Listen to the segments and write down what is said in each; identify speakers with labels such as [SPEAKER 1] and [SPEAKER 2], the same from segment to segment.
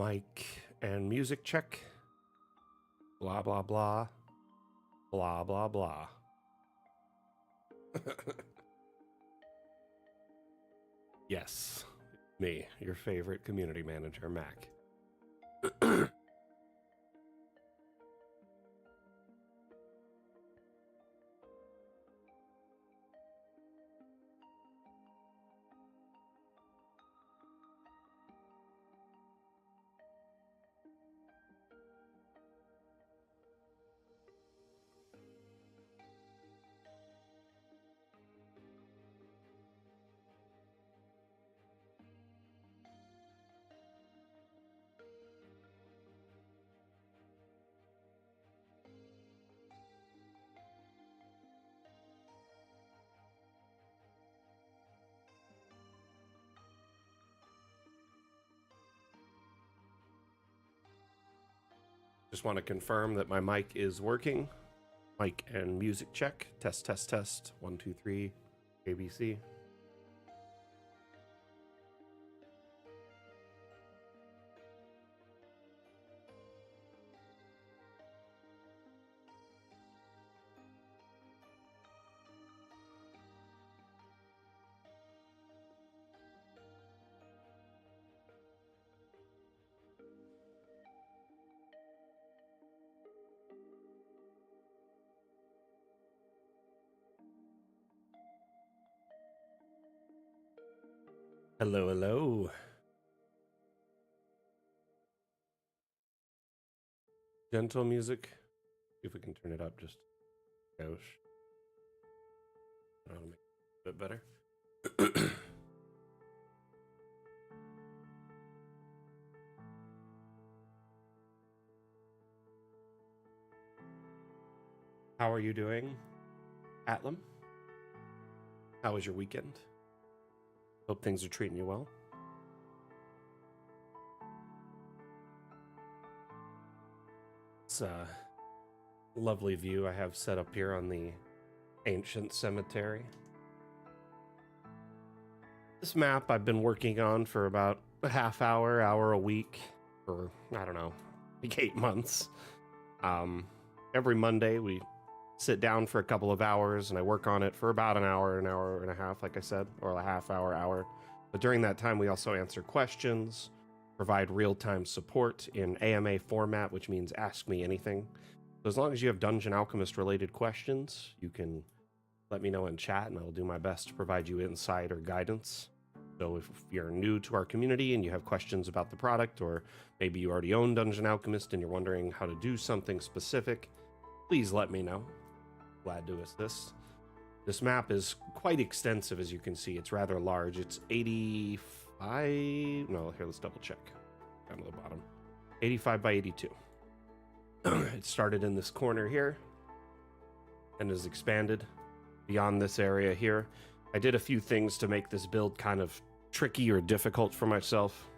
[SPEAKER 1] Mic and music check. Blah, blah, blah. Blah, blah, blah. Yes, me, your favorite community manager, Mac. Just want to confirm that my mic is working. Mic and music check. Test, test, test. 1, 2, 3. ABC. Hello, hello. Gentle music. See if we can turn it up just a skosh. That'll make it a bit better. How are you doing, Atlam? How was your weekend? Hope things are treating you well. It's a lovely view I have set up here on the ancient cemetery. This map I've been working on for about a half hour a week for, I don't know, like 8 months. Every Monday we sit down for a couple of hours and I work on it for about an hour and a half, like I said, or a half hour. But during that time, we also answer questions, provide real-time support in AMA format, which means ask me anything. So as long as you have Dungeon Alchemist related questions, you can let me know in chat and I'll do my best to provide you insight or guidance. So if you're new to our community and you have questions about the product, or maybe you already own Dungeon Alchemist and you're wondering how to do something specific, please let me know. Glad to assist. This map is quite extensive, as you can see. It's rather large. It's 85... No, here, let's double check. Down to the bottom. 85 by 82. It started in this corner here and has expanded beyond this area here. I did a few things to make this build kind of tricky or difficult for myself.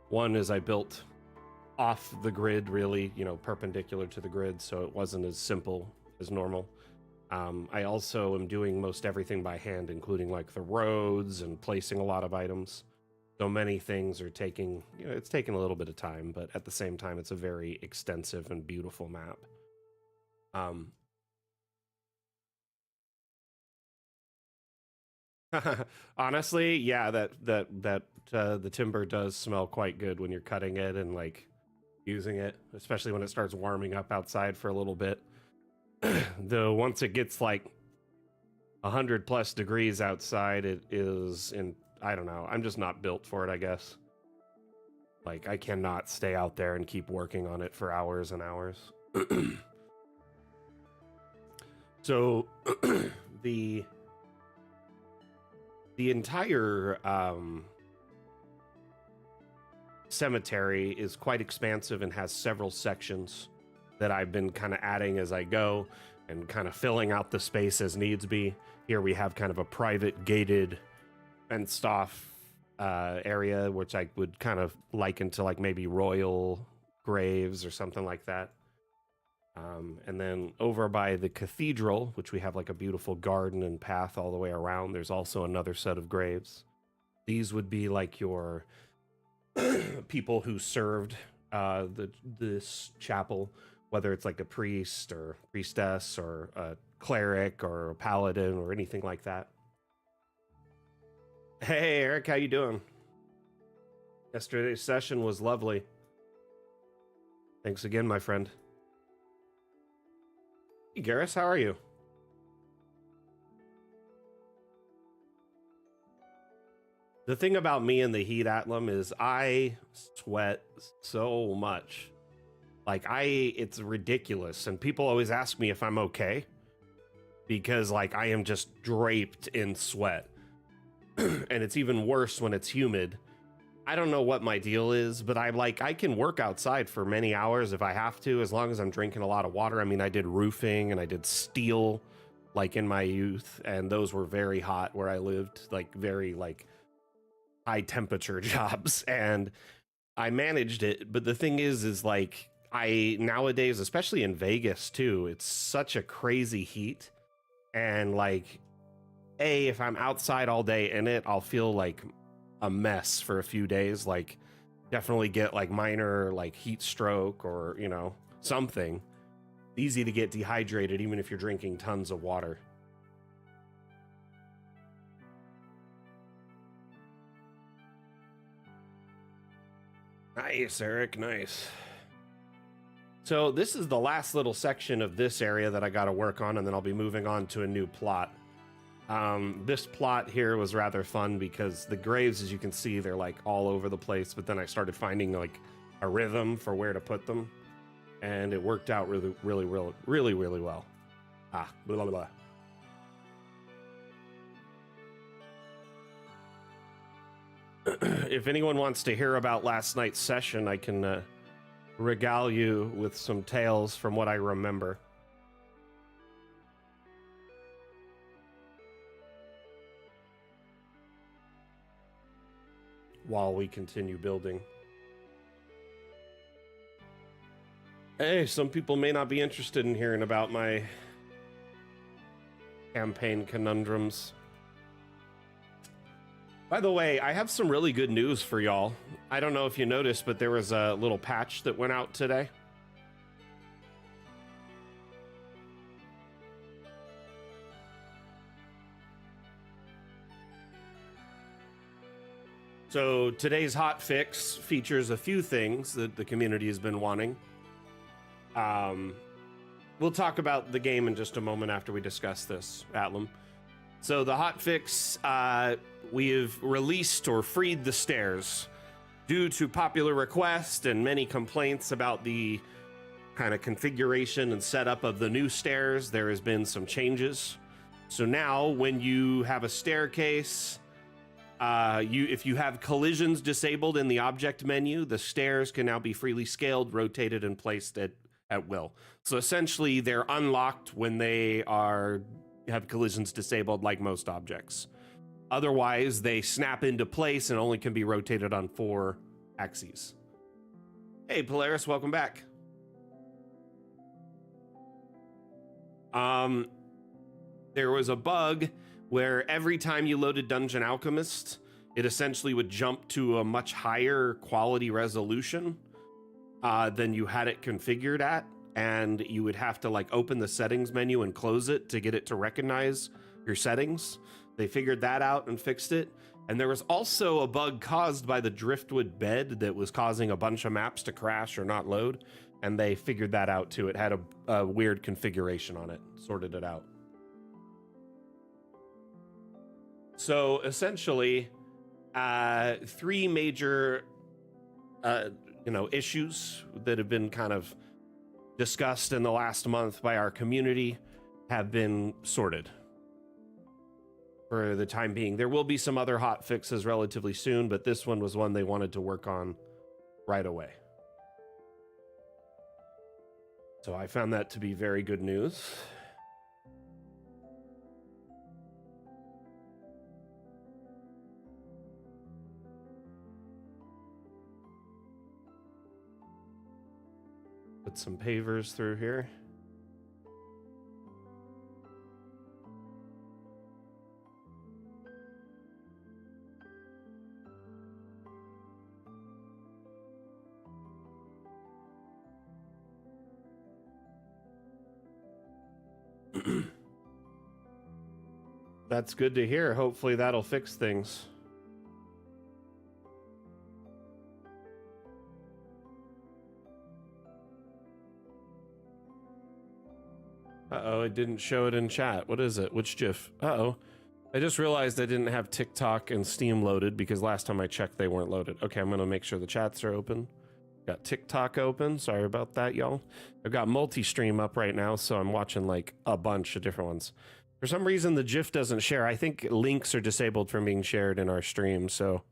[SPEAKER 1] One is I built off the grid, really, perpendicular to the grid, so it wasn't as simple as normal. I also am doing most everything by hand, including like the roads and placing a lot of items. So many things are taking, it's taking a little bit of time, but at the same time, it's a very extensive and beautiful map. Honestly, yeah, the timber does smell quite good when you're cutting it and like using it, especially when it starts warming up outside for a little bit. Though once it gets like 100+ degrees outside, it is in, I don't know, I'm just not built for it, I guess. Like, I cannot stay out there and keep working on it for hours and hours. So the entire cemetery is quite expansive and has several sections that I've been kind of adding as I go and kind of filling out the space as needs be. Here we have kind of a private gated fenced off area, which I would kind of liken to like maybe royal graves or something like that. And then over by the cathedral, which we have like a beautiful garden and path all the way around, there's also another set of graves. These would be like your people who served this chapel, whether it's like a priest or priestess or a cleric or a paladin or anything like that. Hey Eric, how you doing? Yesterday's session was lovely. Thanks again, my friend. Hey Garrus, how are you? The thing about me and the heat, Atlam, is I sweat so much. Like it's ridiculous. And people always ask me if I'm okay because like I am just draped in sweat. And it's even worse when it's humid. I don't know what my deal is, but I can work outside for many hours if I have to, as long as I'm drinking a lot of water. I mean, I did roofing and I did steel like in my youth, and those were very hot where I lived, like very like high temperature jobs, and I managed it. But the thing is like I nowadays, especially in Vegas too, it's such a crazy heat, and like if I'm outside all day in it, I'll feel like a mess for a few days, like definitely get like minor like heat stroke or something. Easy to get dehydrated even if you're drinking tons of water. Nice, Eric, nice. So this is the last little section of this area that I got to work on, and then I'll be moving on to a new plot. This plot here was rather fun because the graves, as you can see, they're like all over the place, but then I started finding like a rhythm for where to put them, and it worked out really well. Blah, blah, blah. If anyone wants to hear about last night's session, I can regale you with some tales from what I remember. While we continue building. Hey, some people may not be interested in hearing about my campaign conundrums. By the way, I have some really good news for y'all. I don't know if you noticed, but there was a little patch that went out today. So today's hot fix features a few things that the community has been wanting. We'll talk about the game in just a moment after we discuss this, Atlam. So the hot fix, we have released or freed the stairs. Due to popular request and many complaints about the kind of configuration and setup of the new stairs, there has been some changes. So now when you have a staircase, if you have collisions disabled in the object menu, the stairs can now be freely scaled, rotated, and placed at will. So essentially, they're unlocked when they have collisions disabled, like most objects. Otherwise, they snap into place and only can be rotated on 4 axes. Hey, Polaris, welcome back. There was a bug where every time you loaded Dungeon Alchemist, it essentially would jump to a much higher quality resolution than you had it configured at, and you would have to like open the settings menu and close it to get it to recognize your settings. They figured that out and fixed it. And there was also a bug caused by the driftwood bed that was causing a bunch of maps to crash or not load, and they figured that out too. It had a weird configuration on it, sorted it out. So essentially, 3 major issues that have been kind of discussed in the last month by our community have been sorted for the time being. There will be some other hot fixes relatively soon, but this one was one they wanted to work on right away. So I found that to be very good news. Put some pavers through here. That's good to hear. Hopefully that'll fix things. Uh-oh, it didn't show it in chat. What is it? Which GIF? Uh-oh. I just realized I didn't have TikTok and Steam loaded because last time I checked they weren't loaded. Okay, I'm gonna make sure the chats are open. Got TikTok open. Sorry about that, y'all. I've got multi-stream up right now, so I'm watching like a bunch of different ones. For some reason, the GIF doesn't share. I think links are disabled from being shared in our stream, so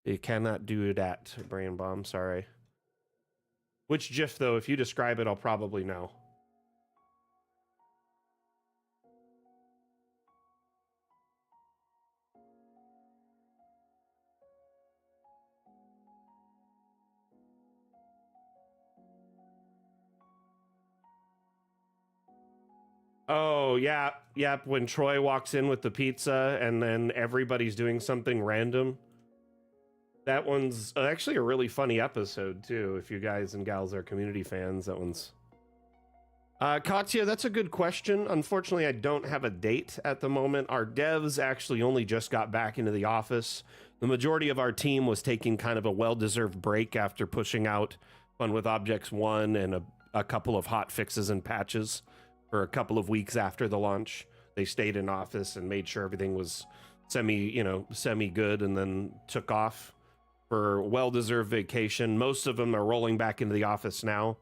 [SPEAKER 1] it cannot do that, Brain Bomb. Sorry. Which GIF, though? If you describe it, I'll probably know. Oh, yeah. Yep. When Troy walks in with the pizza and then everybody's doing something random. That one's actually a really funny episode, too. If you guys and gals are community fans, that one's... Katya, that's a good question. Unfortunately, I don't have a date at the moment. Our devs actually only just got back into the office. The majority of our team was taking kind of a well-deserved break after pushing out Fun with Objects 1 and a couple of hot fixes and patches for a couple of weeks after the launch. They stayed in office and made sure everything was semi good, and then took off for well-deserved vacation. Most of them are rolling back into the office now.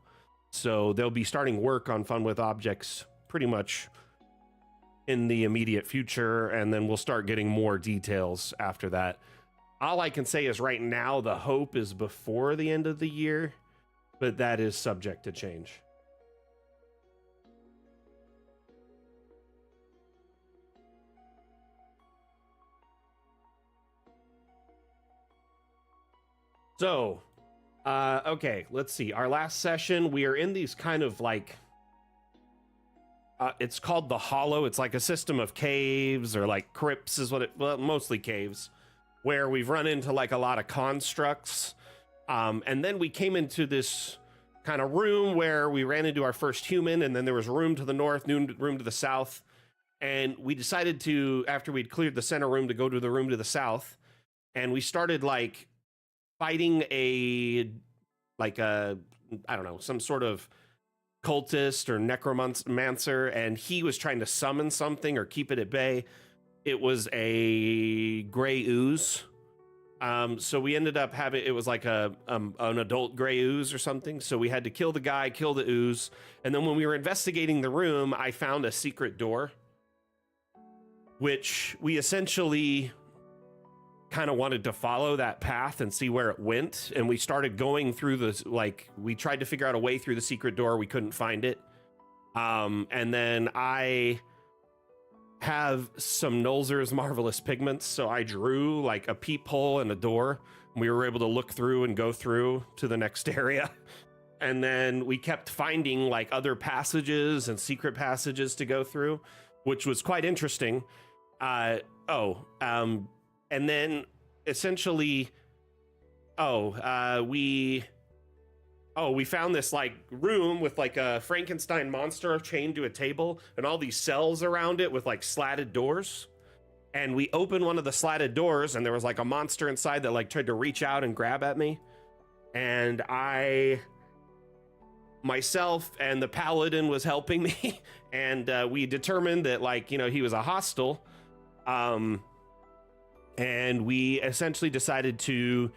[SPEAKER 1] So they'll be starting work on Fun with Objects pretty much in the immediate future, and then we'll start getting more details after that. All I can say is right now the hope is before the end of the year, but that is subject to change. So, okay, let's see. Our last session, we are in these kind of like, it's called the Hollow. It's like a system of caves or like crypts is what well, mostly caves, where we've run into like a lot of constructs. And then we came into this kind of room where we ran into our first human, and then there was a room to the north, room to the south. And we decided to, after we'd cleared the center room, to go to the room to the south. And we started like fighting I don't know, some sort of cultist or necromancer, and he was trying to summon something or keep it at bay. It was a gray ooze. So we ended up having, it was like an adult gray ooze or something. So we had to kill the guy, kill the ooze. And then when we were investigating the room, I found a secret door, which we essentially kind of wanted to follow that path and see where it went. And we started going through this, like, we tried to figure out a way through the secret door. We couldn't find it. And then I have some Nolzur's Marvelous Pigments, so I drew like a peephole and a door. We were able to look through and go through to the next area. And then we kept finding like other passages and secret passages to go through, which was quite interesting. And then essentially, we found this like room with like a Frankenstein monster chained to a table and all these cells around it with like slatted doors. And we opened one of the slatted doors and there was like a monster inside that like tried to reach out and grab at me. And myself and the paladin was helping me. And we determined that like, he was a hostile. And we essentially decided to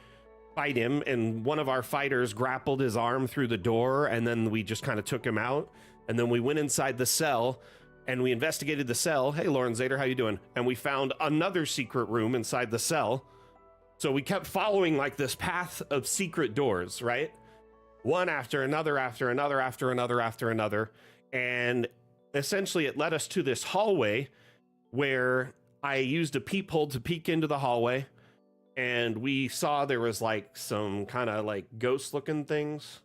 [SPEAKER 1] fight him, and one of our fighters grappled his arm through the door, and then we just kind of took him out. And then we went inside the cell and we investigated the cell. Hey, Lauren Zader, how you doing? And we found another secret room inside the cell. So we kept following like this path of secret doors, right? One after another, after another, after another, after another. And essentially it led us to this hallway where I used a peephole to peek into the hallway, and we saw there was like some kind of like ghost looking things.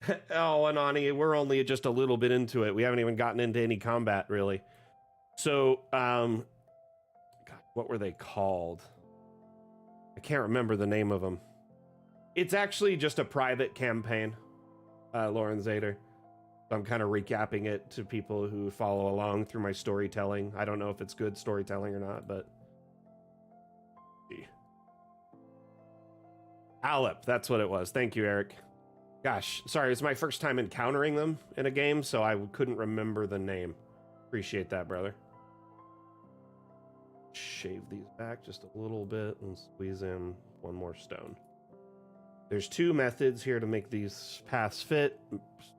[SPEAKER 1] Oh, Anani, we're only just a little bit into it. We haven't even gotten into any combat really. So, God, what were they called? I can't remember the name of them. It's actually just a private campaign. Lauren Zader. So I'm kind of recapping it to people who follow along through my storytelling. I don't know if it's good storytelling or not, but Alep, that's what it was. Thank you, Eric. Gosh, sorry, it's my first time encountering them in a game, so I couldn't remember the name. Appreciate that, brother. Shave these back just a little bit and squeeze in one more stone. There's two methods here to make these paths fit.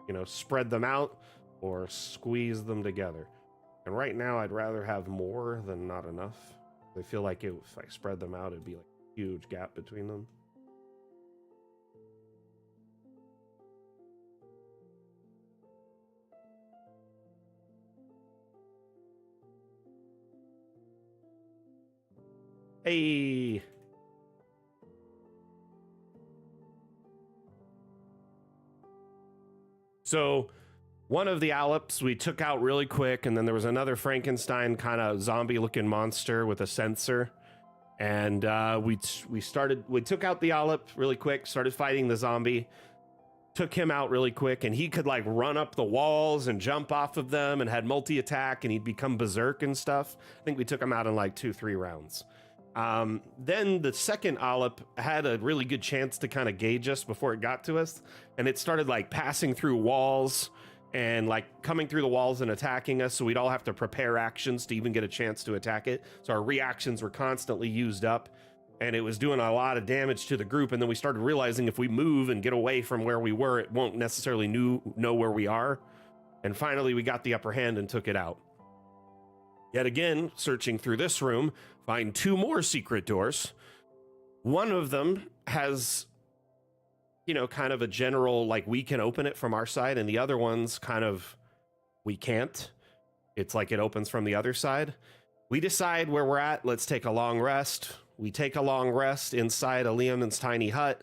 [SPEAKER 1] You know, spread them out or squeeze them together. And right now, I'd rather have more than not enough. I feel like if I spread them out, it'd be like a huge gap between them. Hey. So one of the Aleps we took out really quick, and then there was another Frankenstein kind of zombie looking monster with a sensor. And we took out the Alep really quick, started fighting the zombie, took him out really quick, and he could like run up the walls and jump off of them and had multi-attack, and he'd become berserk and stuff. I think we took him out in like 2-3 rounds. Then the second Alep had a really good chance to kind of gauge us before it got to us, and it started like passing through walls and like coming through the walls and attacking us, so we'd all have to prepare actions to even get a chance to attack it. So our reactions were constantly used up, and it was doing a lot of damage to the group. And then we started realizing if we move and get away from where we were, it won't necessarily know where we are. And finally we got the upper hand and took it out. Yet again, searching through this room, find 2 more secret doors. One of them has, you know, kind of a general, like, we can open it from our side, and the other one's kind of, we can't. It's like it opens from the other side. We decide where we're at. Let's take a long rest. We take a long rest inside a Liam's tiny hut,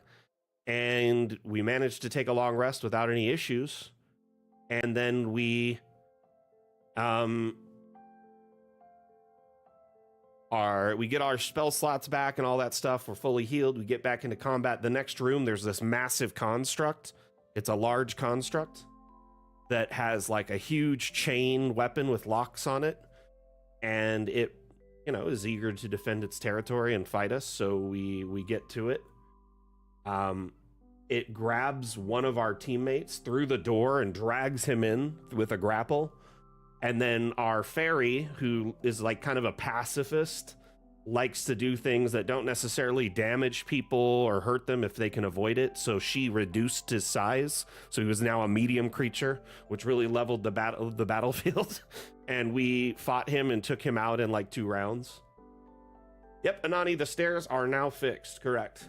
[SPEAKER 1] and we managed to take a long rest without any issues. And then we get our spell slots back and all that stuff. We're fully healed. We get back into combat. The next room, there's this massive construct. It's a large construct that has like a huge chain weapon with locks on it, and it, you know, is eager to defend its territory and fight us. So we get to it. It grabs one of our teammates through the door and drags him in with a grapple. And then our fairy, who is like kind of a pacifist, likes to do things that don't necessarily damage people or hurt them if they can avoid it. So she reduced his size. So he was now a medium creature, which really leveled the battlefield. And we fought him and took him out in like 2 rounds. Yep, Anani, the stairs are now fixed. Correct.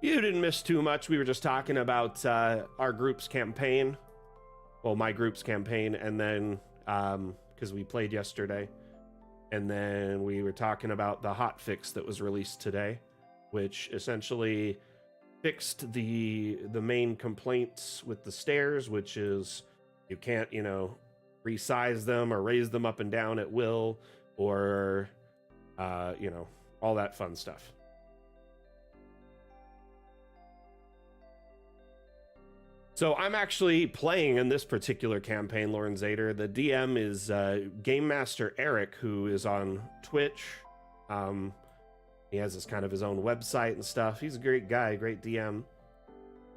[SPEAKER 1] You didn't miss too much. We were just talking about our group's campaign. Well, my group's campaign, and then because we played yesterday, and then we were talking about the hot fix that was released today, which essentially fixed the main complaints with the stairs, which is you can't, you know, resize them or raise them up and down at will, or you know, all that fun stuff. So I'm actually playing in this particular campaign, Lauren Zader. The DM is Game Master Eric, who is on Twitch. He has this kind of his own website and stuff. He's a great guy, great DM.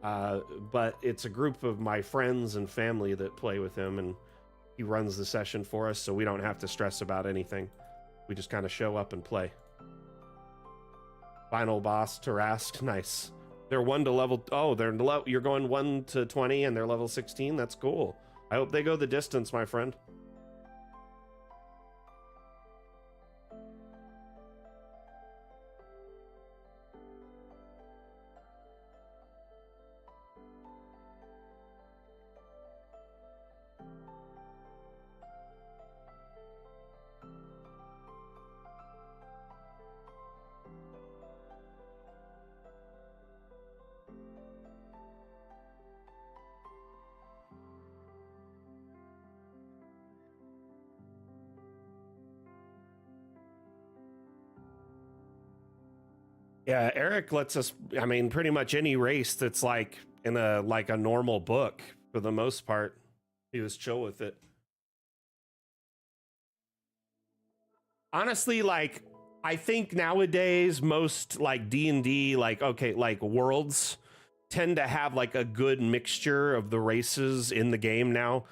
[SPEAKER 1] But it's a group of my friends and family that play with him, and he runs the session for us, so we don't have to stress about anything. We just kind of show up and play. Final boss, Tarask, nice. They're 1 to level. Oh, you're going 1 to 20, and they're level 16. That's cool. I hope they go the distance, my friend. Yeah, Eric lets us, I mean, pretty much any race that's like in a like a normal book for the most part. He was chill with it. Honestly, like I think nowadays most like D&D, like okay, like worlds tend to have like a good mixture of the races in the game now.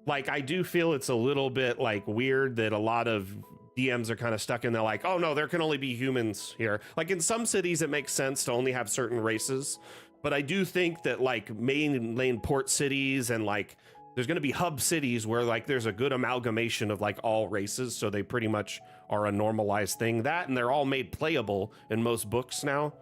[SPEAKER 1] Like I do feel it's a little bit like weird that a lot of DMs are kind of stuck in there like, oh no, there can only be humans here. Like in some cities it makes sense to only have certain races, but I do think that like mainland port cities and like there's going to be hub cities where like there's a good amalgamation of like all races, so they pretty much are a normalized thing. That and they're all made playable in most books now.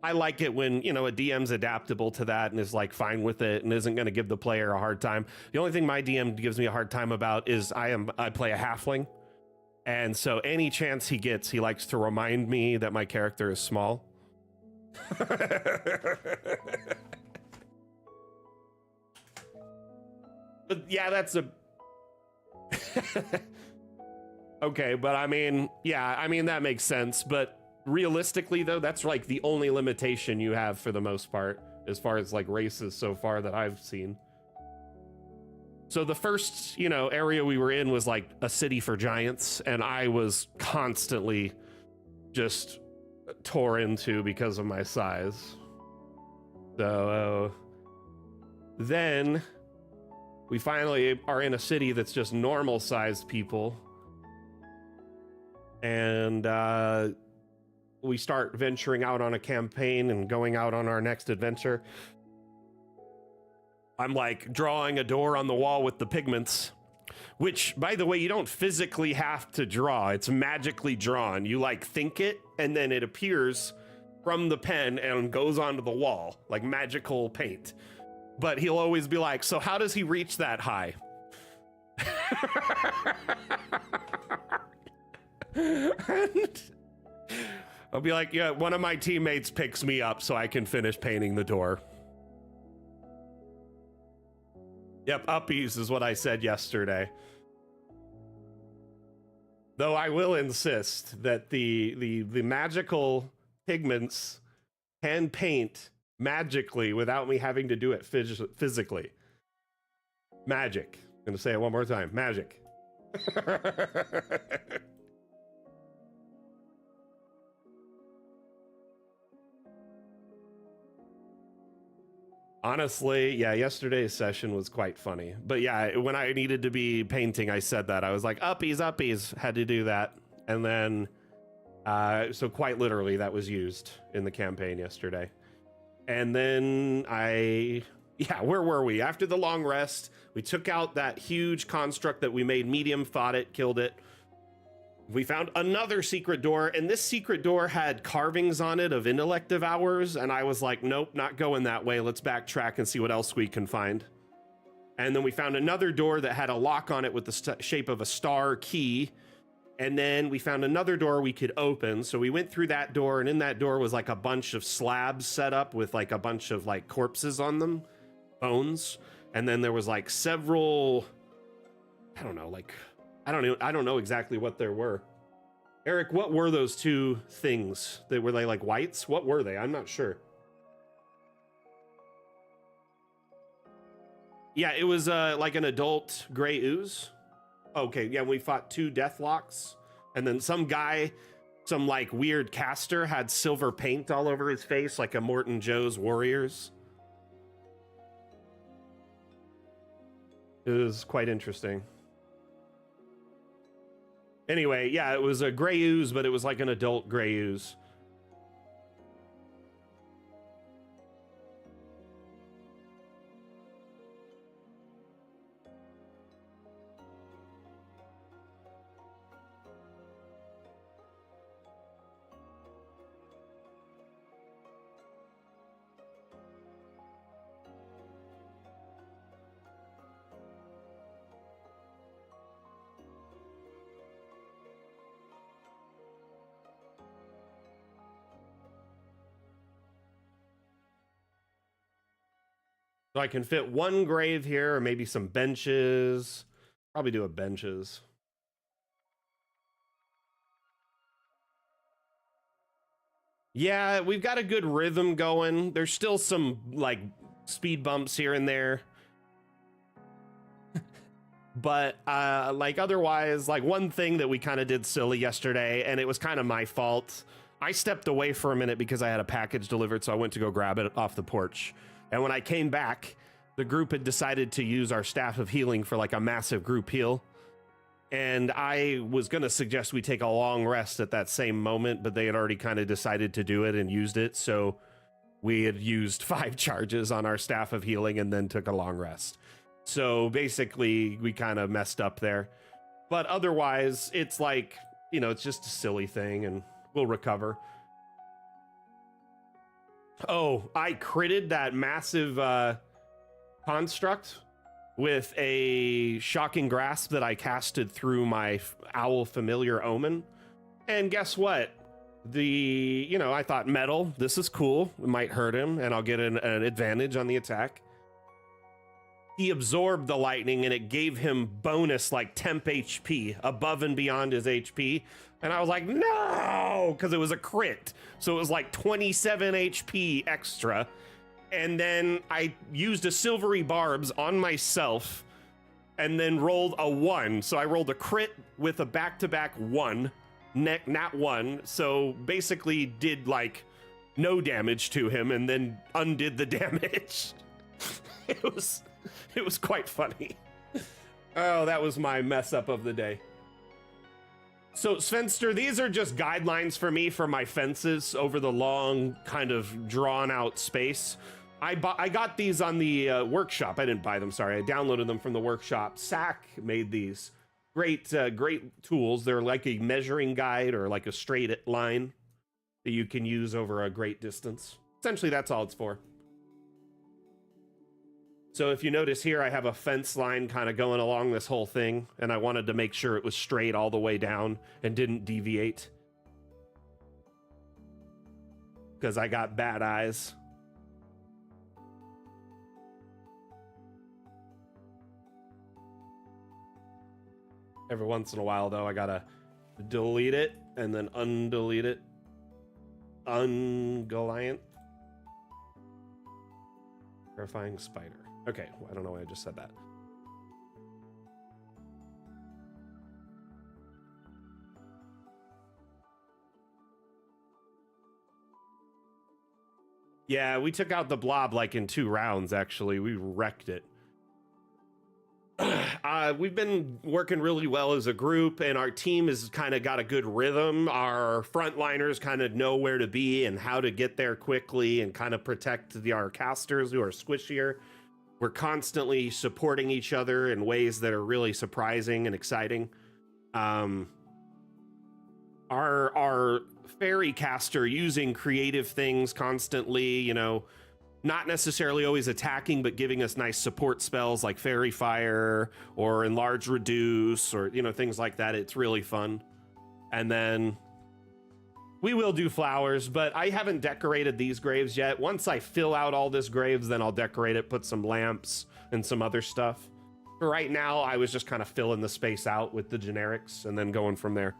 [SPEAKER 1] I like it when, you know, a DM's adaptable to that and is like fine with it and isn't going to give the player a hard time. The only thing my DM gives me a hard time about is I play a halfling. And so any chance he gets, he likes to remind me that my character is small. But yeah, that's a okay, but I mean, yeah, I mean that makes sense, but realistically though, that's like the only limitation you have for the most part as far as like races so far that I've seen. So the first, you know, area we were in was like a city for giants, and I was constantly just tore into because of my size. So then we finally are in a city that's just normal sized people, and we start venturing out on a campaign and going out on our next adventure. I'm like drawing a door on the wall with the pigments, which, by the way, you don't physically have to draw. It's magically drawn. You like think it, and then it appears from the pen and goes onto the wall like magical paint. But he'll always be like, so how does he reach that high? And I'll be like, yeah, one of my teammates picks me up so I can finish painting the door. Yep, uppies is what I said yesterday. Though I will insist that the magical pigments can paint magically without me having to do it physically. Magic. I'm gonna say it one more time. Magic. Honestly, yeah, yesterday's session was quite funny. But yeah, when I needed to be painting, I said that. I was like, uppies, had to do that. And then, so quite literally, that was used in the campaign yesterday. And then yeah, where were we? After the long rest, we took out that huge construct that we made medium, fought it, killed it. We found another secret door, and this secret door had carvings on it of intellect devours, and I was like, nope, not going that way. Let's backtrack and see what else we can find. And then we found another door that had a lock on it with the shape of a star key, and then we found another door we could open. So we went through that door, and in that door was like a bunch of slabs set up with like a bunch of like corpses on them, bones. And then there was like several, I don't know, like I don't know exactly what there were. Eric, what were those two things? Were they like whites? What were they? I'm not sure. Yeah, it was like an adult gray ooze. Okay, yeah, we fought two deathlocks, and then some guy, some like weird caster had silver paint all over his face like a Morton Joe's Warriors. It was quite interesting. Anyway, yeah, it was a gray ooze, but it was like an adult gray ooze. So I can fit one grave here, or maybe some benches. Probably do a benches. Yeah, we've got a good rhythm going. There's still some like speed bumps here and there. But like otherwise, like one thing that we kind of did silly yesterday, and it was kind of my fault. I stepped away for a minute because I had a package delivered, so I went to go grab it off the porch. And when I came back, the group had decided to use our staff of healing for like a massive group heal. And I was going to suggest we take a long rest at that same moment, but they had already kind of decided to do it and used it. So we had used 5 charges on our staff of healing and then took a long rest. So basically, we kind of messed up there. But otherwise, it's like, you know, it's just a silly thing and we'll recover. Oh, I critted that massive construct with a shocking grasp that I casted through my owl familiar omen. And guess what? I thought metal, this is cool. It might hurt him and I'll get an advantage on the attack. He absorbed the lightning and it gave him bonus like temp HP above and beyond his HP. And I was like, no, because it was a crit. So it was like 27 HP extra. And then I used a silvery barbs on myself and then rolled a 1. So I rolled a crit with a back-to-back 1, nat 1. So basically did like no damage to him and then undid the damage. It was quite funny. Oh, that was my mess up of the day. So Svenster, these are just guidelines for me for my fences over the long kind of drawn out space. I got these on the workshop. I didn't buy them, sorry. I downloaded them from the workshop. SAC made these great tools. They're like a measuring guide or like a straight line that you can use over a great distance. Essentially, that's all it's for. So if you notice here, I have a fence line kind of going along this whole thing, and I wanted to make sure it was straight all the way down and didn't deviate. Because I got bad eyes. Every once in a while, though, I gotta delete it and then undelete it. Ungoliant. Terrifying spider. Okay, well, I don't know why I just said that. Yeah, we took out the blob like in 2 rounds, actually. We wrecked it. We've been working really well as a group, and our team has kind of got a good rhythm. Our frontliners kind of know where to be and how to get there quickly and kind of protect our casters who are squishier. We're constantly supporting each other in ways that are really surprising and exciting. Our fairy caster using creative things constantly, you know, not necessarily always attacking, but giving us nice support spells like Fairy Fire or Enlarge Reduce or, you know, things like that. It's really fun. And then we will do flowers, but I haven't decorated these graves yet. Once I fill out all this graves, then I'll decorate it, put some lamps and some other stuff. For right now, I was just kind of filling the space out with the generics and then going from there.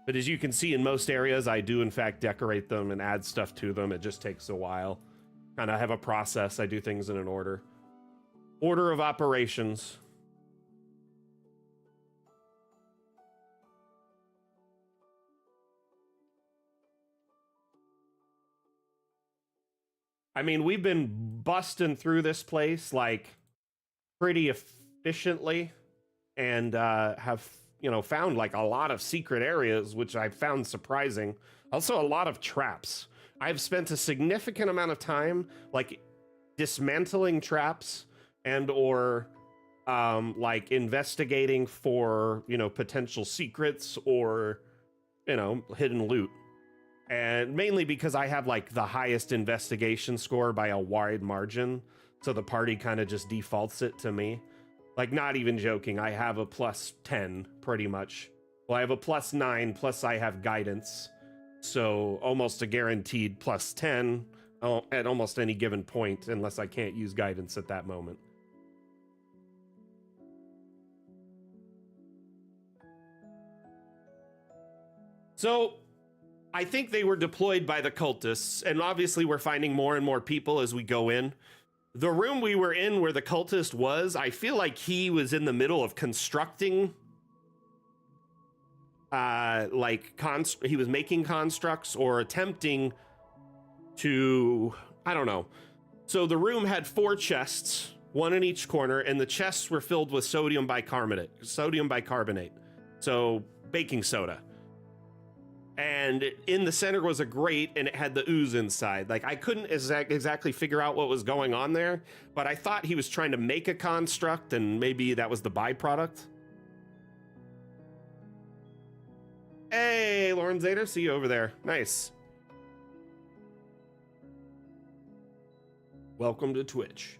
[SPEAKER 1] But as you can see in most areas, I do in fact decorate them and add stuff to them. It just takes a while. Kind of have a process. I do things in an order. Order of operations. I mean, we've been busting through this place like pretty efficiently and have, you know, found like a lot of secret areas, which I found surprising. Also a lot of traps. I've spent a significant amount of time like dismantling traps and or like investigating for, you know, potential secrets or, you know, hidden loot. And mainly because I have like the highest investigation score by a wide margin. So the party kind of just defaults it to me. Like, not even joking, I have a plus 10 pretty much. Well, I have a plus 9 plus I have guidance. So almost a guaranteed plus 10 at almost any given point, unless I can't use guidance at that moment. So I think they were deployed by the cultists, and obviously we're finding more and more people as we go in. The room we were in where the cultist was, I feel like he was in the middle of constructing, he was making constructs or attempting to, I don't know. So the room had 4 chests, 1 in each corner, and the chests were filled with sodium bicarbonate. So baking soda. And in the center was a grate, and it had the ooze inside. Like, I couldn't exactly figure out what was going on there, but I thought he was trying to make a construct, and maybe that was the byproduct. Hey, Lauren Zader, see you over there. Nice. Welcome to Twitch.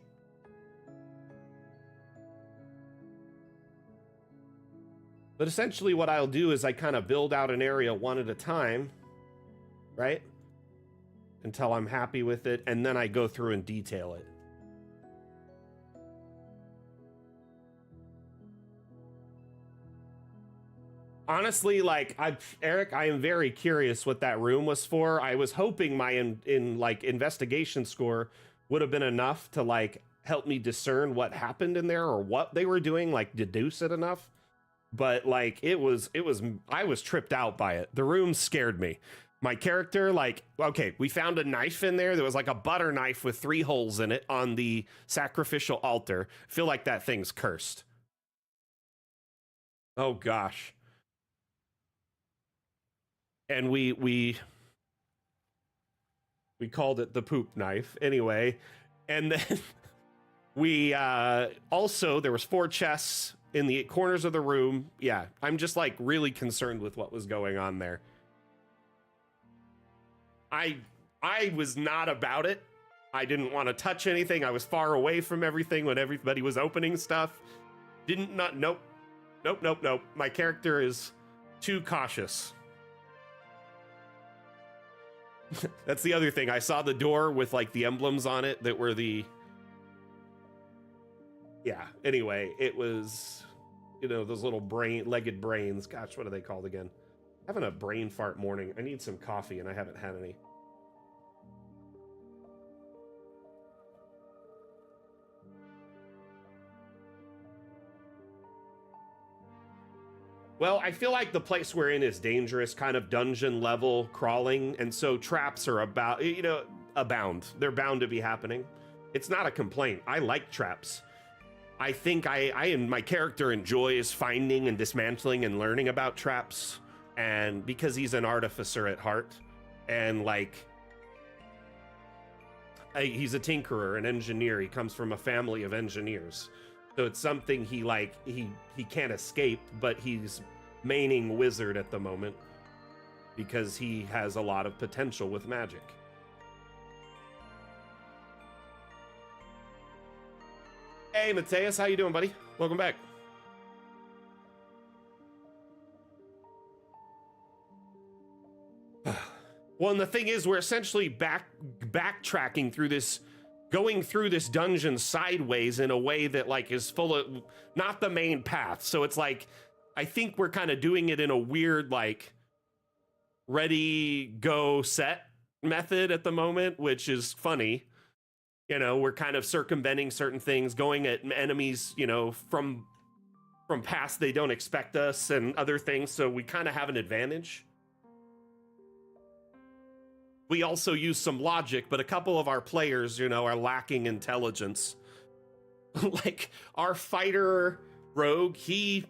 [SPEAKER 1] But essentially what I'll do is I kind of build out an area one at a time, right? Until I'm happy with it, and then I go through and detail it. Honestly, like, Eric, I am very curious what that room was for. I was hoping my investigation score would have been enough to like help me discern what happened in there or what they were doing, like deduce it enough. But like I was tripped out by it. The room scared me. My character, like, okay, we found a knife in there. There was like a butter knife with 3 holes in it on the sacrificial altar. I feel like that thing's cursed. Oh gosh. And we called it the poop knife anyway. And then we also, there was 4 chests in the corners of the room. Yeah, I'm just like really concerned with what was going on there. I was not about it. I didn't want to touch anything. I was far away from everything when everybody was opening stuff. Nope. My character is too cautious. That's the other thing. I saw the door with like the emblems on it that were the... Yeah, anyway, it was, you know, those little legged brains. Gosh, what are they called again? Having a brain fart morning. I need some coffee and I haven't had any. Well, I feel like the place we're in is dangerous, kind of dungeon level crawling, and so traps are abound. They're bound to be happening. It's not a complaint. I like traps. I think my character enjoys finding and dismantling and learning about traps, and because he's an artificer at heart, and like he's a tinkerer, an engineer. He comes from a family of engineers, so it's something he can't escape. But he's maining wizard at the moment because he has a lot of potential with magic. Hey, Mateus, how you doing, buddy? Welcome back. Well, and the thing is, we're essentially backtracking through this, going through this dungeon sideways in a way that like is full of not the main path. So it's like, I think we're kind of doing it in a weird like ready, go, set method at the moment, which is funny. You know, we're kind of circumventing certain things, going at enemies, you know, from past they don't expect us and other things. So we kind of have an advantage. We also use some logic, but a couple of our players, you know, are lacking intelligence. Like our fighter rogue, he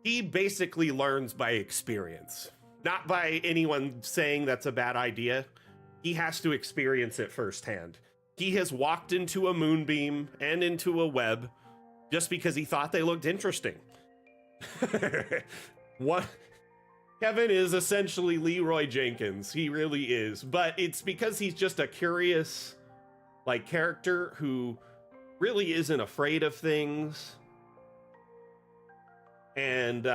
[SPEAKER 1] basically learns by experience, not by anyone saying that's a bad idea. He has to experience it firsthand. He has walked into a moonbeam and into a web just because he thought they looked interesting. What? Kevin is essentially Leroy Jenkins. He really is. But it's because he's just a curious, like, character who really isn't afraid of things. And,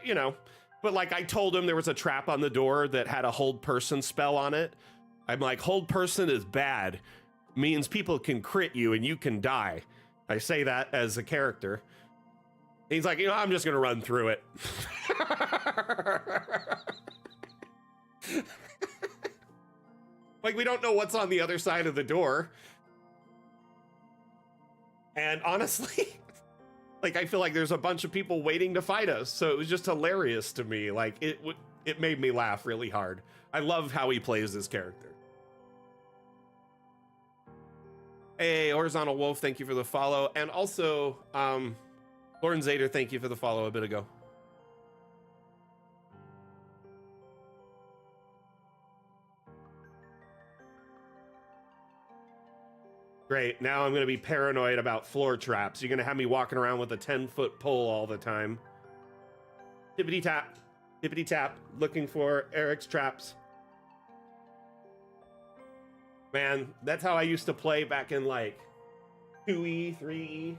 [SPEAKER 1] you know, but like I told him there was a trap on the door that had a hold person spell on it. I'm like, hold person is bad. Means people can crit you and you can die. I say that as a character. He's like, you know, I'm just going to run through it. Like, we don't know what's on the other side of the door. And honestly, like, I feel like there's a bunch of people waiting to fight us. So it was just hilarious to me. Like, it made me laugh really hard. I love how he plays this character. Hey, Horizontal Wolf, thank you for the follow. And also, Lauren Zader, thank you for the follow a bit ago. Great, now I'm gonna be paranoid about floor traps. You're gonna have me walking around with a 10-foot pole all the time. Tippity tap, looking for Eric's traps. Man, that's how I used to play back in like 2E, 3E.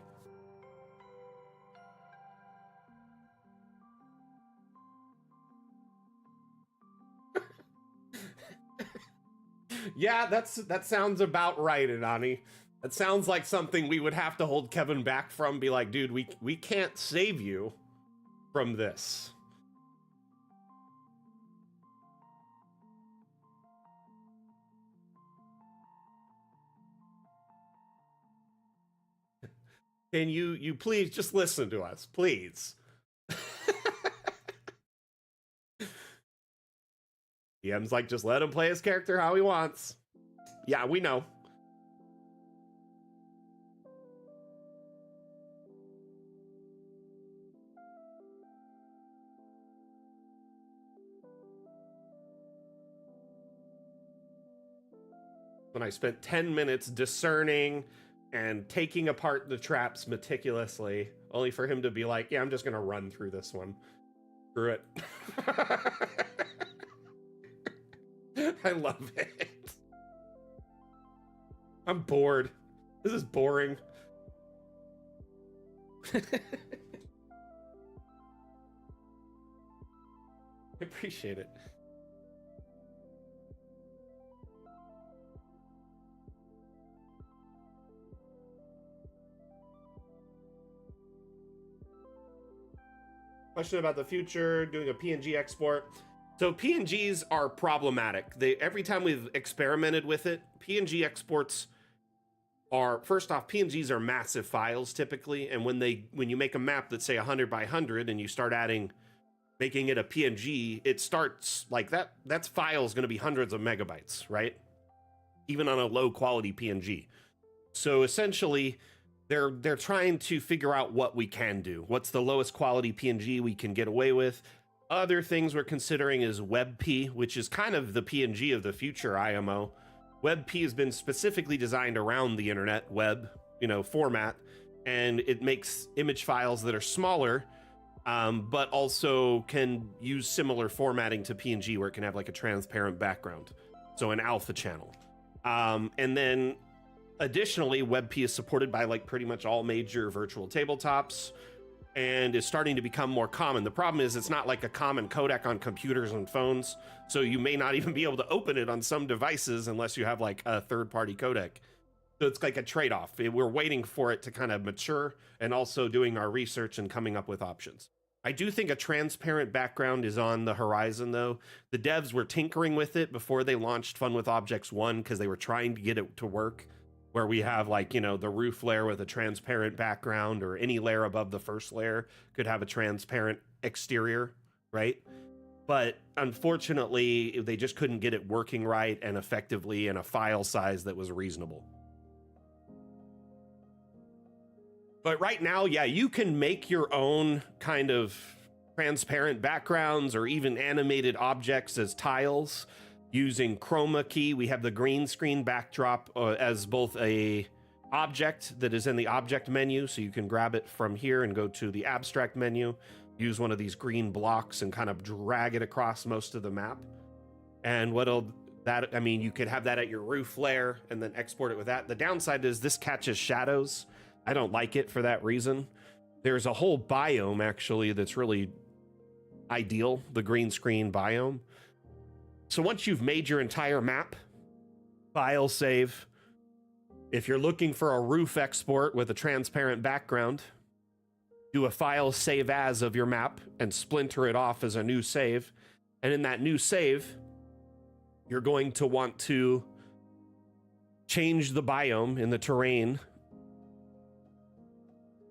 [SPEAKER 1] Yeah, that sounds about right, Inani. That sounds like something we would have to hold Kevin back from, be like, dude, we can't save you from this. Can you please just listen to us, please? DM's like, just let him play his character how he wants. Yeah, we know. When I spent 10 minutes discerning and taking apart the traps meticulously, only for him to be like, yeah, I'm just gonna run through this one. Screw it. I love it. I'm bored. This is boring. I appreciate it. Question about the future, doing a PNG export. So PNGs are problematic. Every time we've experimented with it, PNG exports are, first off, PNGs are massive files typically, and when you make a map that's say 100 by 100 and you start making it a PNG, it starts like that's file's going to be hundreds of megabytes, right? Even on a low quality PNG. So essentially, they're trying to figure out what we can do. What's the lowest quality PNG we can get away with? Other things we're considering is WebP, which is kind of the PNG of the future IMO. WebP has been specifically designed around the internet web, format, and it makes image files that are smaller, but also can use similar formatting to PNG, where it can have like a transparent background, so an alpha channel. And then additionally, WebP is supported by like pretty much all major virtual tabletops and is starting to become more common. The problem is it's not like a common codec on computers and phones, so you may not even be able to open it on some devices unless you have like a third-party codec. So it's like a trade-off. We're waiting for it to kind of mature and also doing our research and coming up with options. I do think a transparent background is on the horizon, though. The devs were tinkering with it before they launched Fun with Objects 1 because they were trying to get it to work, where we have like, the roof layer with a transparent background, or any layer above the first layer could have a transparent exterior, right? But unfortunately, they just couldn't get it working right and effectively in a file size that was reasonable. But right now, yeah, you can make your own kind of transparent backgrounds or even animated objects as tiles using chroma key. We have the green screen backdrop as both a object that is in the object menu, so you can grab it from here and go to the abstract menu, use one of these green blocks and kind of drag it across most of the map. And you could have that at your roof layer and then export it with that. The downside is this catches shadows. I don't like it for that reason. There's a whole biome actually that's really ideal, the green screen biome. So once you've made your entire map, file save. If you're looking for a roof export with a transparent background, do a file save as of your map and splinter it off as a new save. And in that new save, you're going to want to changed the biome in the terrain,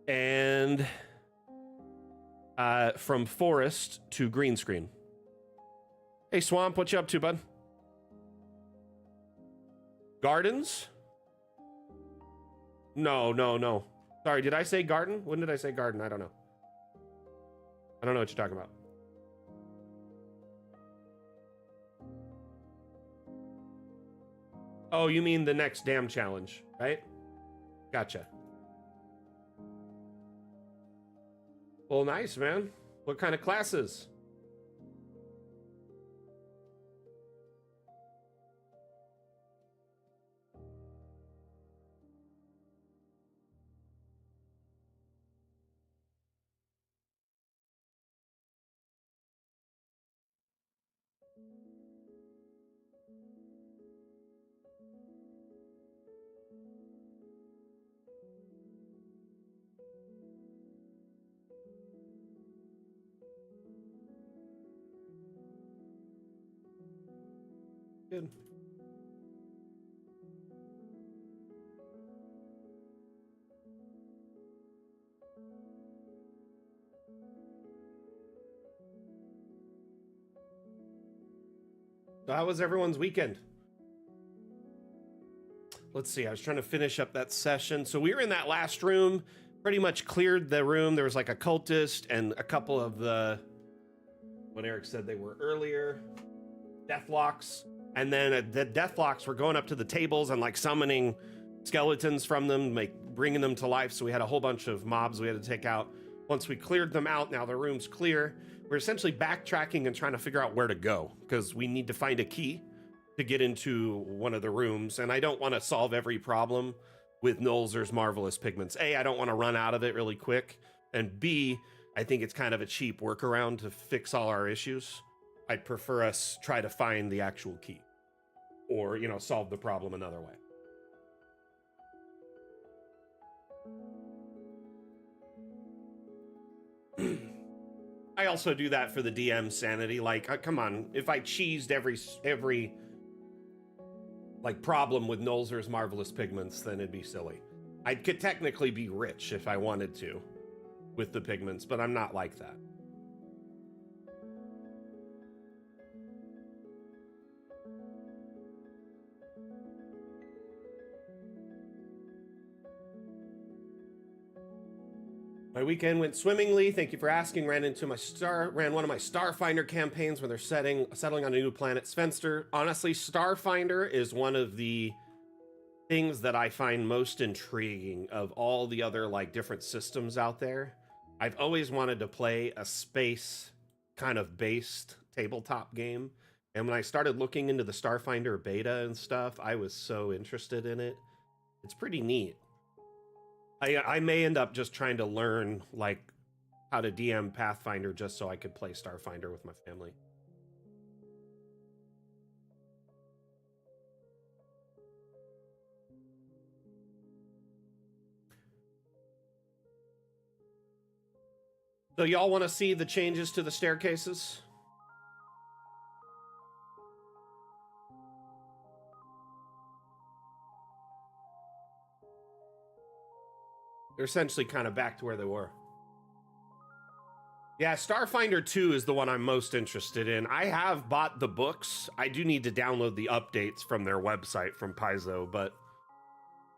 [SPEAKER 1] and from forest to green screen. Hey, Swamp, what you up to, bud? Gardens? No, no, no. Sorry, did I say garden? When did I say garden? I don't know. I don't know what you're talking about. Oh, you mean the next dam challenge, right? Gotcha. Well, nice, man. What kind of classes? Good. So how was everyone's weekend? Let's see. I was trying to finish up that session. So we were in that last room, pretty much cleared the room. There was like a cultist and a couple of the, what Eric said they were earlier, deathlocks. And then the deathlocks were going up to the tables and like summoning skeletons from them, like bringing them to life. So we had a whole bunch of mobs we had to take out. Once we cleared them out, now the room's clear. We're essentially backtracking and trying to figure out where to go because we need to find a key to get into one of the rooms. And I don't want to solve every problem with Nolzur's Marvelous Pigments. A, I don't want to run out of it really quick. And B, I think it's kind of a cheap workaround to fix all our issues. I'd prefer us try to find the actual key or, you know, solve the problem another way. I also do that for the DM sanity. Like, come on, if I cheesed every like problem with Nolzur's Marvelous Pigments, then it'd be silly. I could technically be rich if I wanted to with the pigments, but I'm not like that. My weekend went swimmingly. Thank you for asking. Ran one of my Starfinder campaigns when they're settling on a new planet, Svenster. Honestly, Starfinder is one of the things that I find most intriguing of all the other like different systems out there. I've always wanted to play a space kind of based tabletop game. And when I started looking into the Starfinder beta and stuff, I was so interested in it. It's pretty neat. I may end up just trying to learn like how to DM Pathfinder just so I could play Starfinder with my family. So y'all want to see the changes to the staircases? They're essentially kind of back to where they were. Yeah, Starfinder 2 is the one I'm most interested in. I have bought the books. I do need to download the updates from their website from Paizo, but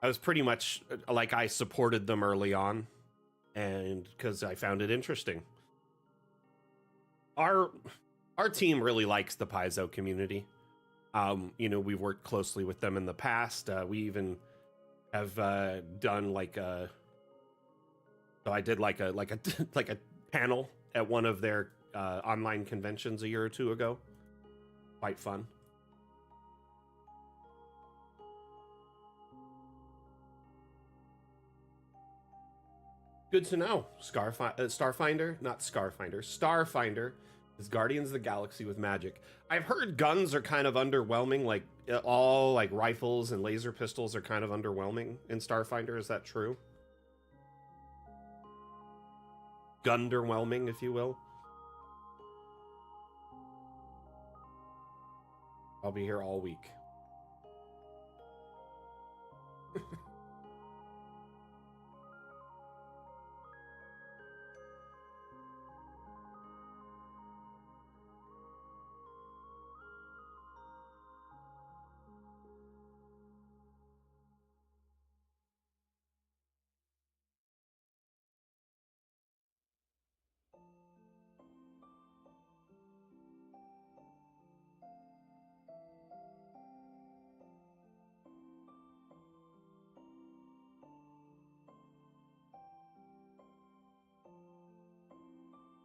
[SPEAKER 1] I was pretty much like I supported them early on and because I found it interesting. Our team really likes the Paizo community. You know, we've worked closely with them in the past. We even have done like a so I did like a like a panel at one of their online conventions a year or two ago. Quite fun. Good to know. Starfinder, not Scarfinder. Starfinder is Guardians of the Galaxy with magic. I've heard guns are kind of underwhelming. Like all like rifles and laser pistols are kind of underwhelming in Starfinder. Is that true? Gunderwhelming, if you will. I'll be here all week.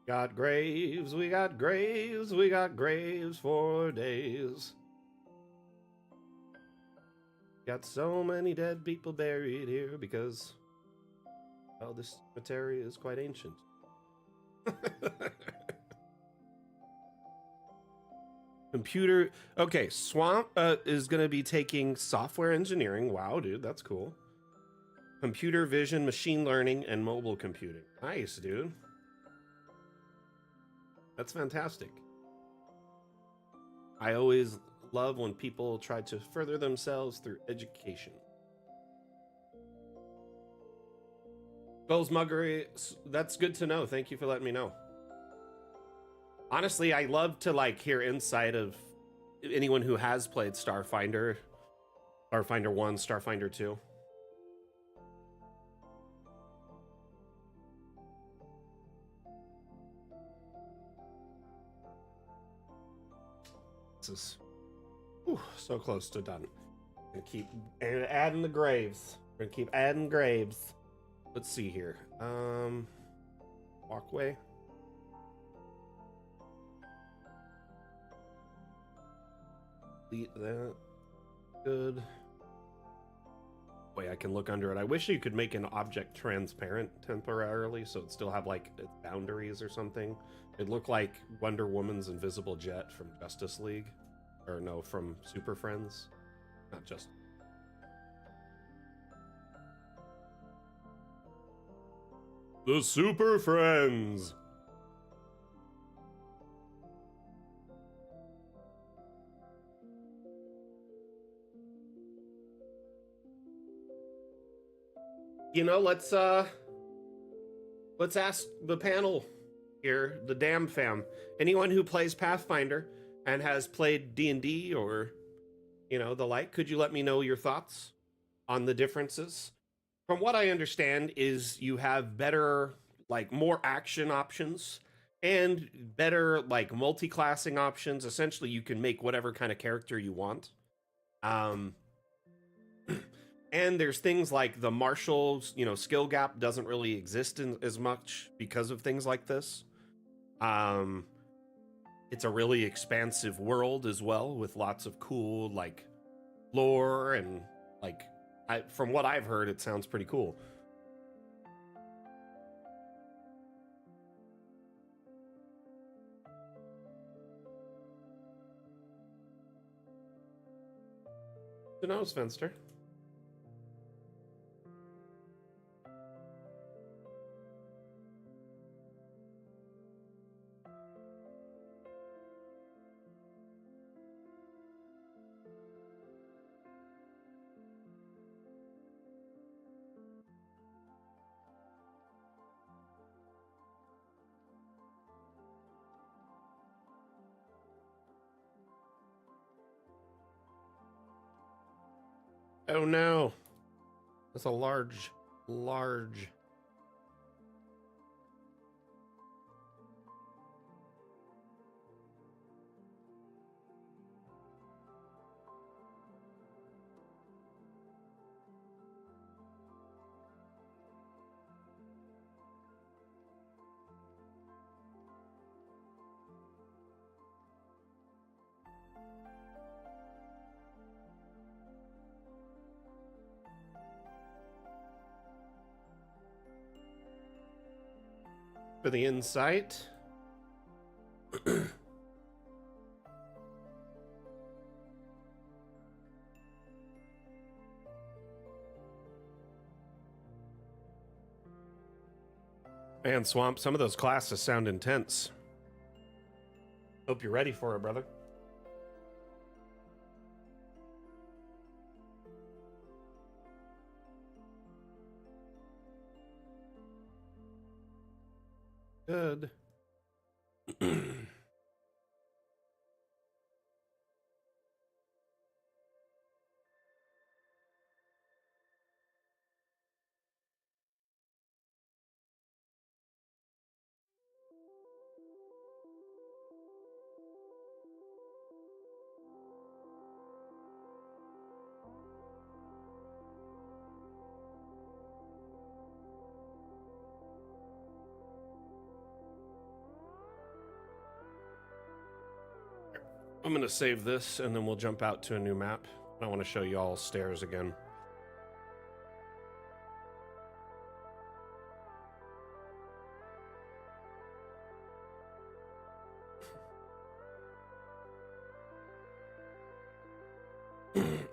[SPEAKER 1] Got graves, we got graves, we got graves for days. Got so many dead people buried here because, well, this cemetery is quite ancient. Computer. Okay, Swamp is going to be taking software engineering. Wow, dude, that's cool. Computer vision, machine learning, and mobile computing. Nice, dude. That's fantastic. I always love when people try to further themselves through education. Muggery, that's good to know. Thank you for letting me know. Honestly, I love to like hear insight of anyone who has played Starfinder, Starfinder 1, Starfinder 2. This is so close to done. Gonna keep adding the graves. We're gonna keep adding graves. Let's see here. Walkway. Delete that. Good. Wait, I can look under it. I wish you could make an object transparent temporarily so it still have like boundaries or something. It'd look like Wonder Woman's invisible jet from Justice League. Or no, from Super Friends. Not just. The Super Friends! You know, let's ask the panel here, the Damn fam. Anyone who plays Pathfinder and has played D&D or, you know, the like, could you let me know your thoughts on the differences? From what I understand is you have better, like, more action options and better, like, multi-classing options. Essentially, you can make whatever kind of character you want. And there's things like the martial, you know, skill gap doesn't really exist as much because of things like this. It's a really expansive world as well with lots of cool like lore and like from what I've heard, it sounds pretty cool. Who knows, Fenster? Oh no. That's a large. For the insight. Man, Swamp, some of those classes sound intense. Hope you're ready for it, brother. Good. I'm going to save this, and then we'll jump out to a new map. I want to show you all stairs again.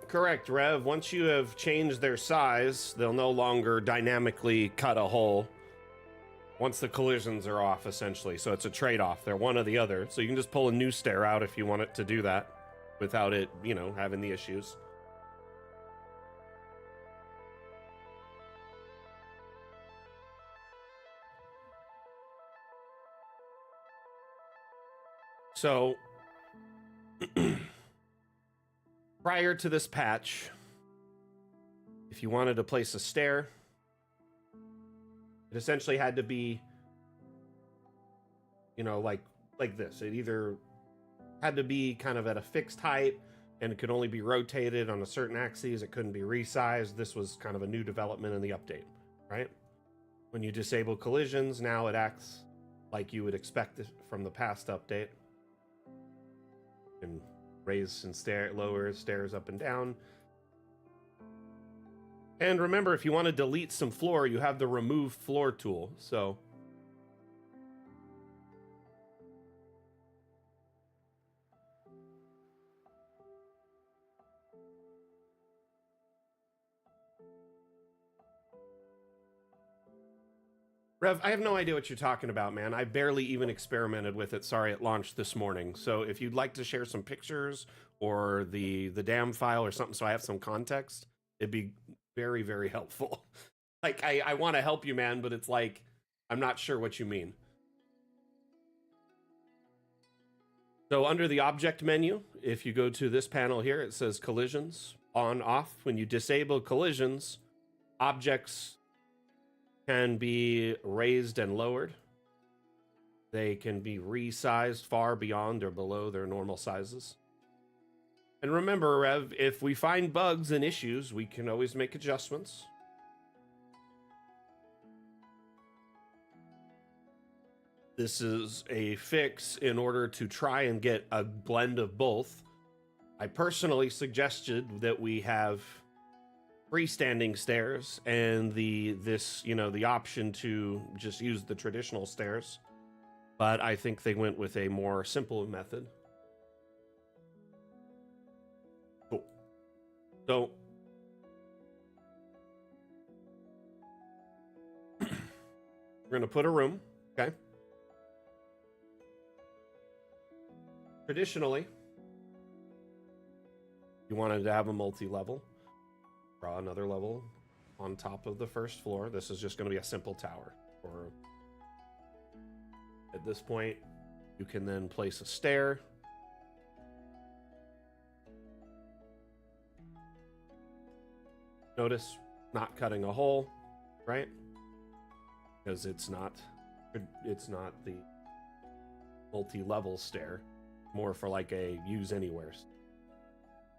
[SPEAKER 1] Correct, Rev. Once you have changed their size, they'll no longer dynamically cut a hole once the collisions are off, essentially. So it's a trade-off. They're one or the other. So you can just pull a new stair out if you want it to do that without it, you know, having the issues. So prior to this patch, if you wanted to place a stair, it essentially had to be, you know, like this. It either had to be kind of at a fixed height, and it could only be rotated on a certain axis. It couldn't be resized. This was kind of a new development in the update, right? When you disable collisions, now it acts like you would expect it from the past update. And raise and lower stairs up and down. And remember, if you want to delete some floor, you have the remove floor tool. So Rev, I have no idea what you're talking about, man. I barely even experimented with it. Sorry, it launched this morning. So if you'd like to share some pictures or the dam file or something so I have some context, it'd be very, very helpful. Like, I want to help you, man, but it's like, I'm not sure what you mean. So under the object menu, if you go to this panel here, it says collisions, on, off. When you disable collisions, objects can be raised and lowered. They can be resized far beyond or below their normal sizes. And remember, Rev, if we find bugs and issues, we can always make adjustments. This is a fix in order to try and get a blend of both. I personally suggested that we have freestanding stairs and the option to just use the traditional stairs, but I think they went with a more simple method. Cool. So we're gonna put a room, okay? Traditionally, you wanted to have a multi-level. Draw another level on top of the first floor. This is just going to be a simple tower. Or at this point, you can then place a stair. Notice not cutting a hole, right? Because it's not the multi-level stair. More for like a use anywhere.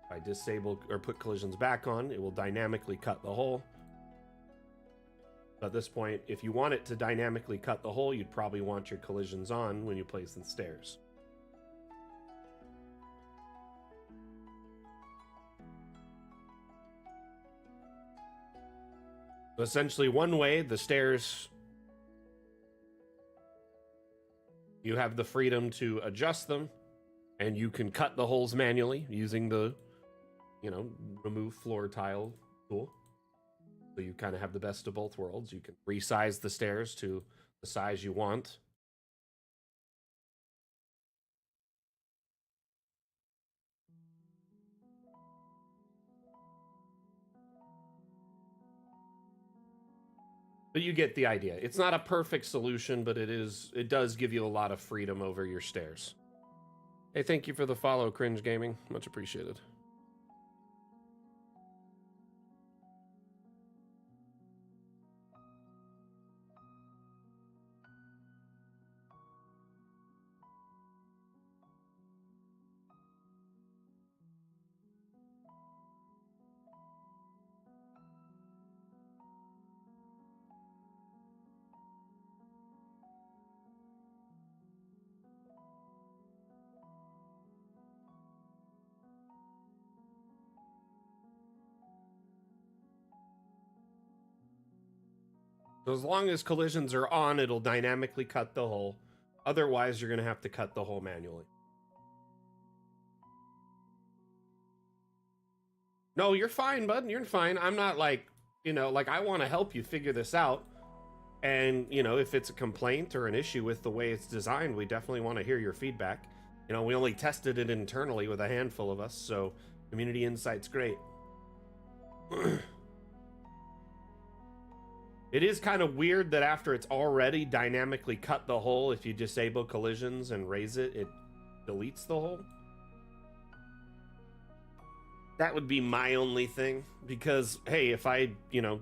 [SPEAKER 1] If I disable or put collisions back on, it will dynamically cut the hole. But at this point, if you want it to dynamically cut the hole, you'd probably want your collisions on when you place the stairs. So essentially, one way, the stairs, you have the freedom to adjust them, and you can cut the holes manually using the, remove floor tile tool. So you kind of have the best of both worlds. You can resize the stairs to the size you want. But you get the idea. It's not a perfect solution, but it does give you a lot of freedom over your stairs. Hey, thank you for the follow, Cringe Gaming. Much appreciated. So as long as collisions are on, it'll dynamically cut the hole. Otherwise, you're going to have to cut the hole manually. No, you're fine, bud. You're fine. I'm not like, like I want to help you figure this out. And, if it's a complaint or an issue with the way it's designed, we definitely want to hear your feedback. We only tested it internally with a handful of us, so community insight's great. It is kind of weird that after it's already dynamically cut the hole, if you disable collisions and raise it, it deletes the hole. That would be my only thing, because, hey, if I,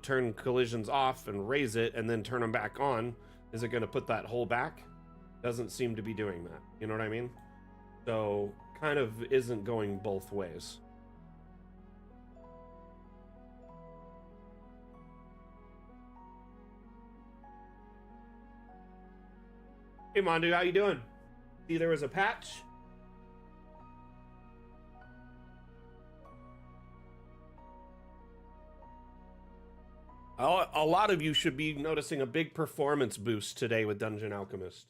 [SPEAKER 1] turn collisions off and raise it and then turn them back on, is it going to put that hole back? Doesn't seem to be doing that. You know what I mean? So, kind of isn't going both ways. Hey, Mondu, how you doing? See, there was a patch. A lot of you should be noticing a big performance boost today with Dungeon Alchemist.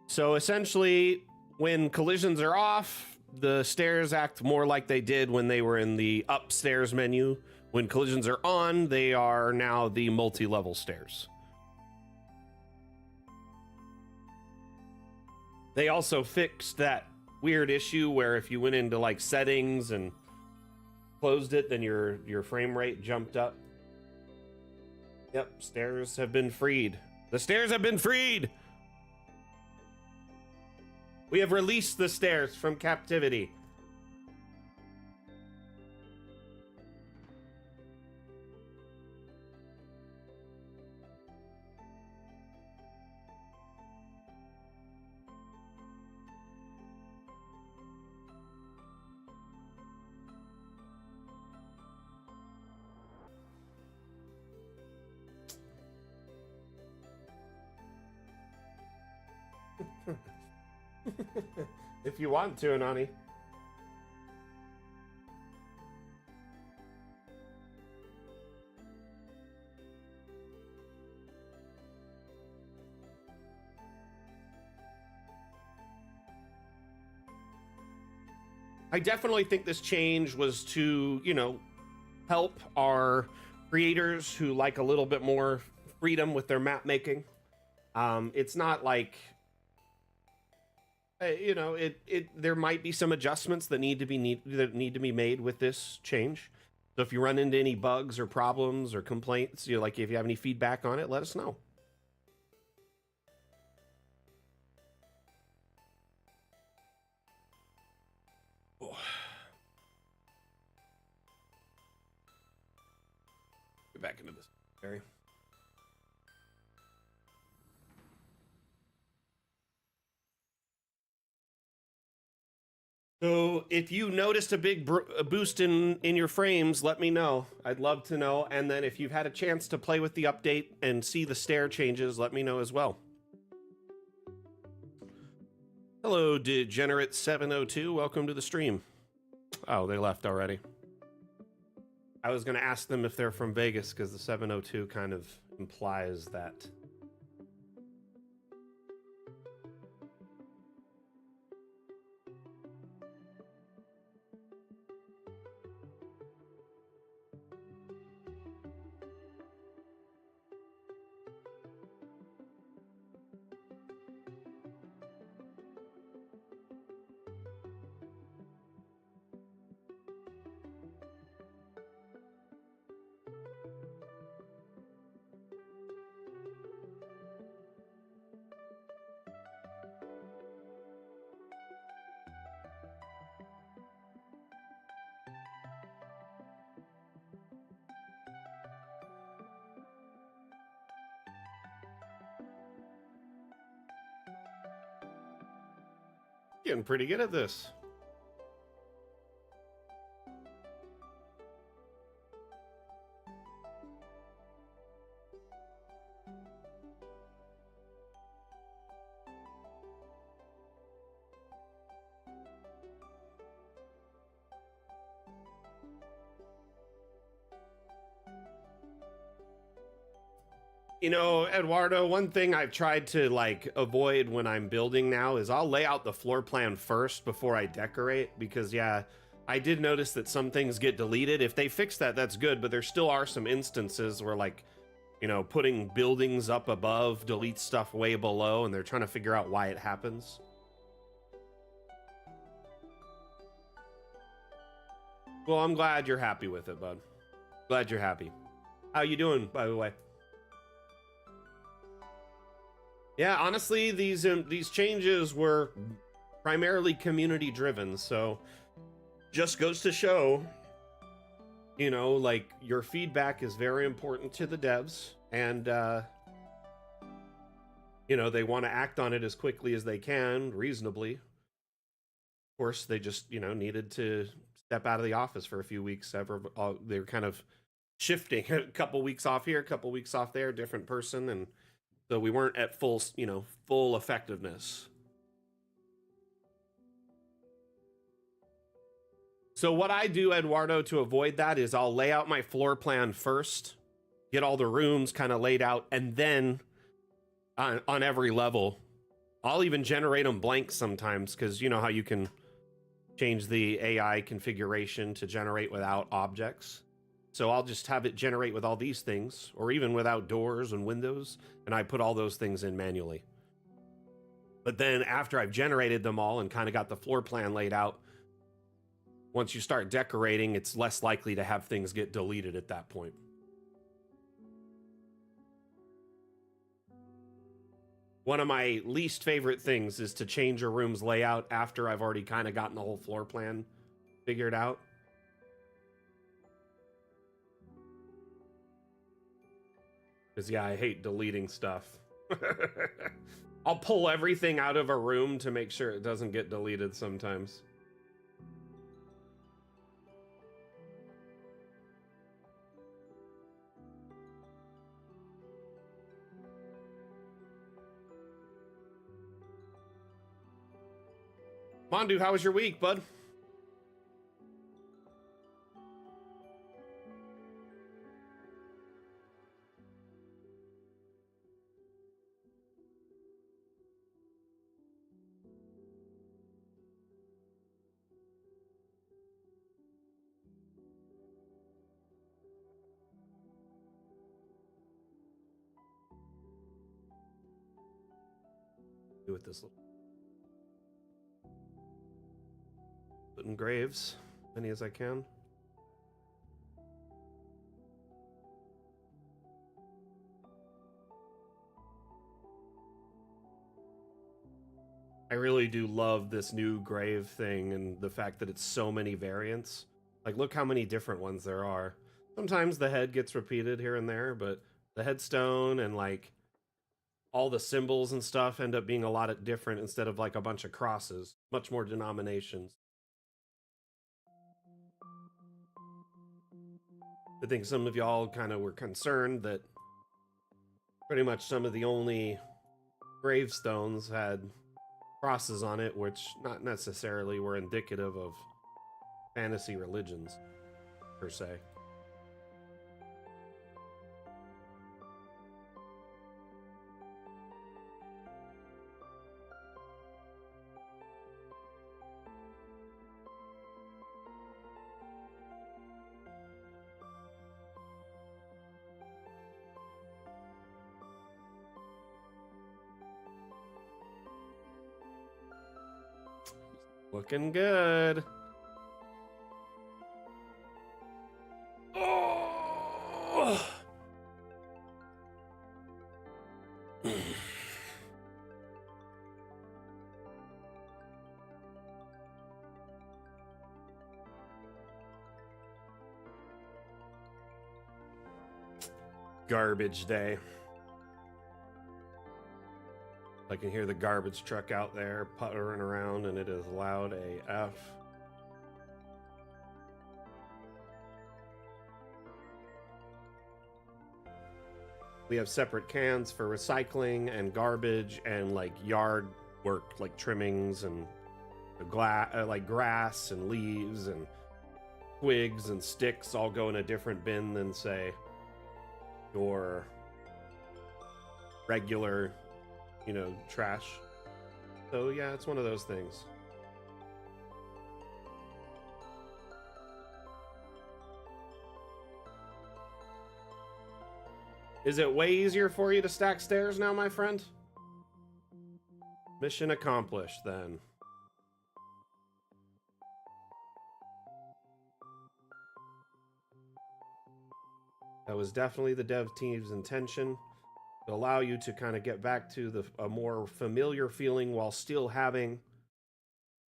[SPEAKER 1] So essentially, when collisions are off, the stairs act more like they did when they were in the upstairs menu. When collisions are on, they are now the multi-level stairs. They also fixed that weird issue where if you went into like settings and closed it, then your frame rate jumped up. Yep, stairs have been freed. The stairs have been freed! We have released the stairs from captivity. If you want to, Anani. I definitely think this change was to, help our creators who like a little bit more freedom with their map making. It's not like there might be some adjustments that need to be made with this change. So if you run into any bugs or problems or complaints, like if you have any feedback on it, let us know. Oh. Get back into this, Barry. So if you noticed a big boost in your frames, let me know. I'd love to know. And then if you've had a chance to play with the update and see the stair changes, let me know as well. Hello, Degenerate702. Welcome to the stream. Oh, they left already. I was going to ask them if they're from Vegas because the 702 kind of implies that. Getting pretty good at this. You know, Eduardo, one thing I've tried to like avoid when I'm building now is I'll lay out the floor plan first before I decorate, because yeah, I did notice that some things get deleted. If they fix that, that's good, but there still are some instances where, like, you know, putting buildings up above deletes stuff way below, and they're trying to figure out why it happens. Well, I'm glad you're happy with it, bud. Glad you're happy. How you doing, by the way? Yeah, honestly, these changes were primarily community driven, so just goes to show, you know, like, your feedback is very important to the devs, and you know, they want to act on it as quickly as they can, reasonably. Of course, they just, you know, needed to step out of the office for a few weeks. They were kind of shifting a couple weeks off here, a couple weeks off there, different person, and so we weren't at full, you know, full effectiveness. So what I do, Eduardo, to avoid that is I'll lay out my floor plan first, get all the rooms kind of laid out, and then on every level, I'll even generate them blank sometimes, because you know how you can change the AI configuration to generate without objects. So I'll just have it generate with all these things, or even without doors and windows, and I put all those things in manually. But then after I've generated them all and kind of got the floor plan laid out, once you start decorating, it's less likely to have things get deleted at that point. One of my least favorite things is to change a room's layout after I've already kind of gotten the whole floor plan figured out. Because, yeah, I hate deleting stuff. I'll pull everything out of a room to make sure it doesn't get deleted sometimes. Mondu, how was your week, bud? Do with this little putting graves, many as I can. I really do love this new grave thing and the fact that it's so many variants. Like, look how many different ones there are. Sometimes the head gets repeated here and there, but the headstone and like all the symbols and stuff end up being a lot of different instead of like a bunch of crosses. Much more denominations. I think some of y'all kind of were concerned that pretty much some of the only gravestones had crosses on it, which not necessarily were indicative of fantasy religions, per se. Looking good. Oh! Garbage day. I can hear the garbage truck out there puttering around, and it is loud AF. We have separate cans for recycling and garbage and like yard work, like trimmings and like grass and leaves and twigs and sticks all go in a different bin than, say, your regular, you know, trash. So yeah, it's one of those things. Is it way easier for you to stack stairs now, my friend? Mission accomplished, then. That was definitely the dev team's intention, to allow you to kind of get back to a more familiar feeling while still having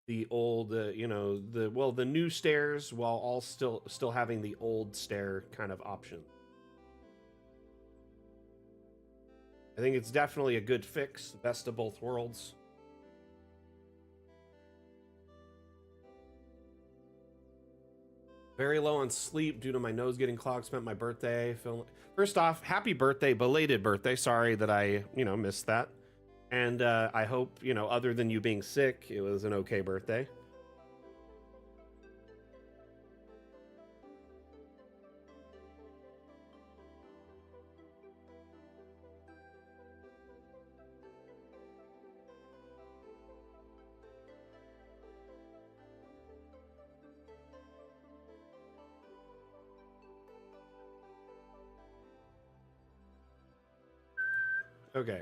[SPEAKER 1] the old, you know, the new stairs, while all still having the old stair kind of option. I think it's definitely a good fix, best of both worlds. Very low on sleep due to my nose getting clogged. Spent my birthday feeling. First off, happy birthday, belated birthday. Sorry that I, you know, missed that. And I hope, you know, other than you being sick, it was an okay birthday. Okay.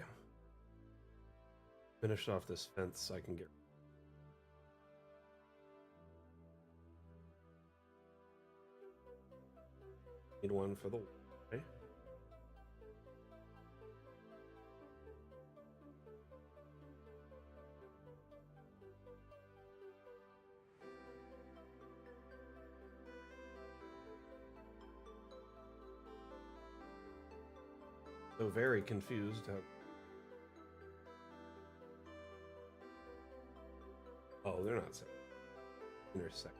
[SPEAKER 1] Finish off this fence so I can get. Need one for the. Okay. So very confused. Oh, they're not saying. Intersect.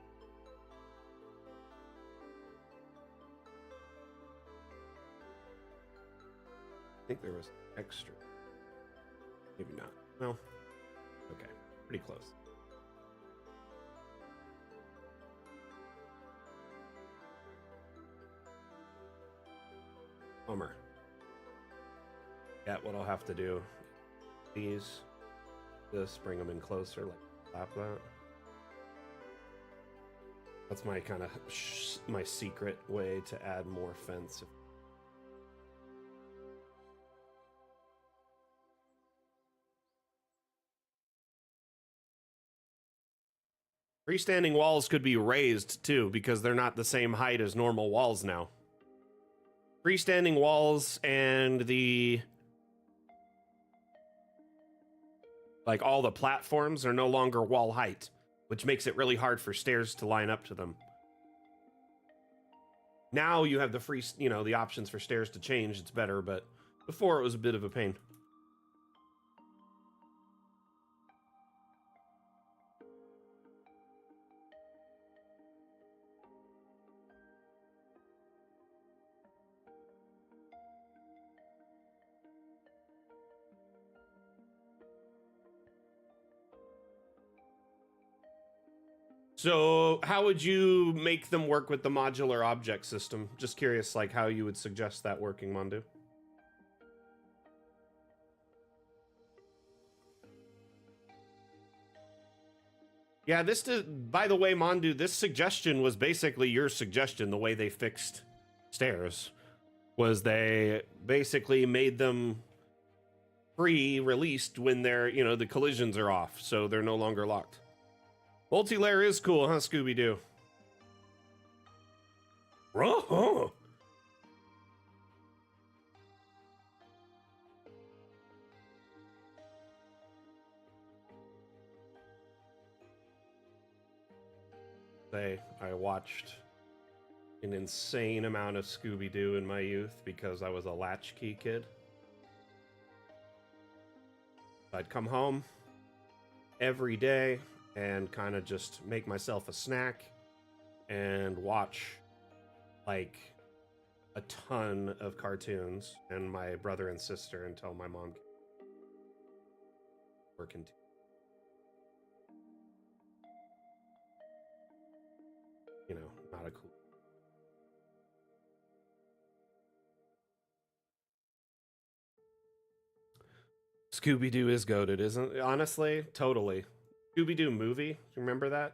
[SPEAKER 1] I think there was extra. Maybe not. No. Okay. Pretty close. Bummer. Yeah, what I'll have to do. These. Just bring them in closer, like slap that. That's my kind of my secret way to add more fence. Freestanding walls could be raised too, because they're not the same height as normal walls now. Freestanding walls and like all the platforms are no longer wall height, which makes it really hard for stairs to line up to them. Now you have the you know, the options for stairs to change. It's better, but before it was a bit of a pain. So how would you make them work with the modular object system? Just curious, like how you would suggest that working, Mondu. Yeah, by the way, Mondu, this suggestion was basically your suggestion. The way they fixed stairs was they basically made them released when they're, you know, the collisions are off, so they're no longer locked. Multi-layer is cool, huh, Scooby-Doo? Huh? I watched an insane amount of Scooby-Doo in my youth because I was a latchkey kid. I'd come home every day and kind of just make myself a snack and watch like a ton of cartoons and my brother and sister until my mom working. You know, not a cool. Scooby-Doo is goated, isn't it? Honestly, totally. Scooby-Doo movie, remember that?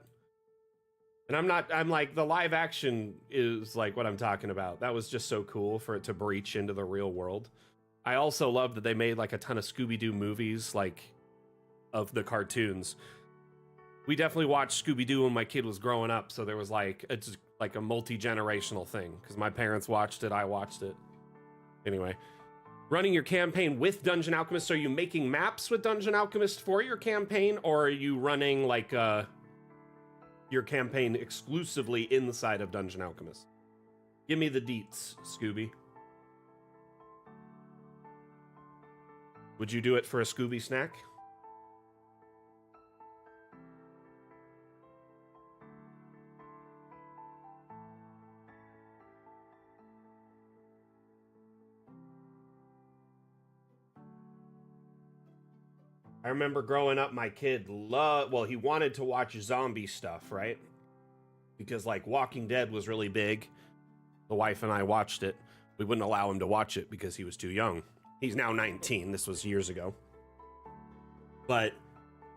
[SPEAKER 1] And I'm like, the live action is like what I'm talking about. That was just so cool for it to breach into the real world. I also love that they made like a ton of Scooby-Doo movies, like of the cartoons. We definitely watched Scooby-Doo when my kid was growing up, so there was like, it's like a multi-generational thing, because my parents watched it, I watched it. Anyway, running your campaign with Dungeon Alchemist, are you making maps with Dungeon Alchemist for your campaign, or are you running like your campaign exclusively inside of Dungeon Alchemist? Give me the deets, Scooby. Would you do it for a Scooby snack? I remember growing up, my kid he wanted to watch zombie stuff, right? Because like Walking Dead was really big. The wife and I watched it. We wouldn't allow him to watch it because he was too young. He's now 19. This was years ago. But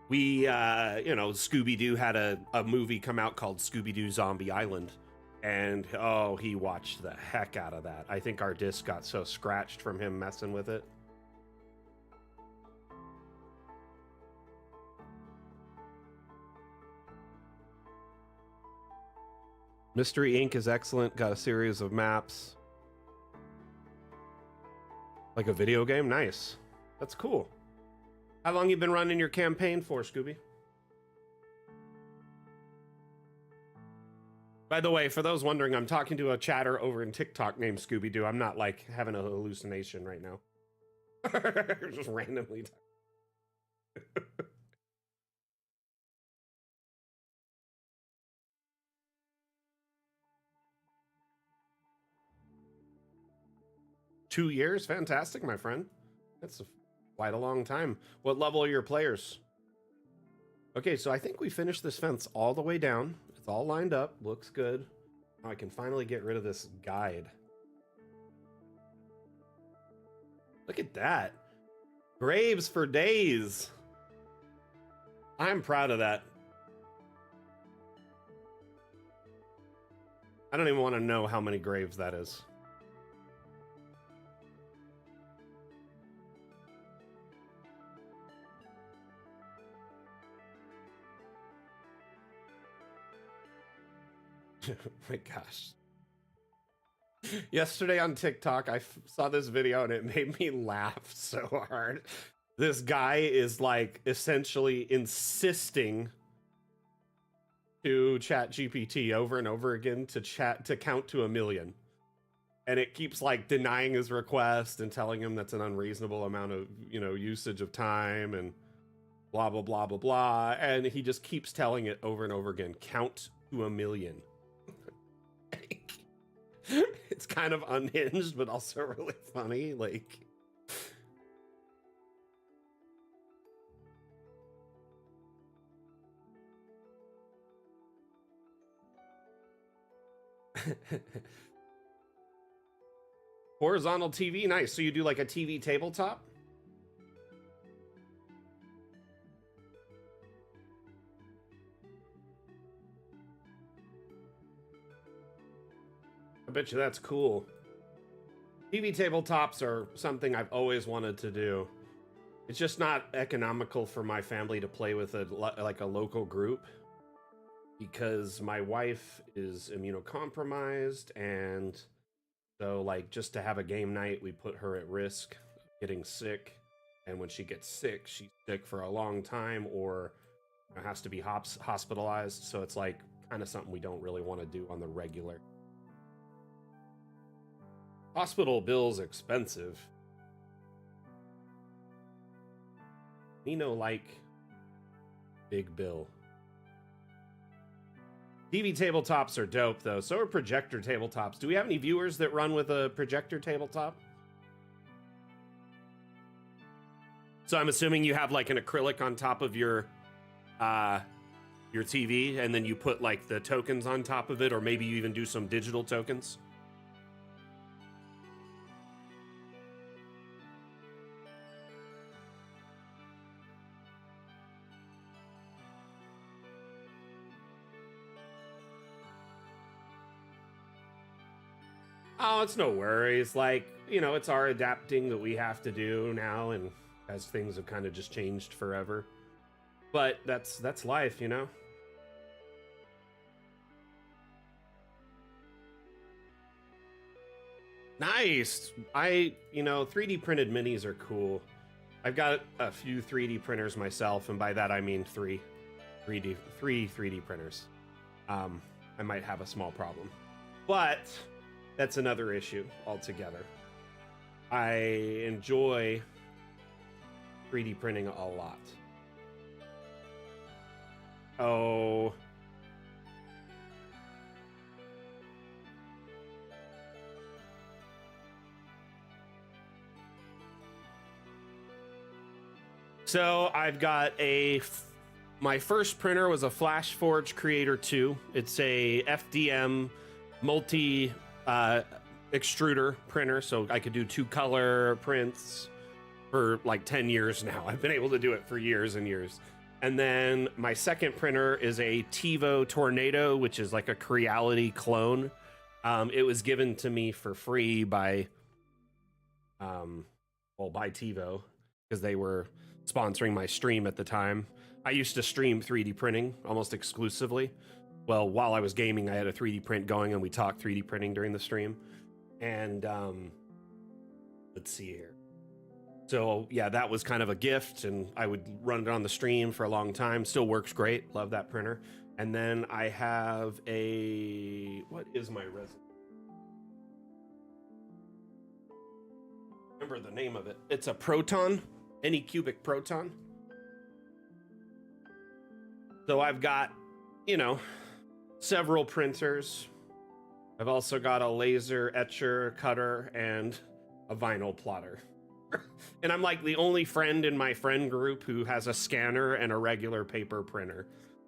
[SPEAKER 1] we, Scooby-Doo had a movie come out called Scooby-Doo Zombie Island. And, oh, he watched the heck out of that. I think our disc got so scratched from him messing with it. Mystery Inc. is excellent. Got a series of maps. Like a video game? Nice. That's cool. How long you been running your campaign for, Scooby? By the way, for those wondering, I'm talking to a chatter over in TikTok named Scooby-Doo. I'm not like having a hallucination right now. Just randomly. 2 years? Fantastic, my friend. That's quite a long time. What level are your players? Okay, so I think we finished this fence all the way down. It's all lined up. Looks good. Now I can finally get rid of this guide. Look at that. Graves for days. I'm proud of that. I don't even want to know how many graves that is. Oh my gosh. Yesterday on TikTok, I saw this video and it made me laugh so hard. This guy is like essentially insisting to ChatGPT over and over again to count to 1 million. And it keeps like denying his request and telling him that's an unreasonable amount of, usage of time and blah, blah, blah, blah, blah. And he just keeps telling it over and over again, count to 1 million. It's kind of unhinged, but also really funny. Like, horizontal TV, nice. So you do like a TV tabletop? I bet you that's cool. TV tabletops are something I've always wanted to do. It's just not economical for my family to play with like a local group because my wife is immunocompromised, and so like just to have a game night, we put her at risk of getting sick, and when she gets sick, she's sick for a long time or has to be hospitalized. So it's like kind of something we don't really want to do on the regular. Hospital bills expensive. Nino like big bill. TV tabletops are dope though. So are projector tabletops. Do we have any viewers that run with a projector tabletop? So I'm assuming you have like an acrylic on top of your TV, and then you put like the tokens on top of it, or maybe you even do some digital tokens. Oh, it's no worries. Like, you know, it's our adapting that we have to do now, and as things have kind of just changed forever. But that's life, you know. Nice. You know, 3D printed minis are cool. I've got a few 3D printers myself, and by that I mean three 3D printers. I might have a small problem, but that's another issue altogether. I enjoy 3D printing a lot. Oh, so I've got my first printer was a FlashForge Creator 2. It's a FDM multi extruder printer, so I could do 2-color prints for like 10 years now. I've been able to do it for years and years. And then my second printer is a TiVo Tornado, which is like a Creality clone. It was given to me for free by by TiVo, because they were sponsoring my stream at the time. I used to stream 3D printing almost exclusively. Well, while I was gaming, I had a 3D print going, and we talked 3D printing during the stream. And let's see here. So yeah, that was kind of a gift, and I would run it on the stream for a long time. Still works great. Love that printer. And then I have what is my resin? Remember the name of it. It's a Proton, Anycubic Proton. So I've got, you know, several printers. I've also got a laser etcher, cutter, and a vinyl plotter. And I'm like the only friend in my friend group who has a scanner and a regular paper printer.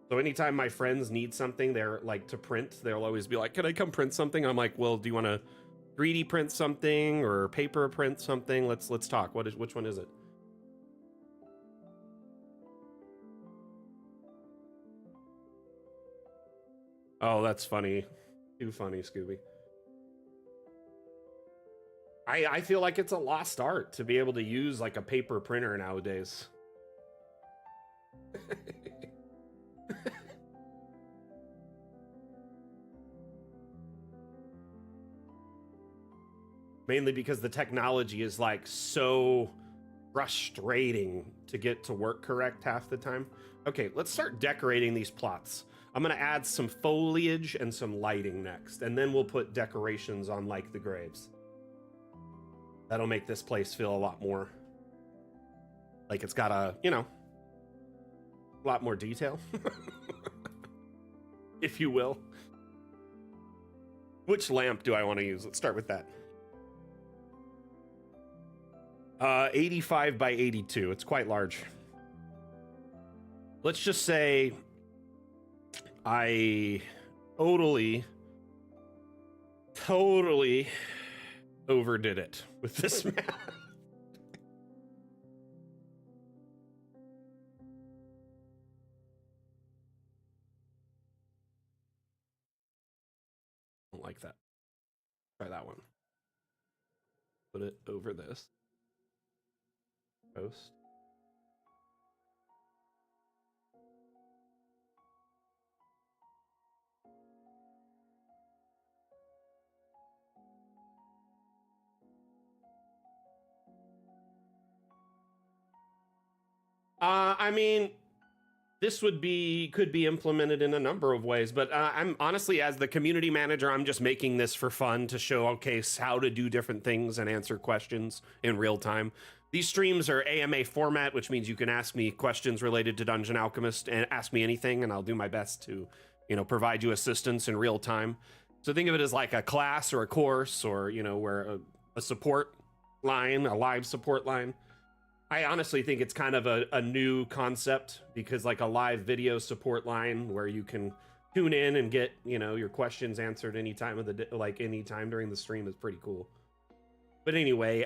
[SPEAKER 1] So anytime my friends need something, they're like to print, they'll always be like, "Can I come print something?" I'm like, "Well, do you want to 3D print something or paper print something? Let's talk. Which one is it?" Oh, that's funny. Too funny, Scooby. I feel like it's a lost art to be able to use like a paper printer nowadays. Mainly because the technology is like so frustrating to get to work correct half the time. Okay, let's start decorating these plots. I'm gonna add some foliage and some lighting next, and then we'll put decorations on like the graves. That'll make this place feel a lot more like it's got a, you know, a lot more detail, if you will. Which lamp do I want to use? Let's start with that. 85 by 82. It's quite large. Let's just say I totally overdid it with this map. Don't like that. Try that one. Put it over this. Post. I mean, this could be implemented in a number of ways, but I'm honestly, as the community manager, I'm just making this for fun to showcase how to do different things and answer questions in real time. These streams are AMA format, which means you can ask me questions related to Dungeon Alchemist and ask me anything, and I'll do my best to, you know, provide you assistance in real time. So think of it as like a class or a course, or, you know, where a support line, a live support line. I honestly think it's kind of a new concept, because like a live video support line where you can tune in and get, you know, your questions answered any time of the day, like any time during the stream, is pretty cool. But anyway,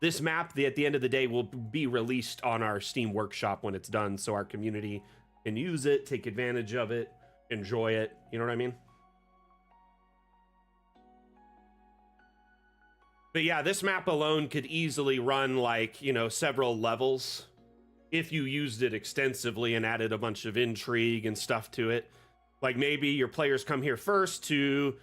[SPEAKER 1] this map, at the end of the day, will be released on our Steam Workshop when it's done, so our community can use it, take advantage of it, enjoy it. You know what I mean? But yeah, this map alone could easily run like, you know, several levels if you used it extensively and added a bunch of intrigue and stuff to it. Like maybe your players come here first to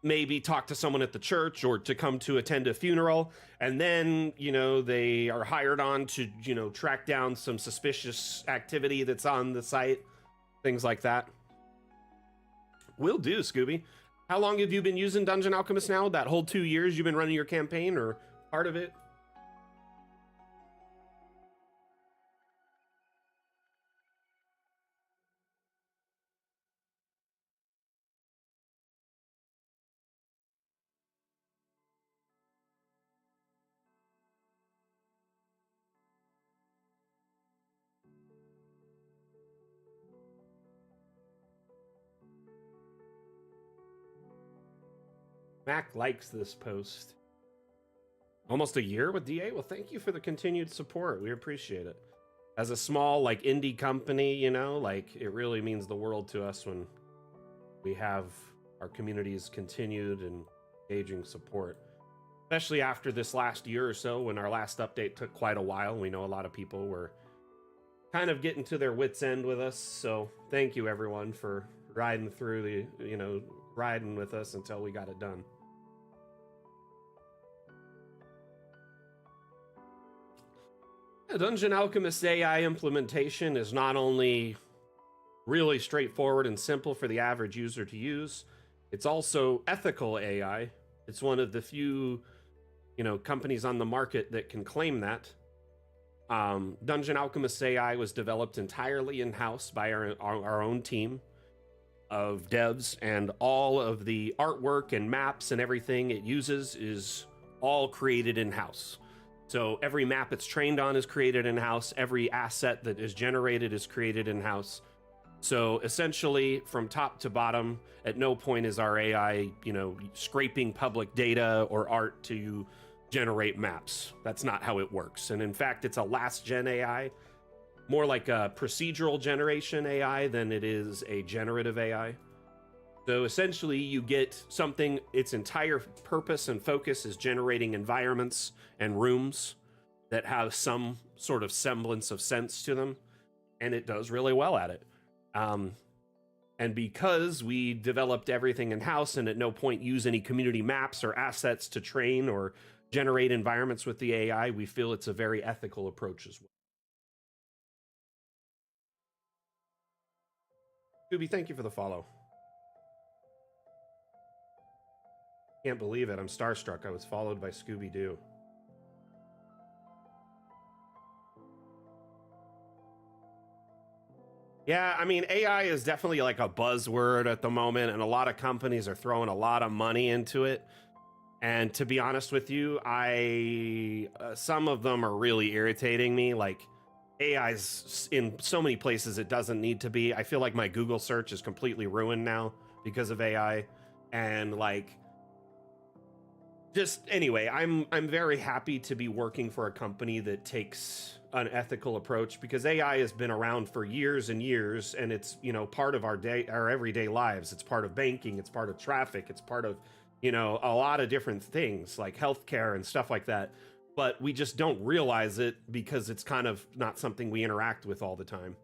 [SPEAKER 1] maybe talk to someone at the church or to come to attend a funeral, and then, you know, they are hired on to, you know, track down some suspicious activity that's on the site, things like that. Will do, Scooby. How long have you been using Dungeon Alchemist now? That whole 2 years you've been running your campaign, or part of it? Mac likes this post. Almost a year with DA? Well, thank you for the continued support. We appreciate it. As a small, like, indie company, you know, like, it really means the world to us when we have our community's continued and engaging support. Especially after this last year or so, when our last update took quite a while. We know a lot of people were kind of getting to their wits' end with us. So thank you, everyone, for riding through the, you know, riding with us until we got it done. Dungeon Alchemist AI implementation is not only really straightforward and simple for the average user to use, it's also ethical AI. It's one of the few, you know, companies on the market that can claim that. Dungeon Alchemist AI was developed entirely in-house by our own team of devs, and all of the artwork and maps and everything it uses is all created in-house. So every map it's trained on is created in-house. Every asset that is generated is created in-house. So essentially, from top to bottom, at no point is our AI, you know, scraping public data or art to generate maps. That's not how it works. And in fact, it's a last-gen AI, more like a procedural generation AI than it is a generative AI. So essentially, you get something, its entire purpose and focus is generating environments and rooms that have some sort of semblance of sense to them, and it does really well at it. And because we developed everything in-house and at no point use any community maps or assets to train or generate environments with the AI, we feel it's a very ethical approach as well. Scooby, thank you for the follow. Can't believe it. I'm starstruck. I was followed by Scooby-Doo. Yeah, I mean, AI is definitely like a buzzword at the moment, and a lot of companies are throwing a lot of money into it. And to be honest with you, some of them are really irritating me. Like, AI's in so many places it doesn't need to be. I feel like my Google search is completely ruined now because of AI. And like, just anyway, I'm very happy to be working for a company that takes an ethical approach, because AI has been around for years and years, and it's, you know, part of our everyday lives. It's part of banking, it's part of traffic, it's part of, you know, a lot of different things like healthcare and stuff like that. But we just don't realize it because it's kind of not something we interact with all the time.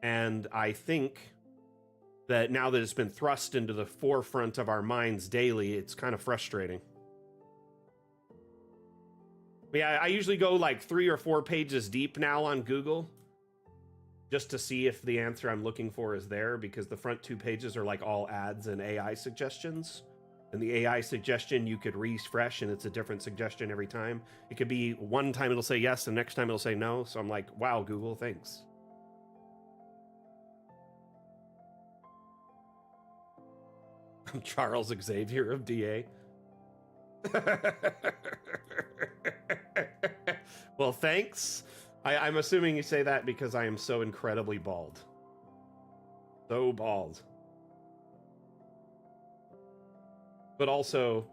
[SPEAKER 1] And I think that now that it's been thrust into the forefront of our minds daily, it's kind of frustrating. Yeah, I usually go like 3 or 4 pages deep now on Google just to see if the answer I'm looking for is there, because the front 2 pages are like all ads and AI suggestions. And the AI suggestion you could refresh and it's a different suggestion every time. It could be one time it'll say yes, and next time it'll say no. So I'm like, wow, Google, thanks. I'm Charles Xavier of DA. Well, thanks. I'm assuming you say that because I am so incredibly bald. So bald. But also,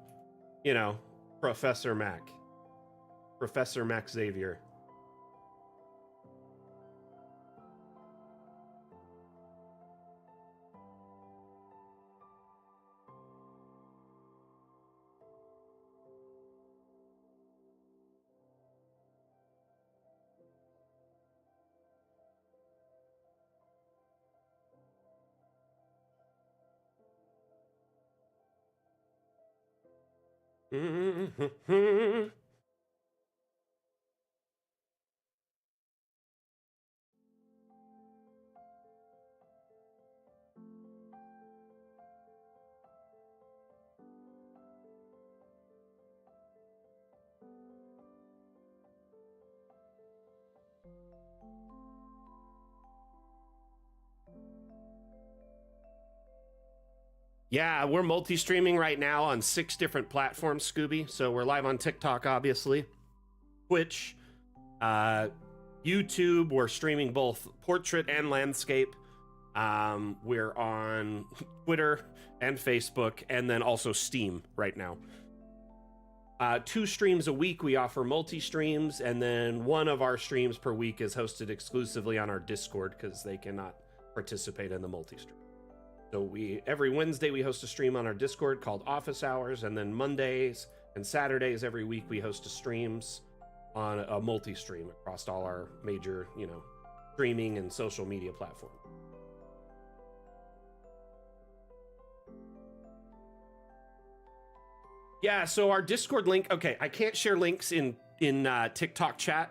[SPEAKER 1] you know, Professor Mac. Professor Mac Xavier. Yeah, we're multi-streaming right now on 6 different platforms, Scooby. So we're live on TikTok, obviously, Twitch, YouTube. We're streaming both portrait and landscape. We're on Twitter and Facebook, and then also Steam right now. 2 streams a week. We offer multi-streams, and then one of our streams per week is hosted exclusively on our Discord because they cannot participate in the multi-stream. So every Wednesday we host a stream on our Discord called Office Hours, and then Mondays and Saturdays every week we host streams on a multi-stream across all our major, streaming and social media platforms. Yeah, so our Discord link. Okay, I can't share links in TikTok chat,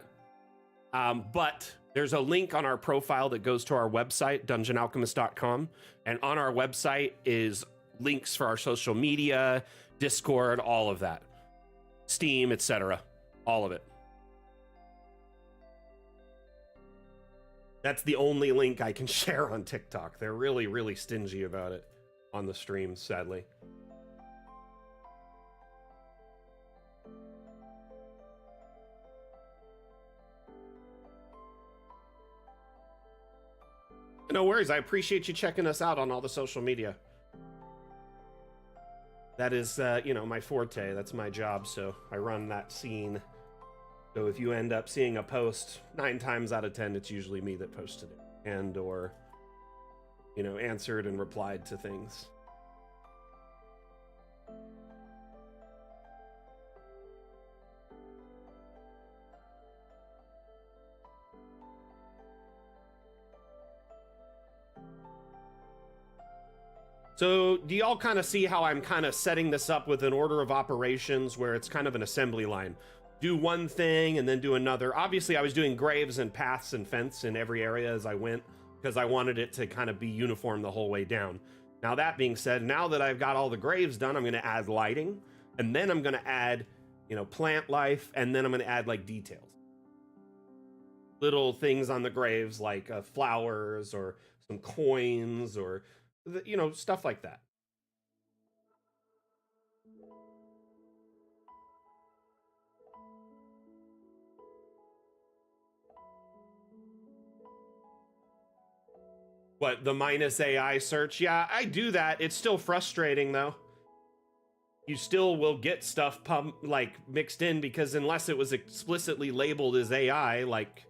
[SPEAKER 1] but there's a link on our profile that goes to our website, dungeonalchemist.com. And on our website is links for our social media, Discord, all of that. Steam, etc. All of it. That's the only link I can share on TikTok. They're really, really stingy about it on the streams, sadly. No worries. I appreciate you checking us out on all the social media. That is, my forte. That's my job. So I run that scene. So if you end up seeing a post, 9 times out of 10, it's usually me that posted it and or, answered and replied to things. So do y'all kind of see how I'm kind of setting this up with an order of operations where it's kind of an assembly line? Do one thing and then do another. Obviously, I was doing graves and paths and fence in every area as I went because I wanted it to kind of be uniform the whole way down. Now, that being said, now that I've got all the graves done, I'm going to add lighting, and then I'm going to add, plant life, and then I'm going to add like details. Little things on the graves like flowers or some coins or stuff like that. What, the minus AI search? Yeah, I do that. It's still frustrating though. You still will get stuff mixed in because unless it was explicitly labeled as AI, like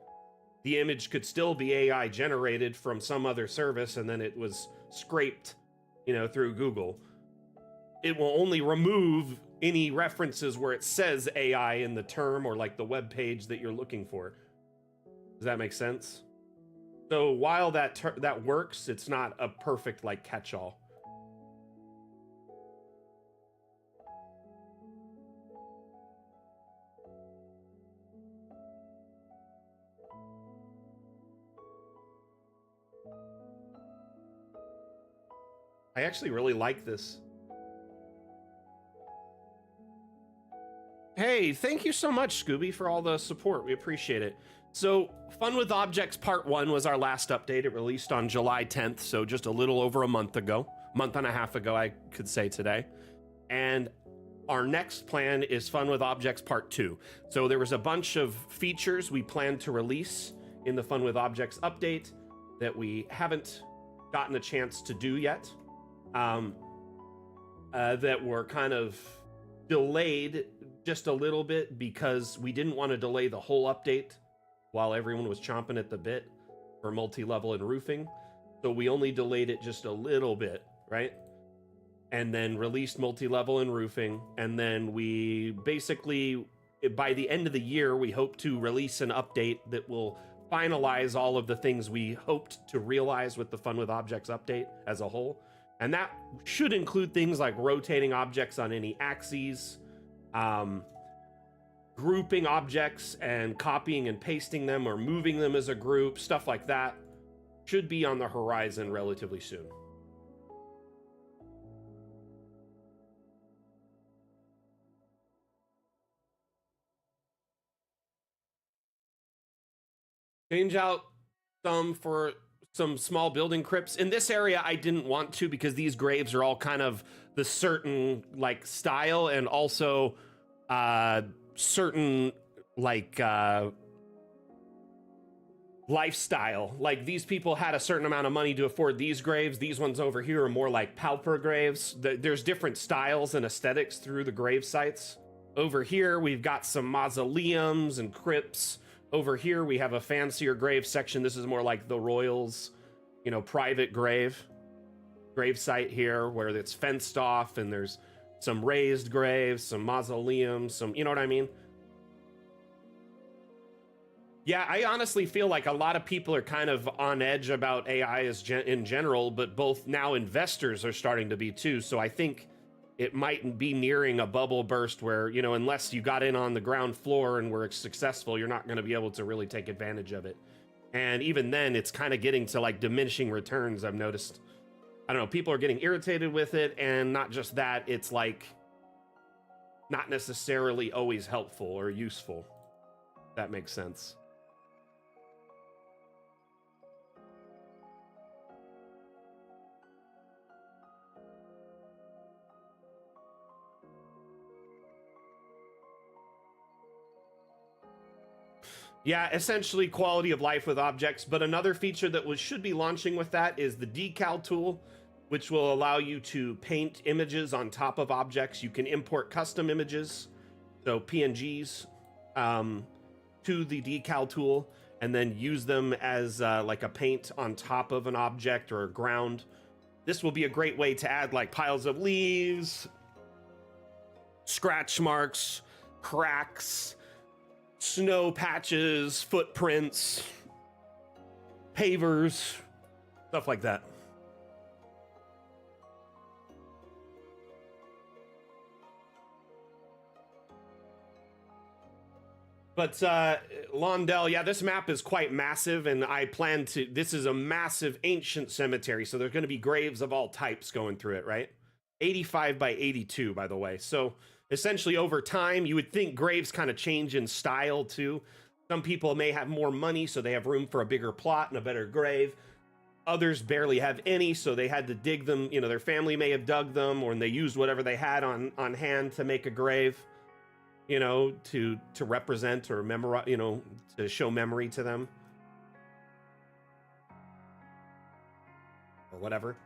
[SPEAKER 1] the image could still be AI generated from some other service and then it was scraped, through Google. It will only remove any references where it says AI in the term or like the web page that you're looking for. Does that make sense? So while that works, it's not a perfect like catch-all. I actually really like this. Hey, thank you so much, Scooby, for all the support. We appreciate it. So, Fun with Objects Part 1 was our last update. It released on July 10th, so just a little over a month ago. Month and a half ago, I could say today. And our next plan is Fun with Objects Part 2. So there was a bunch of features we planned to release in the Fun with Objects update that we haven't gotten a chance to do yet. That were kind of delayed just a little bit because we didn't want to delay the whole update while everyone was chomping at the bit for multi-level and roofing. So we only delayed it just a little bit, right? And then released multi-level and roofing. And then we basically, by the end of the year, we hope to release an update that will finalize all of the things we hoped to realize with the Fun with Objects update as a whole. And that should include things like rotating objects on any axes, Um, grouping objects and copying and pasting them or moving them as a group, stuff like that, should be on the horizon relatively soon. Change out some for some small building crypts. In this area, I didn't want to because these graves are all kind of the certain like style and also certain like lifestyle. Like these people had a certain amount of money to afford these graves. These ones over here are more like pauper graves. There's different styles and aesthetics through the grave sites. Over here, we've got some mausoleums and crypts. Over here, we have a fancier grave section. This is more like the royals, you know, private grave site here where it's fenced off and there's some raised graves, some mausoleums, some, you know what I mean? Yeah, I honestly feel like a lot of people are kind of on edge about AI in general, but both now investors are starting to be too. So I think it might be nearing a bubble burst where, you know, unless you got in on the ground floor and were successful, you're not going to be able to really take advantage of it. And even then, it's kind of getting to like diminishing returns, I've noticed. I don't know, people are getting irritated with it, and not just that, it's like not necessarily always helpful or useful. If that makes sense. Yeah, essentially quality of life with objects, but another feature that should be launching with that is the decal tool, which will allow you to paint images on top of objects. You can import custom images, so PNGs, to the decal tool, and then use them as like a paint on top of an object or a ground. This will be a great way to add like piles of leaves, scratch marks, cracks, snow patches, footprints, pavers, stuff like that. But Londell, yeah, this map is quite massive, and I plan to. This is a massive ancient cemetery, so there's going to be graves of all types going through it, right? 85 by 82, by the way. So essentially, over time, you would think graves kind of change in style too. Some people may have more money, so they have room for a bigger plot and a better grave. Others barely have any, so they had to dig them. You know, their family may have dug them, or they used whatever they had on hand to make a grave. You know, to represent or memorize, you know, to show memory to them or whatever.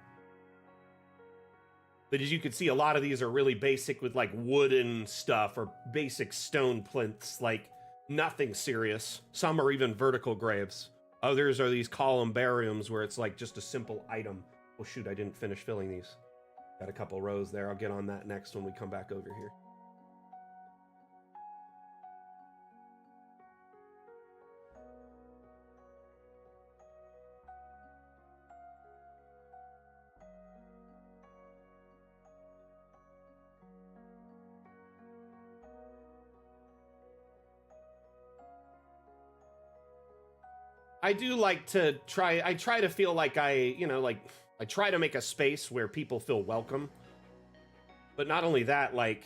[SPEAKER 1] But as you can see, a lot of these are really basic with like wooden stuff or basic stone plinths, like nothing serious. Some are even vertical graves. Others are these columbariums where it's like just a simple item. Oh shoot, I didn't finish filling these. Got a couple rows there. I'll get on that next when we come back over here. I do like to try. I try to feel like you know, like I try to make a space where people feel welcome. But not only that, like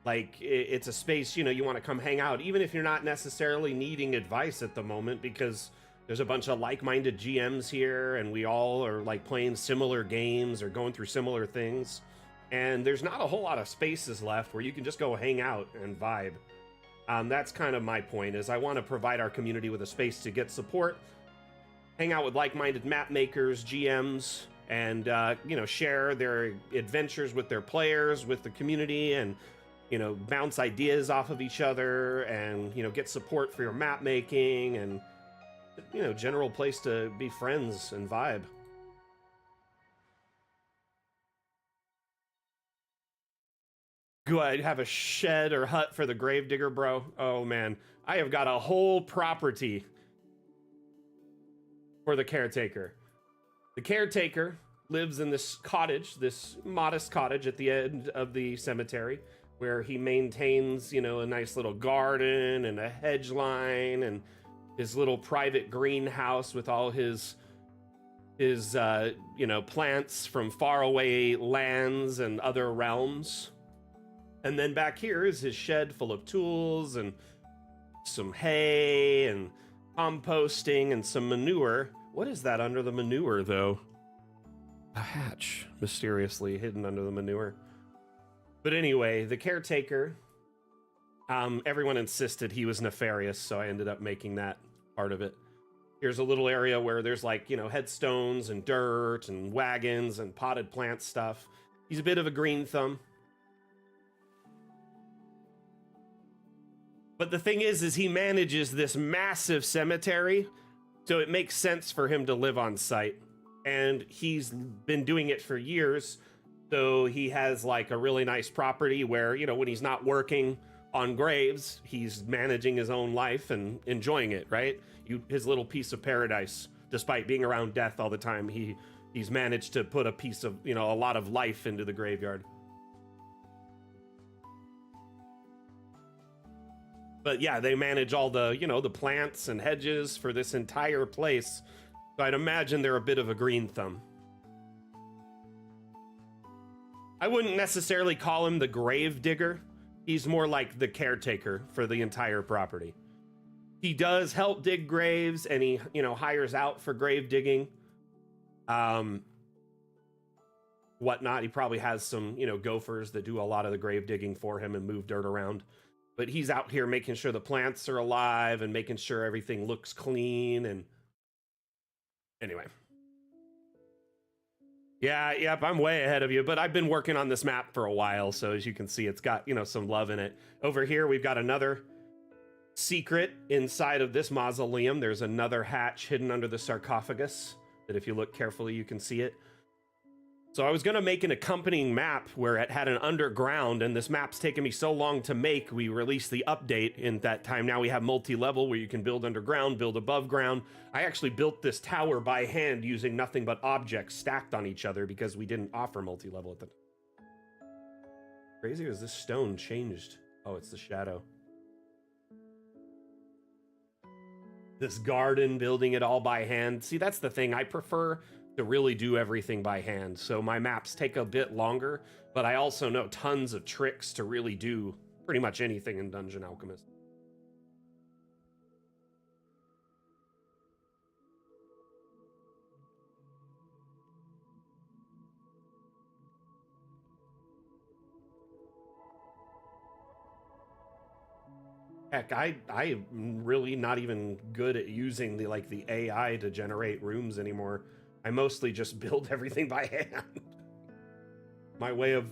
[SPEAKER 1] it's a space, you know, you want to come hang out, even if you're not necessarily needing advice at the moment, because there's a bunch of like-minded GMs here, and we all are like playing similar games or going through similar things. And there's not a whole lot of spaces left where you can just go hang out and vibe. That's kind of my point, is I want to provide our community with a space to get support, hang out with like-minded map makers, GMs, and you know, share their adventures with their players, with the community, and you know, bounce ideas off of each other, and you know, get support for your map making, and you know, general place to be friends and vibe. Do I have a shed or hut for the gravedigger, bro? Oh man, I have got a whole property for the caretaker. The caretaker lives in this cottage, this modest cottage at the end of the cemetery. where he maintains, you know, a nice little garden and a hedge line and his little private greenhouse with all his you know, plants from faraway lands and other realms. And then back here is his shed full of tools and some hay and composting and some manure. What is that under the manure, though? A hatch, mysteriously hidden under the manure. But anyway, the caretaker, everyone insisted he was nefarious, so I ended up making that part of it. Here's a little area where there's, like, you know, headstones and dirt and wagons and potted plant stuff. He's a bit of a green thumb. But the thing is he manages this massive cemetery, so it makes sense for him to live on site. And he's been doing it for years, so he has, like, a really nice property where, you know, when he's not working on graves, he's managing his own life and enjoying it, right? His little piece of paradise, despite being around death all the time, he's managed to put a piece of, you know, a lot of life into the graveyard. But yeah, they manage all the, you know, the plants and hedges for this entire place. So I'd imagine they're a bit of a green thumb. I wouldn't necessarily call him the grave digger. He's more like the caretaker for the entire property. He does help dig graves, and he, you know, hires out for grave digging. Whatnot. He probably has some, you know, gophers that do a lot of the grave digging for him and move dirt around. But he's out here making sure the plants are alive and making sure everything looks clean. And anyway. Yeah, yep, I'm way ahead of you, but I've been working on this map for a while, so as you can see, it's got, you know, some love in it. Over here, we've got another secret inside of this mausoleum. There's another hatch hidden under the sarcophagus that if you look carefully, you can see it. So I was going to make an accompanying map where it had an underground, and this map's taken me so long to make, we released the update in that time. Now we have multi-level where you can build underground, build above ground. I actually built this tower by hand using nothing but objects stacked on each other because we didn't offer multi-level at the time. Crazy, or is this stone changed? Oh, it's the shadow. This garden, building it all by hand. See, that's the thing. I prefer to really do everything by hand. So my maps take a bit longer, but I also know tons of tricks to really do pretty much anything in Dungeon Alchemist. Heck, I'm really not even good at using the AI to generate rooms anymore. I mostly just build everything by hand.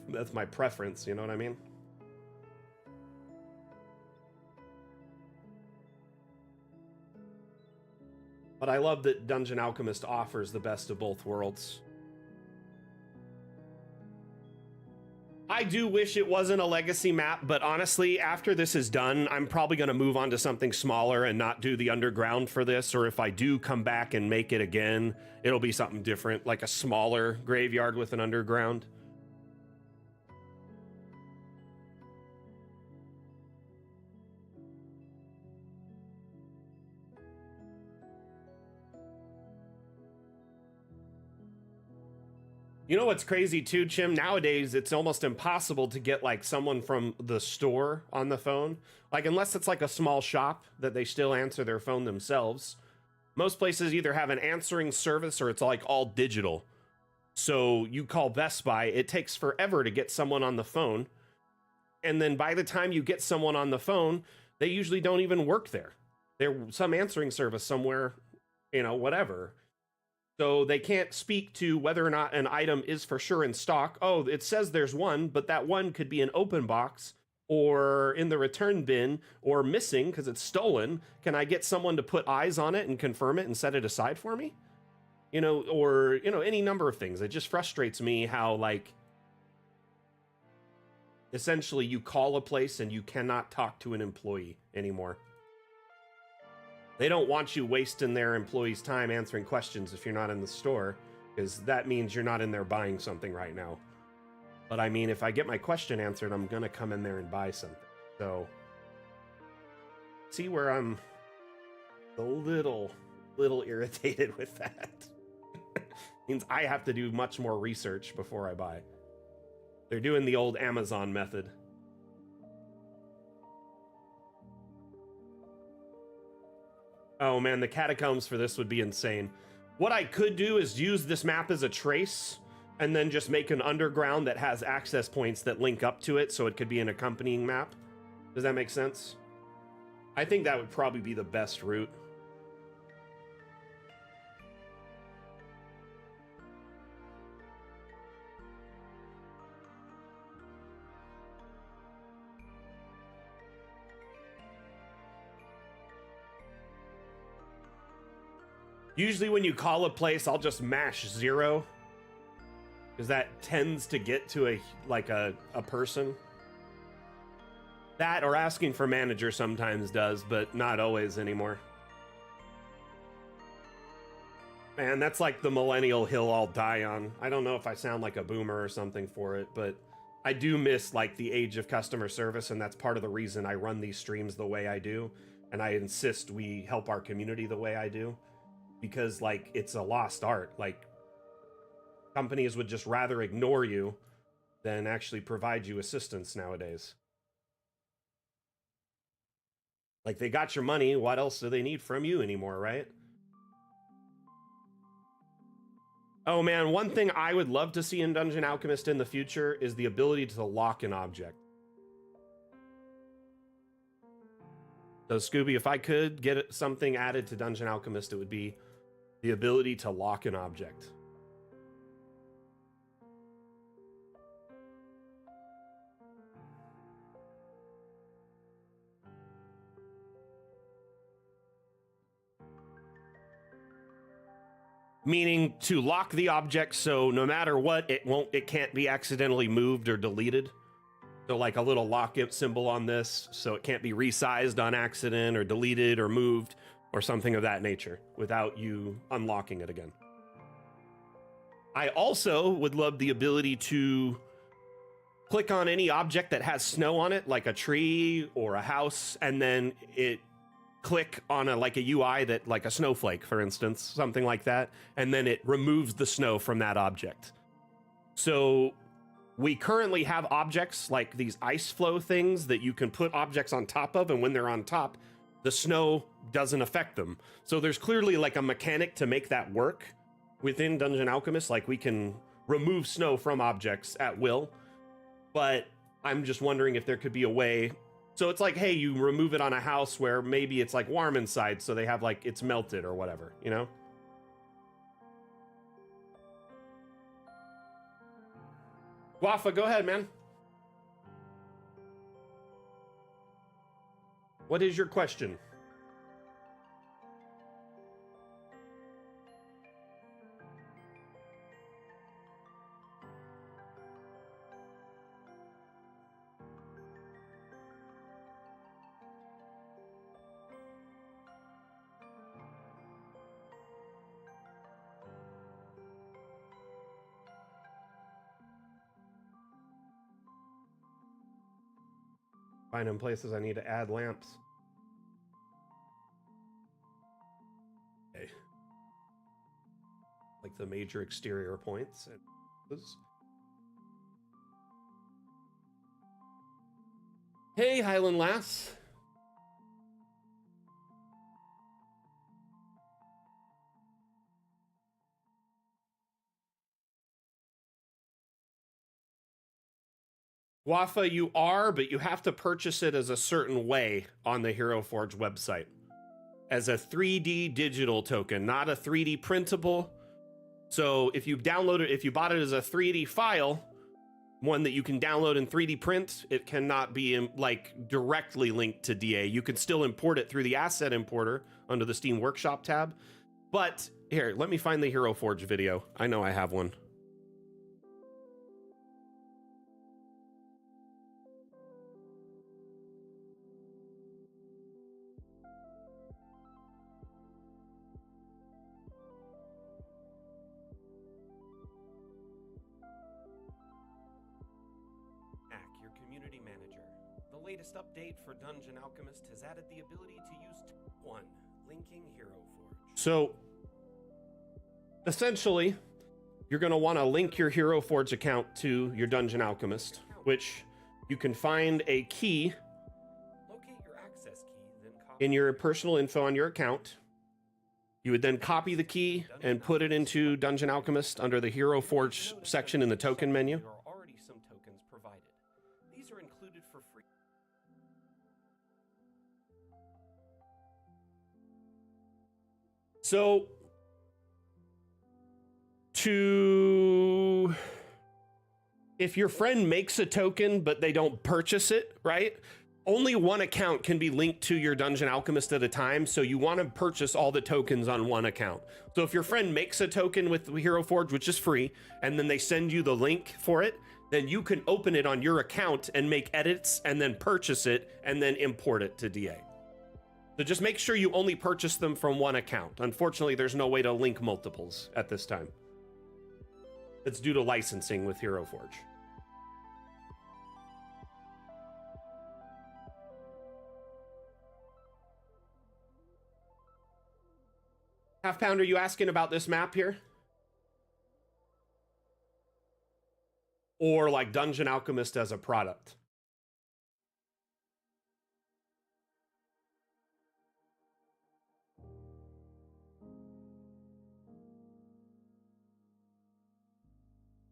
[SPEAKER 1] That's my preference, you know what I mean? But I love that Dungeon Alchemist offers the best of both worlds. I do wish it wasn't a legacy map, but honestly, after this is done, I'm probably going to move on to something smaller and not do the underground for this, or if I do come back and make it again, it'll be something different, like a smaller graveyard with an underground. You know what's crazy too, Chim? Nowadays, it's almost impossible to get like someone from the store on the phone. Like, unless it's like a small shop that they still answer their phone themselves. Most places either have an answering service or it's like all digital. So you call Best Buy, it takes forever to get someone on the phone. And then by the time you get someone on the phone, they usually don't even work there. They're some answering service somewhere, you know, whatever. So they can't speak to whether or not an item is for sure in stock. Oh, it says there's one, but that one could be an open box or in the return bin or missing because it's stolen. Can I get someone to put eyes on it and confirm it and set it aside for me? You know, or, you know, any number of things. It just frustrates me how, like, essentially you call a place and you cannot talk to an employee anymore. They don't want you wasting their employees' time answering questions if you're not in the store, because that means you're not in there buying something right now. But I mean, if I get my question answered, I'm gonna come in there and buy something. So see where I'm a little irritated with that. Means I have to do much more research before I buy. They're doing the old Amazon method. Oh man, the catacombs for this would be insane. What I could do is use this map as a trace and then just make an underground that has access points that link up to it so it could be an accompanying map. Does that make sense? I think that would probably be the best route. Usually when you call a place, I'll just mash 0. Because that tends to get to a person. That or asking for manager sometimes does, but not always anymore. Man, that's like the millennial hill I'll die on. I don't know if I sound like a boomer or something for it, but I do miss like the age of customer service, and that's part of the reason I run these streams the way I do, and I insist we help our community the way I do, because like it's a lost art. Like companies would just rather ignore you than actually provide you assistance nowadays. Like they got your money, what else do they need from you anymore, right? Oh man, one thing I would love to see in Dungeon Alchemist in the future is the ability to lock an object. So Scooby, if I could get something added to Dungeon Alchemist, it would be the ability to lock an object. Meaning to lock the object so no matter what, it can't be accidentally moved or deleted. So like a little lock symbol on this, so it can't be resized on accident or deleted or moved or something of that nature without you unlocking it again. I also would love the ability to click on any object that has snow on it, like a tree or a house, and then it click on a UI that, like a snowflake, for instance, something like that, and then it removes the snow from that object. So we currently have objects like these ice flow things that you can put objects on top of, and when they're on top, the snow doesn't affect them. So there's clearly like a mechanic to make that work within Dungeon Alchemist. Like we can remove snow from objects at will, but I'm just wondering if there could be a way. So it's like, hey, you remove it on a house where maybe it's like warm inside, so they have like it's melted or whatever, you know? Wafa, go ahead, man. What is your question? Finding places I need to add lamps. Okay. Like the major exterior points. Hey, Highland Lass. Wafa, you are, but you have to purchase it as a certain way on the Hero Forge website. As a 3D digital token, not a 3D printable. So if you download it, if you bought it as a 3D file, one that you can download in 3D print, it cannot be like directly linked to DA. You can still import it through the asset importer under the Steam Workshop tab. But here, let me find the Hero Forge video. I know I have one. Community Manager. The latest update for Dungeon Alchemist has added the ability to use 1 linking Hero Forge. So, essentially, you're going to want to link your Hero Forge account to your Dungeon Alchemist, which you can find a key in your personal info on your account. You would then copy the key and put it into Dungeon Alchemist under the Hero Forge section in the token menu. There are already some tokens provided. These are included for free. So, if your friend makes a token but they don't purchase it, right? Only one account can be linked to your Dungeon Alchemist at a time, so you want to purchase all the tokens on one account. So if your friend makes a token with Hero Forge, which is free, and then they send you the link for it, then you can open it on your account and make edits and then purchase it and then import it to DA. So just make sure you only purchase them from one account. Unfortunately, there's no way to link multiples at this time. It's due to licensing with Hero Forge. Half Pound, are you asking about this map here? Or like Dungeon Alchemist as a product?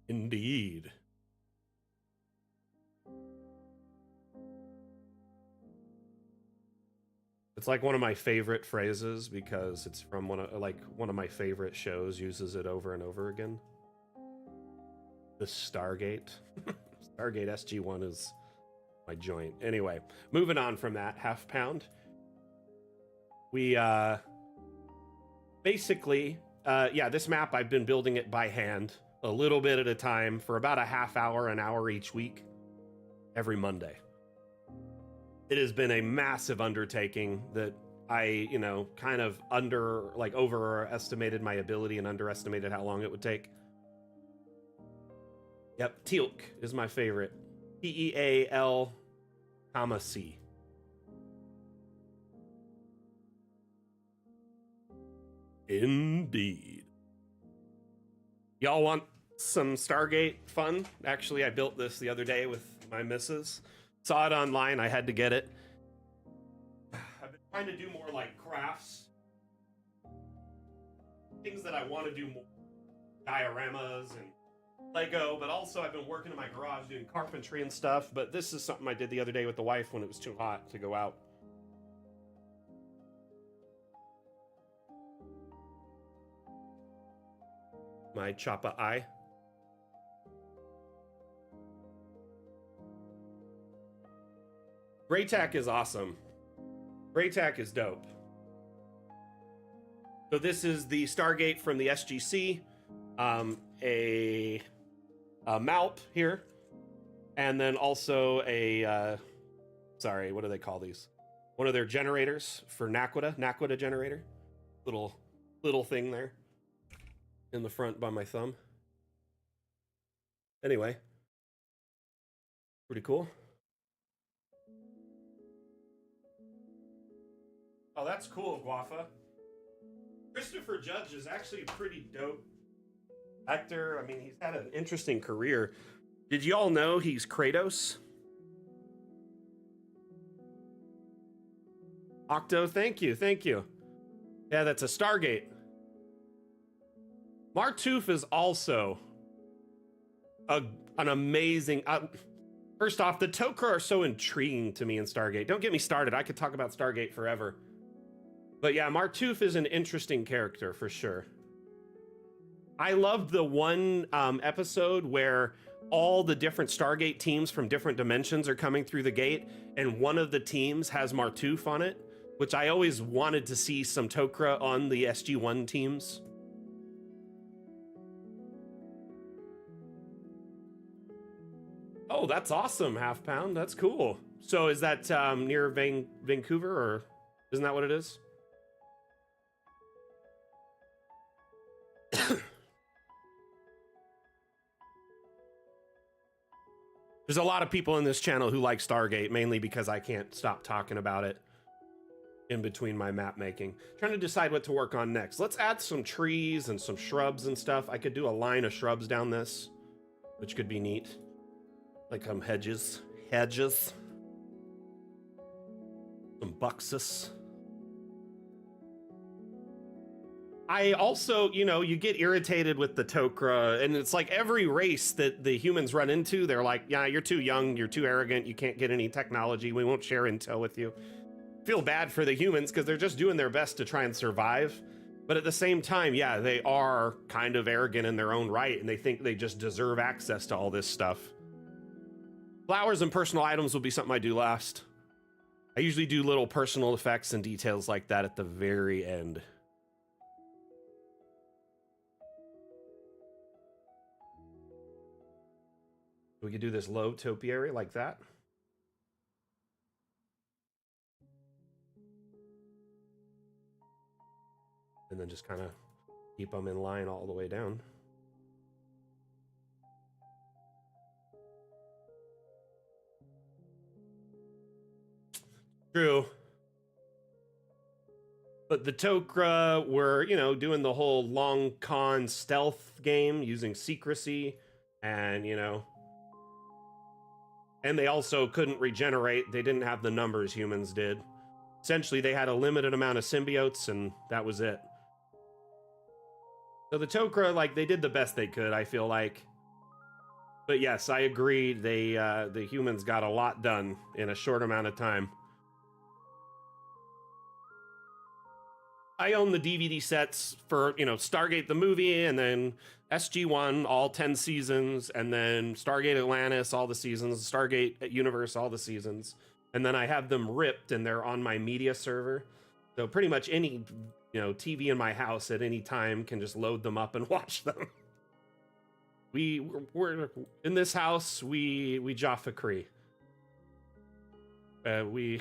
[SPEAKER 1] Indeed. It's like one of my favorite phrases because it's from one of my favorite shows uses it over and over again. The Stargate. Stargate SG-1 is my joint. Anyway, moving on from that, Half Pound. We basically this map I've been building it by hand, a little bit at a time for about a half hour, an hour each week, every Monday. It has been a massive undertaking that I, kind of overestimated my ability and underestimated how long it would take. Yep, Teal'c is my favorite. Teal, C. Indeed. Y'all want some Stargate fun? Actually, I built this the other day with my missus. Saw it online, I had to get it. I've been trying to do more like crafts. Things that I want to do more. Dioramas and Lego, but also I've been working in my garage doing carpentry and stuff, but this is something I did the other day with the wife when it was too hot to go out. My Choppa eye. Greytac is awesome. Greytac is dope. So this is the Stargate from the SGC. A Malp here. And then also a, what do they call these? One of their generators for Naquita generator. Little thing there in the front by my thumb. Anyway, pretty cool. Oh, that's cool, Guafa. Christopher Judge is actually a pretty dope actor. I mean, he's had an interesting career. Did you all know he's Kratos? Octo, thank you. Yeah, that's a Stargate. Martoof is also an amazing... first off, the Tok'ra are so intriguing to me in Stargate. Don't get me started. I could talk about Stargate forever. But yeah, Martoof is an interesting character for sure. I loved the one episode where all the different Stargate teams from different dimensions are coming through the gate, and one of the teams has Martoof on it, which I always wanted to see some Tok'ra on the SG-1 teams. Oh, that's awesome, Half Pound. That's cool. So is that near Vancouver, or isn't that what it is? There's a lot of people in this channel who like Stargate, mainly because I can't stop talking about it in between my map making. Trying to decide what to work on next. Let's add some trees and some shrubs and stuff. I could do a line of shrubs down this, which could be neat. Like hedges. Some buxus. I also, you get irritated with the Tok'ra, and it's like every race that the humans run into, they're like, yeah, you're too young, you're too arrogant, you can't get any technology, we won't share intel with you. Feel bad for the humans because they're just doing their best to try and survive. But at the same time, yeah, they are kind of arrogant in their own right, and they think they just deserve access to all this stuff. Flowers and personal items will be something I do last. I usually do little personal effects and details like that at the very end. We could do this low topiary like that. And then just kind of keep them in line all the way down. True. But the Tok'ra were, doing the whole long con stealth game using secrecy and, and they also couldn't regenerate. They didn't have the numbers humans did. Essentially, they had a limited amount of symbiotes, and that was it. So the Tok'ra, they did the best they could, I feel like. But yes, I agree. The humans got a lot done in a short amount of time. I own the DVD sets for, Stargate the movie, and then SG-1, all 10 seasons, and then Stargate Atlantis, all the seasons, Stargate Universe, all the seasons. And then I have them ripped, and they're on my media server. So pretty much any, TV in my house at any time can just load them up and watch them. We're in this house, we Jaffa Cree. We...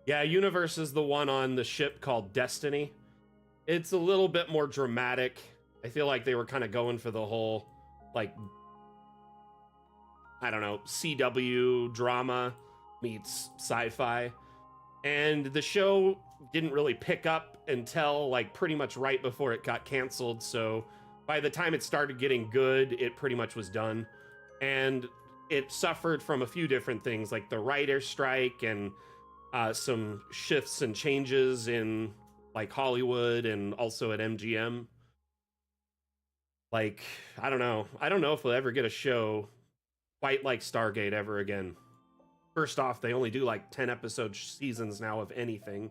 [SPEAKER 1] Yeah, Universe is the one on the ship called Destiny. It's a little bit more dramatic. I feel like they were kind of going for the whole, I don't know, CW drama meets sci-fi. And the show didn't really pick up until pretty much right before it got canceled. So by the time it started getting good, it pretty much was done. And it suffered from a few different things, like the writer's strike and some shifts and changes in Hollywood and also at MGM. I don't know if we'll ever get a show quite like Stargate ever again. First off, they only do 10 episode seasons now of anything.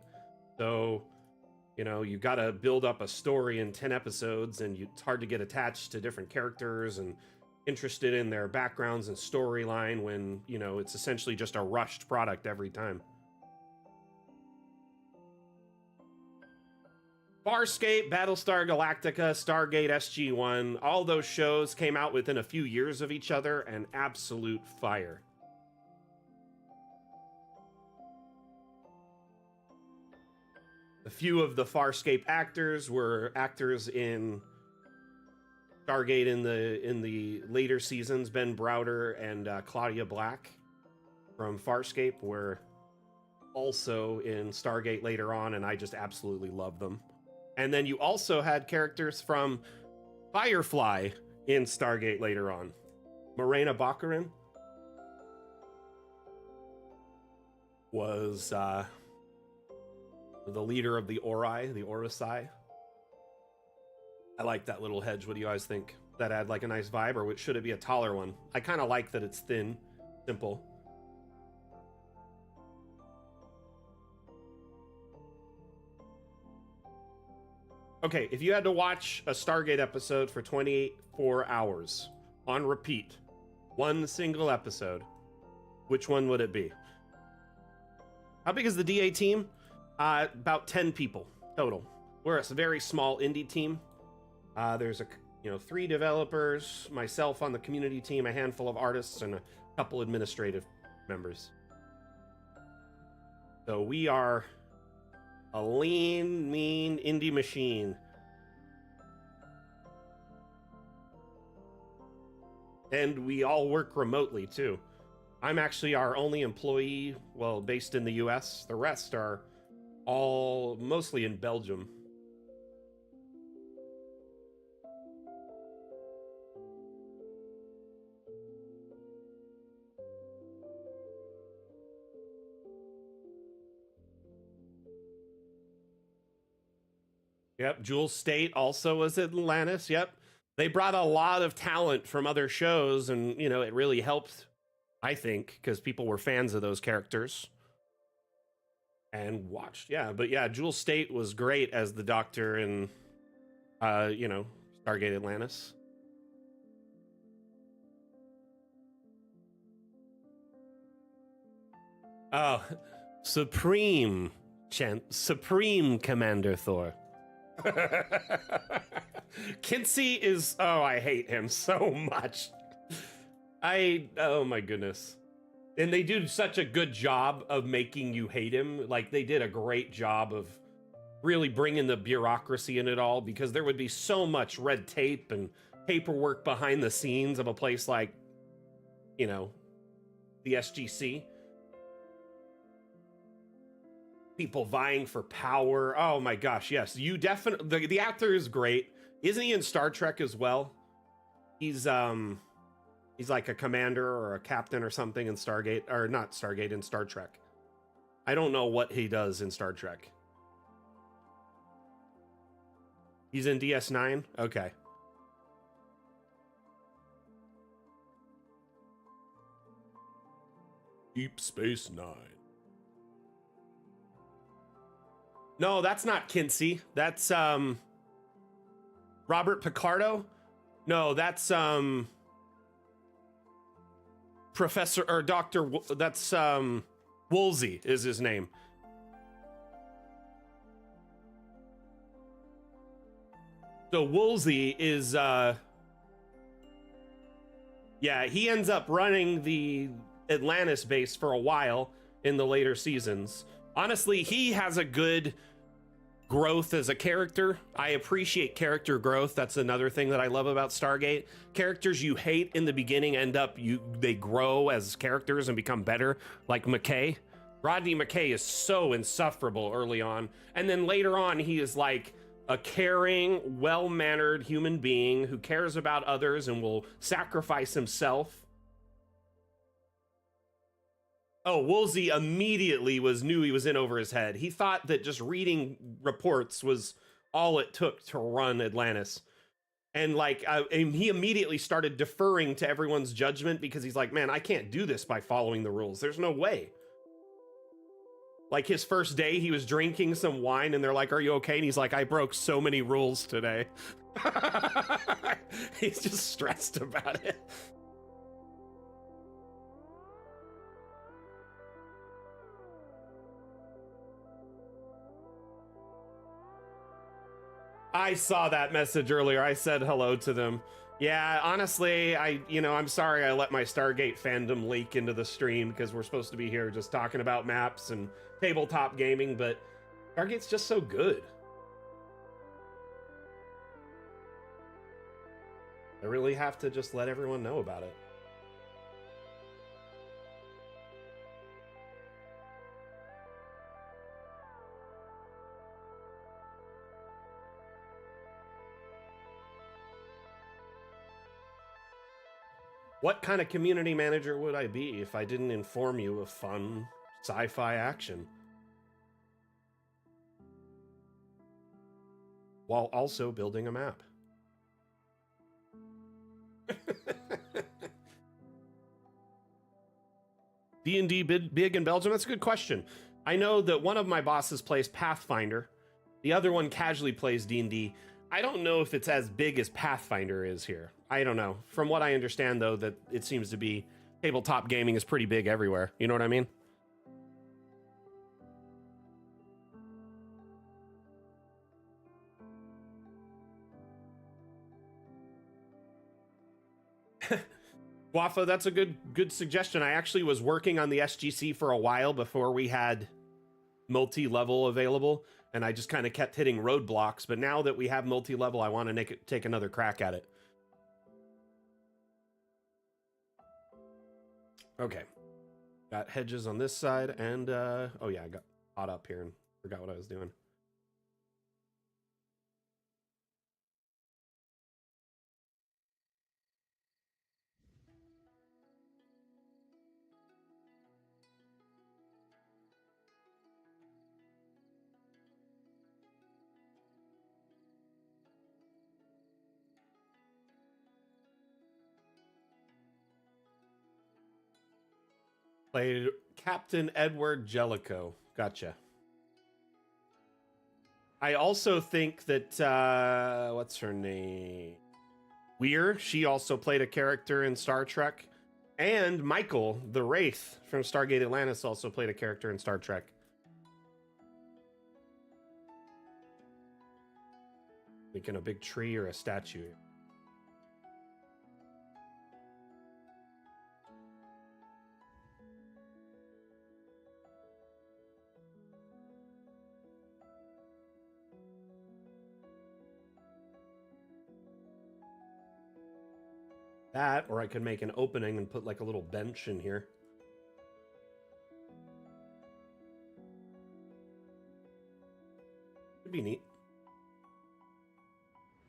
[SPEAKER 1] So, you got to build up a story in 10 episodes, and it's hard to get attached to different characters and interested in their backgrounds and storyline when, it's essentially just a rushed product every time. Farscape, Battlestar Galactica, Stargate SG-1, all those shows came out within a few years of each other, and absolute fire. A few of the Farscape actors were actors in Stargate in the later seasons. Ben Browder and Claudia Black from Farscape were also in Stargate later on, and I just absolutely love them. And then you also had characters from Firefly in Stargate later on. Morena Baccarin was the leader of the Ori, the Orosai. I like that little hedge. What do you guys think? That add a nice vibe, or should it be a taller one? I kind of like that it's thin, simple. Okay, if you had to watch a Stargate episode for 24 hours on repeat, one single episode, which one would it be? How big is the DA team? About 10 people total. We're a very small indie team. There's 3 developers, myself on the community team, a handful of artists, and a couple administrative members. So we are a lean, mean indie machine. And we all work remotely too. I'm actually our only employee, well, based in the US. The rest are all mostly in Belgium. Yep, Jules State also was in Atlantis. Yep. They brought a lot of talent from other shows, and you know, it really helped, I think, because people were fans of those characters and watched. Yeah, but yeah, Jules State was great as the Doctor in you know, Stargate Atlantis. Oh, Supreme Supreme Commander Thor. Kinsey is, oh, I hate him so much. Oh my goodness. And they do such a good job of making you hate him. Like, they did a great job of really bringing the bureaucracy in it all, because there would be so much red tape and paperwork behind the scenes of a place like, you know, the SGC. People vying for power. Oh my gosh, yes. You definitely, the actor is great. Isn't he in Star Trek as well? He's like a commander or a captain or something in Stargate, or not Stargate, in Star Trek. I don't know what he does in Star Trek. He's in DS9? Okay. Deep Space Nine. No, that's not Kinsey. That's Robert Picardo? No, that's Professor or Dr. That's Woolsey is his name. So Woolsey is yeah, he ends up running the Atlantis base for a while in the later seasons. Honestly, he has a good growth as a character. I appreciate character growth. That's another thing that I love about Stargate. Characters you hate in the beginning end up, they grow as characters and become better, like McKay. Rodney McKay is so insufferable early on, and then later on he is like a caring, well-mannered human being who cares about others and will sacrifice himself. Oh, Woolsey immediately knew he was in over his head. He thought that just reading reports was all it took to run Atlantis. And like, and he immediately started deferring to everyone's judgment, because he's like, man, I can't do this by following the rules. There's no way. Like, his first day, he was drinking some wine and they're like, are you okay? And he's like, I broke so many rules today. He's just stressed about it. I saw that message earlier. I said hello to them. Yeah, honestly, I'm sorry I let my Stargate fandom leak into the stream, because we're supposed to be here just talking about maps and tabletop gaming, but Stargate's just so good. I really have to just let everyone know about it. What kind of community manager would I be if I didn't inform you of fun sci-fi action? While also building a map. D&D big in Belgium? That's a good question. I know that one of my bosses plays Pathfinder. The other one casually plays D&D. I don't know if it's as big as Pathfinder is here. I don't know. From what I understand, though, that it seems to be tabletop gaming is pretty big everywhere. You know what I mean? Wafa, that's a good suggestion. I actually was working on the SGC for a while before we had multi-level available, and I just kind of kept hitting roadblocks. But now that we have multi-level, I want to take another crack at it. Okay. Got hedges on this side, and oh yeah, I got caught up here and forgot what I was doing. Played Captain Edward Jellicoe. Gotcha. I also think that, what's her name? Weir, she also played a character in Star Trek. And Michael, the Wraith from Stargate Atlantis, also played a character in Star Trek. Thinking a big tree or a statue. That, or I could make an opening and put like a little bench in here. Would be neat.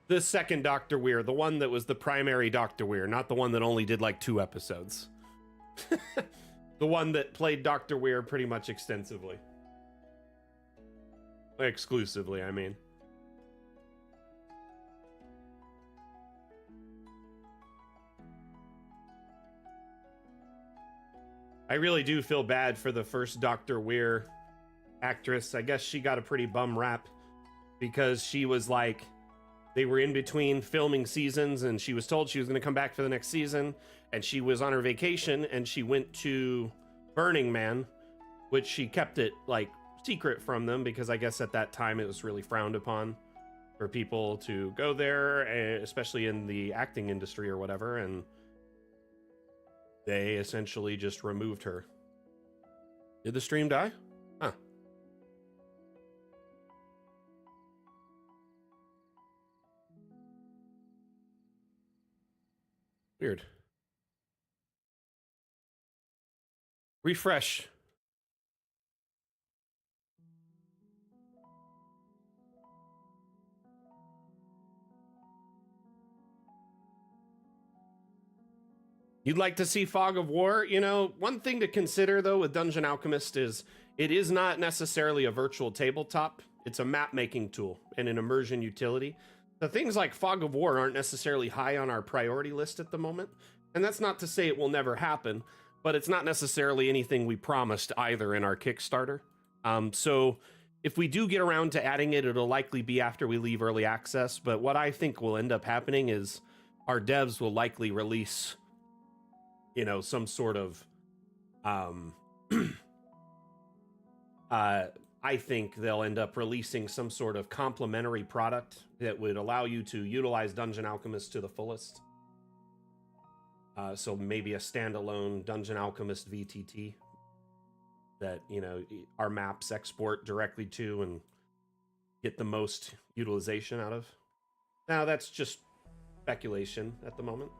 [SPEAKER 1] The second Dr. Weir, the one that was the primary Dr. Weir, not the one that only did like 2 episodes. The one that played Dr. Weir pretty much extensively. Exclusively, I mean. I really do feel bad for the first Dr. Weir actress. I guess she got a pretty bum rap because she was like, they were in between filming seasons and she was told she was going to come back for the next season, and she was on her vacation and she went to Burning Man, which she kept it like secret from them because I guess at that time it was really frowned upon for people to go there, especially in the acting industry or whatever, and they essentially just removed her. Did the stream die? Huh. Weird. Refresh. You'd like to see Fog of War? You know, one thing to consider though with Dungeon Alchemist is it is not necessarily a virtual tabletop. It's a map making tool and an immersion utility. So things like Fog of War aren't necessarily high on our priority list at the moment. And that's not to say it will never happen, but it's not necessarily anything we promised either in our Kickstarter. So if we do get around to adding it, it'll likely be after we leave early access. But what I think will end up happening is our devs will likely release, you know, some sort of I think they'll end up releasing some sort of complementary product that would allow you to utilize Dungeon Alchemist to the fullest. So maybe a standalone Dungeon Alchemist VTT that, you know, our maps export directly to and get the most utilization out of. Now that's just speculation at the moment.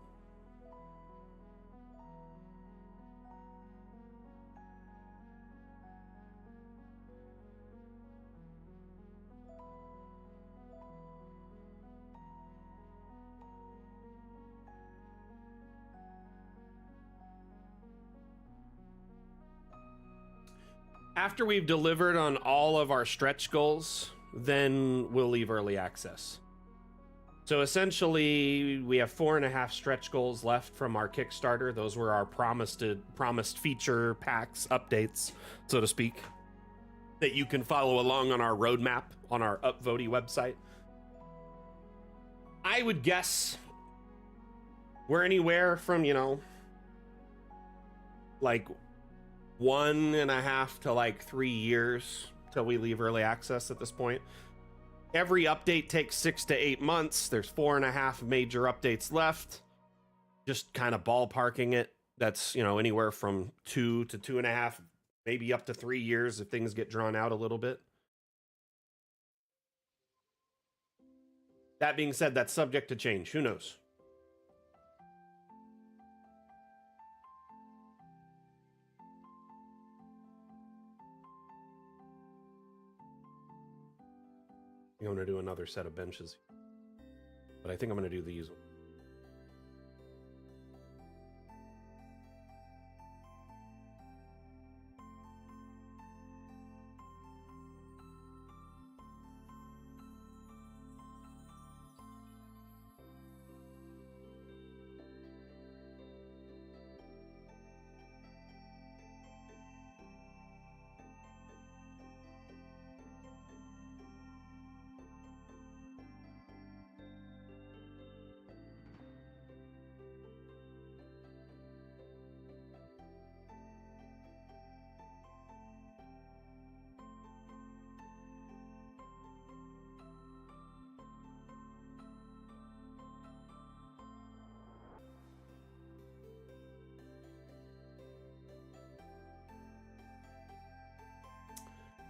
[SPEAKER 1] After we've delivered on all of our stretch goals, then we'll leave early access. So essentially, we have 4.5 stretch goals left from our Kickstarter. Those were our promised feature packs, updates, so to speak, that you can follow along on our roadmap on our Upvote website. I would guess we're anywhere from, you know, like 1.5 to like 3 years till we leave early access at this point. Every update takes 6 to 8 months. There's 4.5 major updates left. just kind of ballparking it. That's, anywhere from 2 to 2.5, maybe up to 3 years if things get drawn out a little bit. That being said, that's subject to change. Who knows? I'm going to do another set of benches, but I think I'm going to do these.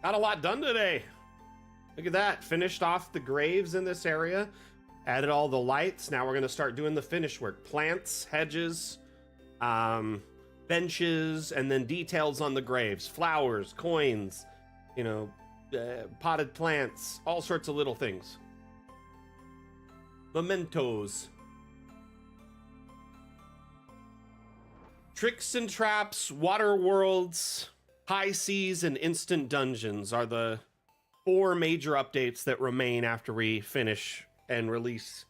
[SPEAKER 1] Got a lot done today. Look at that. Finished off the graves in this area. Added all the lights. Now we're going to start doing the finish work. Plants, hedges, benches, and then details on the graves. Flowers, coins, potted plants, all sorts of little things. Mementos. Tricks and traps, water worlds, high seas, and instant dungeons are the 4 major updates that remain after we finish and release,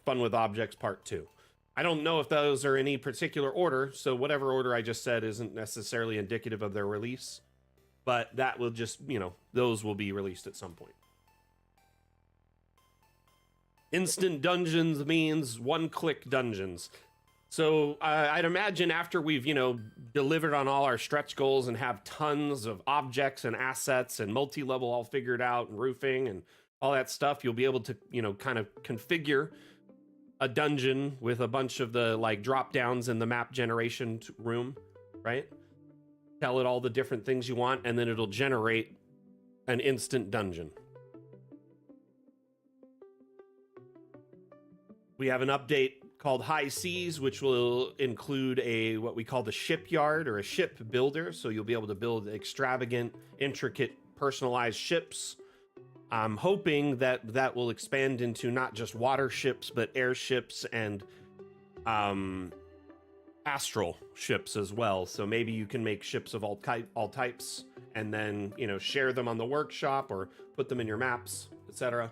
[SPEAKER 1] Fun with Objects Part 2. I don't know if those are any particular order, so whatever order I just said isn't necessarily indicative of their release, but that will just, those will be released at some point. Instant dungeons means one-click dungeons. So I'd imagine after we've, delivered on all our stretch goals and have tons of objects and assets and multi-level all figured out and roofing and all that stuff, you'll be able to, kind of configure a dungeon with a bunch of the drop downs in the map generation room, right? Tell it all the different things you want, and then it'll generate an instant dungeon. We have an update called High Seas, which will include what we call the shipyard or a ship builder. So you'll be able to build extravagant, intricate, personalized ships. I'm hoping that will expand into not just water ships, but airships and astral ships as well. So maybe you can make ships of all types and then, share them on the workshop or put them in your maps, etc.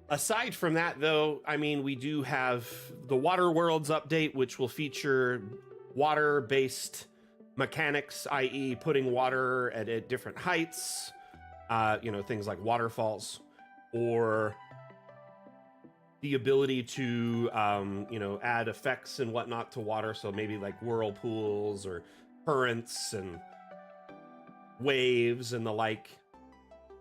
[SPEAKER 1] Aside from that, though, we do have the Water Worlds update, which will feature water-based mechanics, i.e. putting water at different heights, things like waterfalls, or the ability to, add effects and whatnot to water, so maybe like whirlpools or currents and waves and the like.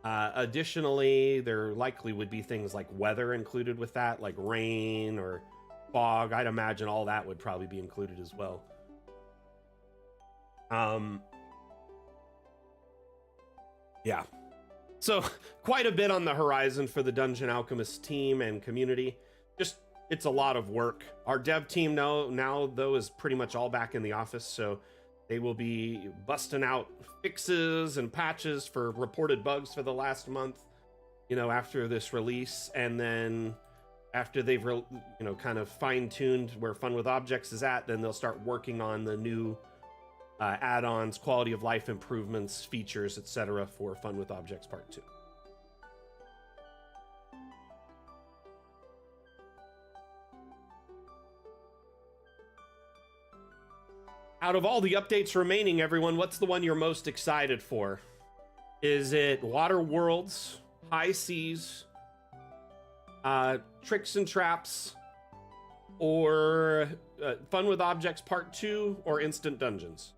[SPEAKER 1] Additionally, there likely would be things like weather included with that, like rain or fog. I'd imagine all that would probably be included as well. Yeah. So quite a bit on the horizon for the Dungeon Alchemist team and community. Just, it's a lot of work. Our dev team now though is pretty much all back in the office, so they will be busting out fixes and patches for reported bugs for the last month, after this release. And then after they've, kind of fine-tuned where Fun with Objects is at, then they'll start working on the new add-ons, quality of life improvements, features, etc. for Fun with Objects Part 2. Out of all the updates remaining, everyone, what's the one you're most excited for? Is it Water Worlds, High Seas, Tricks and Traps, or Fun with Objects Part 2, or Instant Dungeons?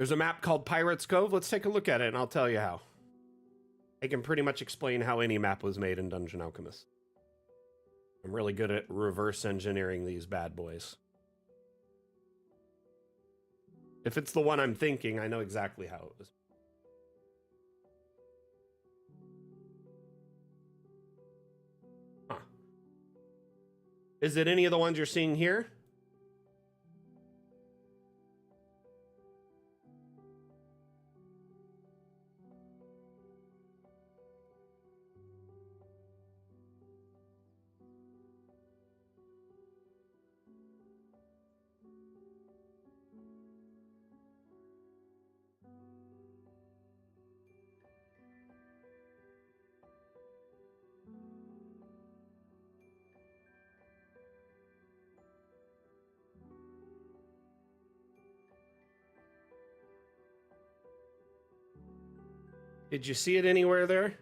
[SPEAKER 1] There's a map called Pirates Cove. Let's take a look at it, and I'll tell you how. I can pretty much explain how any map was made in Dungeon Alchemist. I'm really good at reverse engineering these bad boys. If it's the one I'm thinking, I know exactly how it was. Huh. Is it any of the ones you're seeing here? Did you see it anywhere there?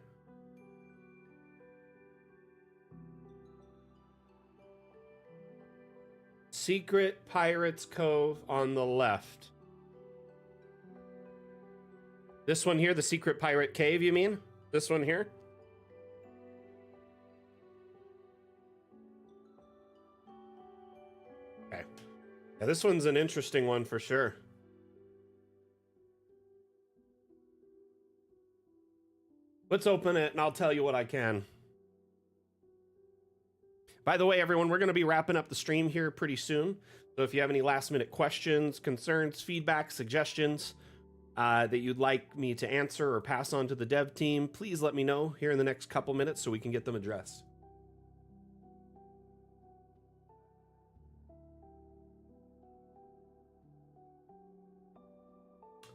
[SPEAKER 1] Secret Pirates Cove on the left. This one here, the Secret Pirate Cave, you mean? This one here? Okay. Yeah, this one's an interesting one for sure. Let's open it and I'll tell you what I can. By the way, everyone, we're going to be wrapping up the stream here pretty soon. So if you have any last minute questions, concerns, feedback, suggestions that you'd like me to answer or pass on to the dev team, please let me know here in the next couple minutes so we can get them addressed.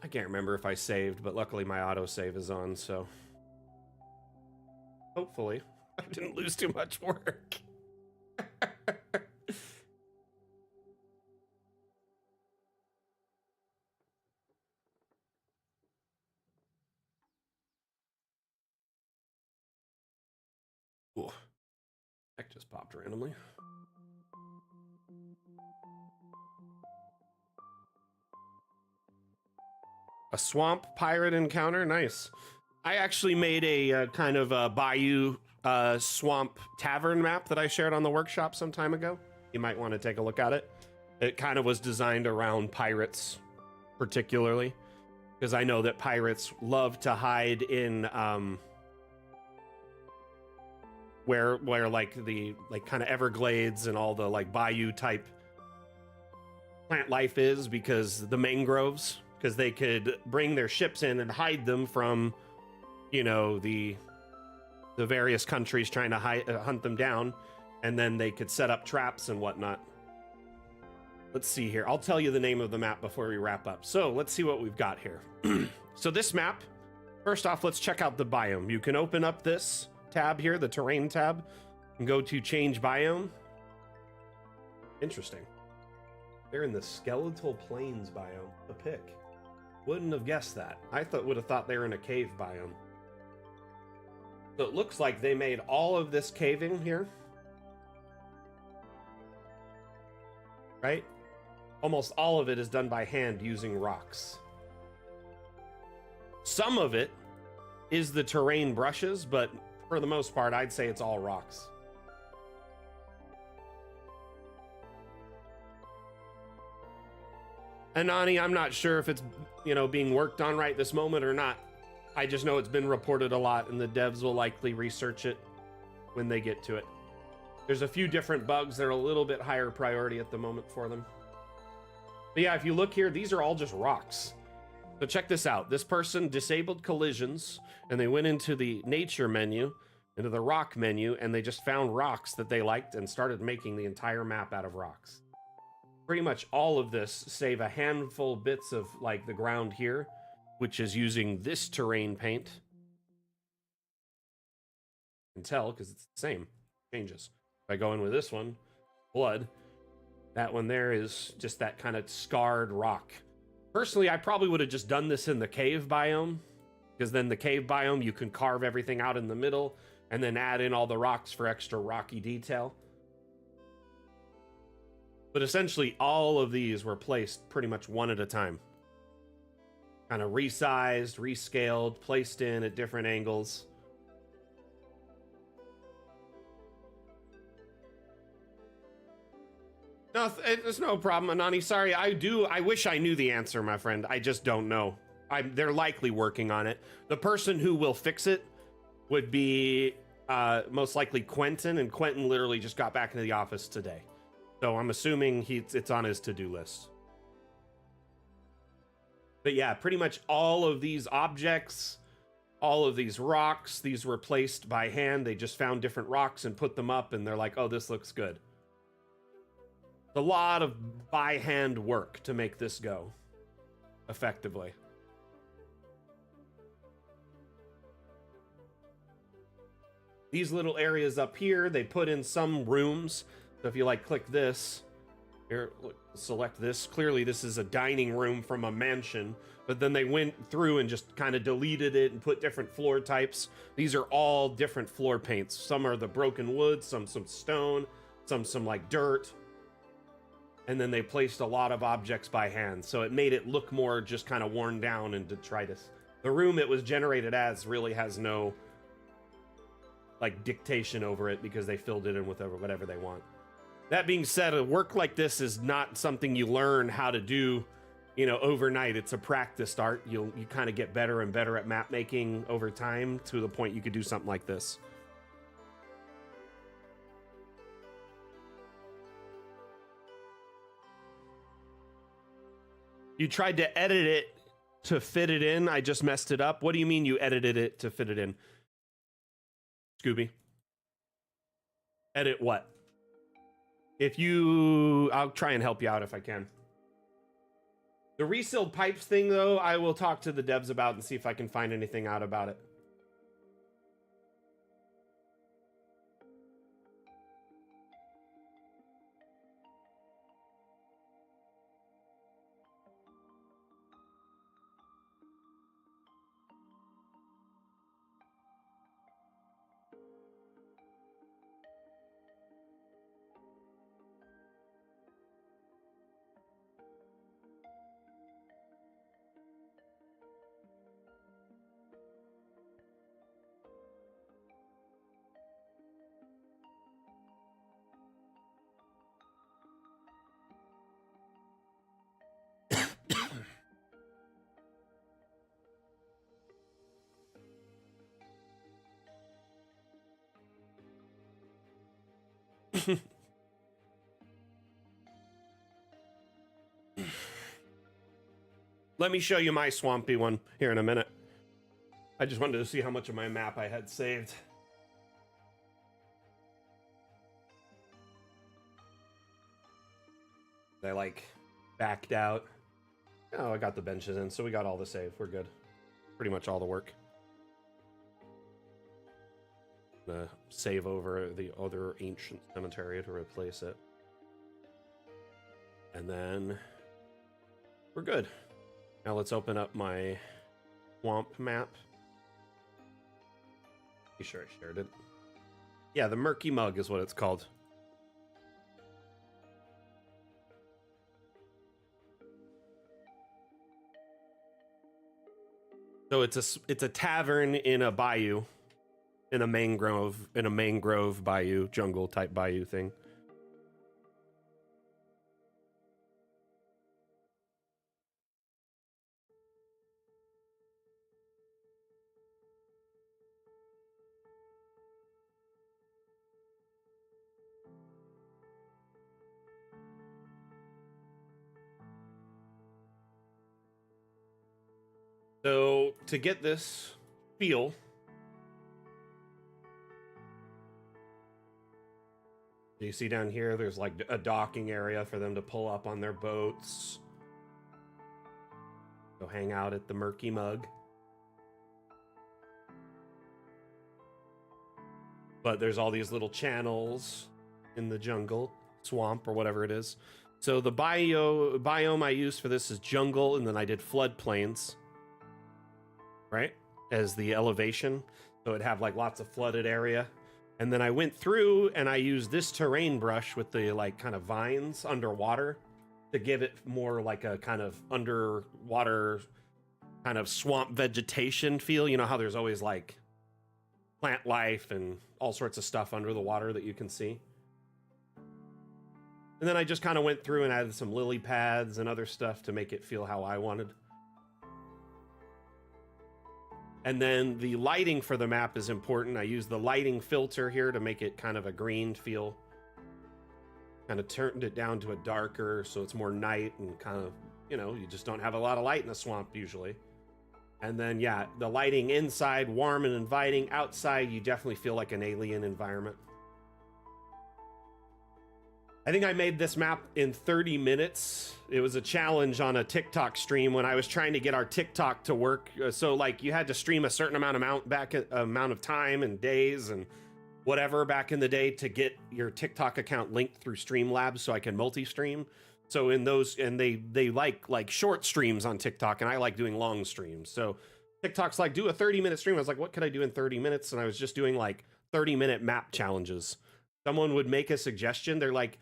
[SPEAKER 1] I can't remember if I saved, but luckily my autosave is on, so hopefully I didn't lose too much work. Ooh, that just popped randomly. A swamp pirate encounter, nice. I actually made a kind of a bayou swamp tavern map that I shared on the workshop some time ago. You might want to take a look at it. It kind of was designed around pirates, particularly, because I know that pirates love to hide in where like the kind of Everglades and all the like bayou type plant life is, because the mangroves, because they could bring their ships in and hide them from, you know, the various countries trying to hunt them down, and then they could set up traps and whatnot. Let's see here. I'll tell you the name of the map before we wrap up. So let's see what we've got here. So this map, first off, let's check out the biome. You can open up this tab here, the terrain tab, and go to change biome. Interesting. They're in the skeletal plains biome. A pick. Wouldn't have guessed that. I would have thought they were in a cave biome. So it looks like they made all of this caving here. Right? Almost all of it is done by hand using rocks. Some of it is the terrain brushes, but for the most part, I'd say it's all rocks. Anani, I'm not sure if it's, you know, being worked on right this moment or not. I just know it's been reported a lot, and the devs will likely research it when they get to it. There's a few different bugs that are a little bit higher priority at the moment for them. But yeah, if you look here, these are all just rocks. So check this out. This person disabled collisions, and they went into the nature menu, into the rock menu, and they just found rocks that they liked and started making the entire map out of rocks. Pretty much all of this, save a handful bits of like the ground here, which is using this terrain paint. You can tell because it's the same. Changes. If I go in with this one, blood, that one there is just that kind of scarred rock. Personally, I probably would have just done this in the cave biome, because then the cave biome, you can carve everything out in the middle and then add in all the rocks for extra rocky detail. But essentially, all of these were placed pretty much one at a time. kind of resized, rescaled, placed in at different angles. No, it's no problem, Anani. Sorry, I wish I knew the answer, my friend. I just don't know. They're likely working on it. The person who will fix it would be most likely Quentin, and Quentin literally just got back into the office today. So I'm assuming it's on his to-do list. But yeah, pretty much all of these objects, all of these rocks, these were placed by hand. They just found different rocks and put them up, and they're like, oh, this looks good. A lot of by hand work to make this go effectively. These little areas up here, they put in some rooms. So if you like click this, here, select this. Clearly this is a dining room from a mansion, but then they went through and just kind of deleted it and put different floor types. These are all different floor paints. Some are the broken wood, some stone, some like dirt. And then they placed a lot of objects by hand. So it made it look more just kind of worn down and detritus. The room it was generated as really has no like dictation over it because they filled it in with whatever they want. That being said, a work like this is not something you learn how to do, overnight. It's a practiced art. You kind of get better and better at map making over time to the point you could do something like this. You tried to edit it to fit it in. I just messed it up. What do you mean you edited it to fit it in? Scooby. Edit what? I'll try and help you out if I can. The resealed pipes thing, though, I will talk to the devs about and see if I can find anything out about it. Let me show you my swampy one here in a minute. I just wanted to see how much of my map I had saved. I like backed out. Oh, I got the benches in, so we got all the save. We're good. Pretty much all the work. Save over the other ancient cemetery to replace it. And then we're good. Now let's open up my swamp map. Be sure I shared it. Yeah, the Murky Mug is what it's called. So it's a tavern in a bayou, in a mangrove bayou, jungle type bayou thing. So to get this feel, you see down here, there's like a docking area for them to pull up on their boats. Go hang out at the Murky Mug. But there's all these little channels in the jungle, swamp, or whatever it is. So the biome I used for this is jungle, and then I did floodplains, right, as the elevation. So it'd have like lots of flooded area. And then I went through and I used this terrain brush with the like kind of vines underwater to give it more like a kind of underwater kind of swamp vegetation feel. You know how there's always like plant life and all sorts of stuff under the water that you can see. And then I just kind of went through and added some lily pads and other stuff to make it feel how I wanted. And then the lighting for the map is important. I use the lighting filter here to make it kind of a green feel. Kind of turned it down to a darker, so it's more night and kind of, you know, you just don't have a lot of light in the swamp usually. And then, yeah, the lighting inside, warm and inviting. Outside, you definitely feel like an alien environment. I think I made this map in 30 minutes. It was a challenge on a TikTok stream when I was trying to get our TikTok to work. So like you had to stream a certain amount of time and days and whatever back in the day to get your TikTok account linked through Streamlabs so I can multi-stream. So in those, and they like short streams on TikTok, and I like doing long streams. So TikTok's like, do a 30-minute stream. I was like, what could I do in 30 minutes? And I was just doing like 30-minute map challenges. Someone would make a suggestion. They're like,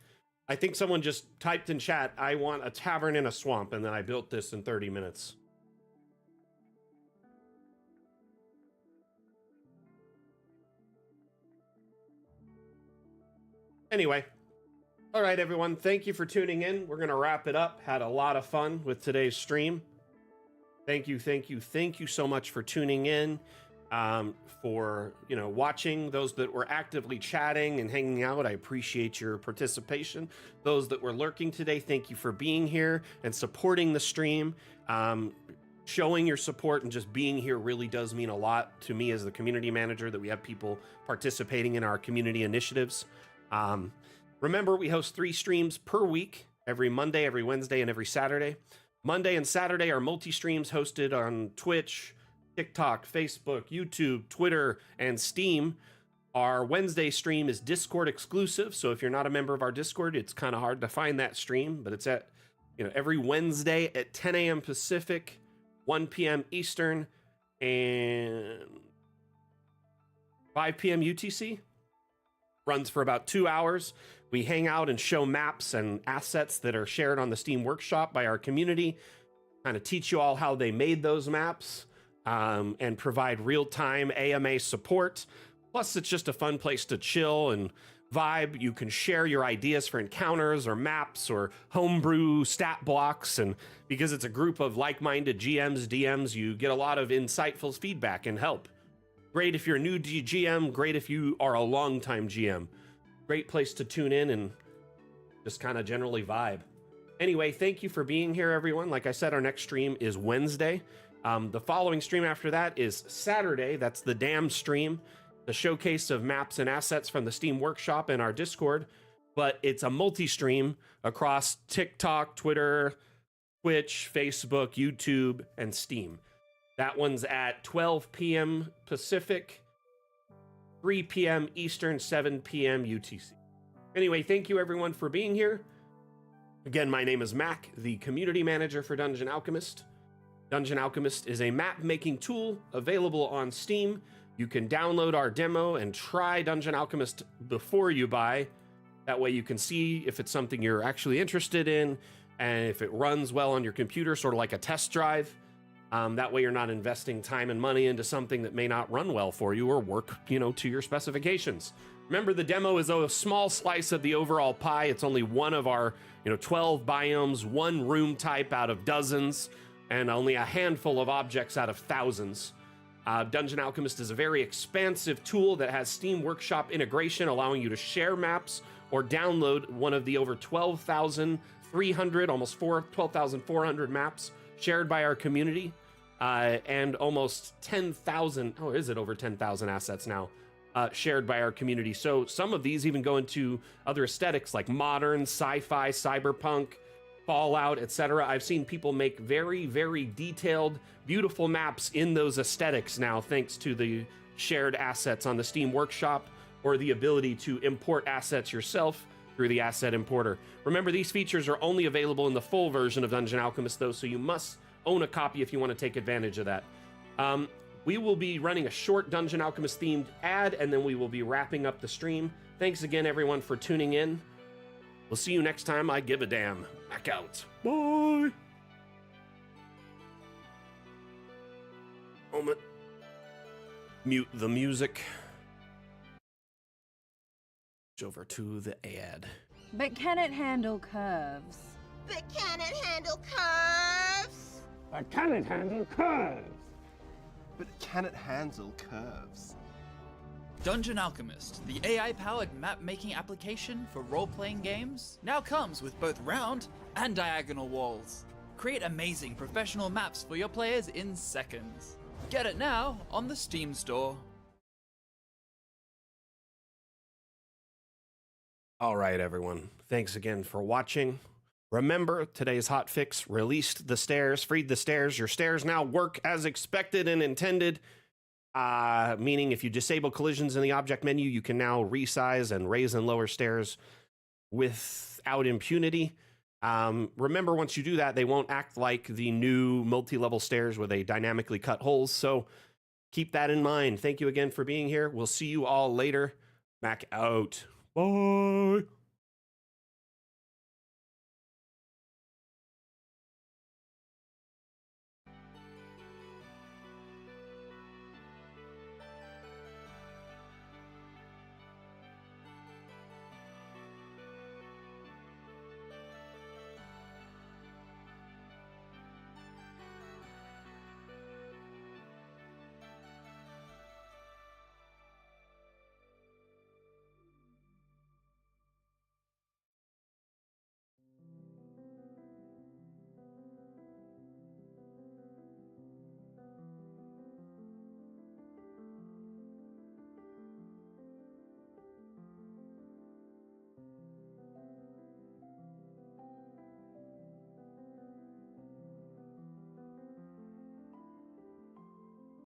[SPEAKER 1] I think someone just typed in chat, I want a tavern in a swamp, and then I built this in 30 minutes. Anyway, all right, everyone, thank you for tuning in. We're going to wrap it up. Had a lot of fun with today's stream. Thank you so much for tuning in, for, you know, watching. Those that were actively chatting and hanging out, I appreciate your participation. Those that were lurking today, thank you for being here and supporting the stream. Showing your support and just being here really does mean a lot to me as the community manager, that we have people participating in our community initiatives. Remember, we host 3 streams per week, every Monday, every Wednesday, and every Saturday. Monday and Saturday are multi-streams hosted on Twitch, TikTok, Facebook, YouTube, Twitter, and Steam. Our Wednesday stream is Discord exclusive, so if you're not a member of our Discord, it's kind of hard to find that stream, but it's at, you know, every Wednesday at 10 a.m. Pacific, 1 p.m. Eastern, and 5 p.m. UTC. Runs for about 2 hours. We hang out and show maps and assets that are shared on the Steam Workshop by our community, kind of teach you all how they made those maps, and provide real-time AMA support. Plus, it's just a fun place to chill and vibe. You can share your ideas for encounters or maps or homebrew stat blocks, and because it's a group of like-minded GMs, DMs, you get a lot of insightful feedback and help. Great if you're a new GM, great if you are a longtime GM. Great place to tune in and just kind of generally vibe. Anyway, thank you for being here, everyone. Like I said, our next stream is Wednesday. The following stream after that is Saturday. That's the Dam stream, the showcase of maps and assets from the Steam Workshop and our Discord. But it's a multi-stream across TikTok, Twitter, Twitch, Facebook, YouTube, and Steam. That one's at 12 p.m. Pacific, 3 p.m. Eastern, 7 p.m. UTC. Anyway, thank you everyone for being here. Again, my name is Mac, the community manager for Dungeon Alchemist. Dungeon Alchemist is a map-making tool available on Steam. You can download our demo and try Dungeon Alchemist before you buy. That way you can see if it's something you're actually interested in and if it runs well on your computer, sort of like a test drive. That way you're not investing time and money into something that may not run well for you or work, you know, to your specifications. Remember, the demo is a small slice of the overall pie. It's only one of our, 12 biomes, one room type out of dozens, and only a handful of objects out of thousands. Dungeon Alchemist is a very expansive tool that has Steam Workshop integration, allowing you to share maps or download one of the over 12,300, almost 12,400 maps shared by our community. And almost 10,000, is it over 10,000 assets now, shared by our community. So some of these even go into other aesthetics like modern, sci-fi, cyberpunk, Fallout, etc. I've seen people make very, very detailed, beautiful maps in those aesthetics now, thanks to the shared assets on the Steam Workshop or the ability to import assets yourself through the asset importer. Remember, these features are only available in the full version of Dungeon Alchemist, though, so you must own a copy if you want to take advantage of that. We will be running a short Dungeon Alchemist themed ad, and then we will be wrapping up the stream. Thanks again, everyone, for tuning in. We'll see you next time. I give a damn. Back out. Bye. Moment. Mute the music. Over to the ad.
[SPEAKER 2] But can it handle curves?
[SPEAKER 3] But can it handle curves?
[SPEAKER 4] But can it handle curves?
[SPEAKER 5] But can it handle curves?
[SPEAKER 6] Dungeon Alchemist, the AI-powered map-making application for role-playing games, now comes with both round and diagonal walls. Create amazing professional maps for your players in seconds. Get it now on the Steam store.
[SPEAKER 1] All right, everyone. Thanks again for watching. Remember, today's hotfix released the stairs, freed the stairs. Your stairs now work as expected and intended. Meaning if you disable collisions in the object menu, you can now resize and raise and lower stairs without impunity. Remember, once you do that, they won't act like the new multi-level stairs where they dynamically cut holes. So keep that in mind. Thank you again for being here. We'll see you all later. Mac out. Bye.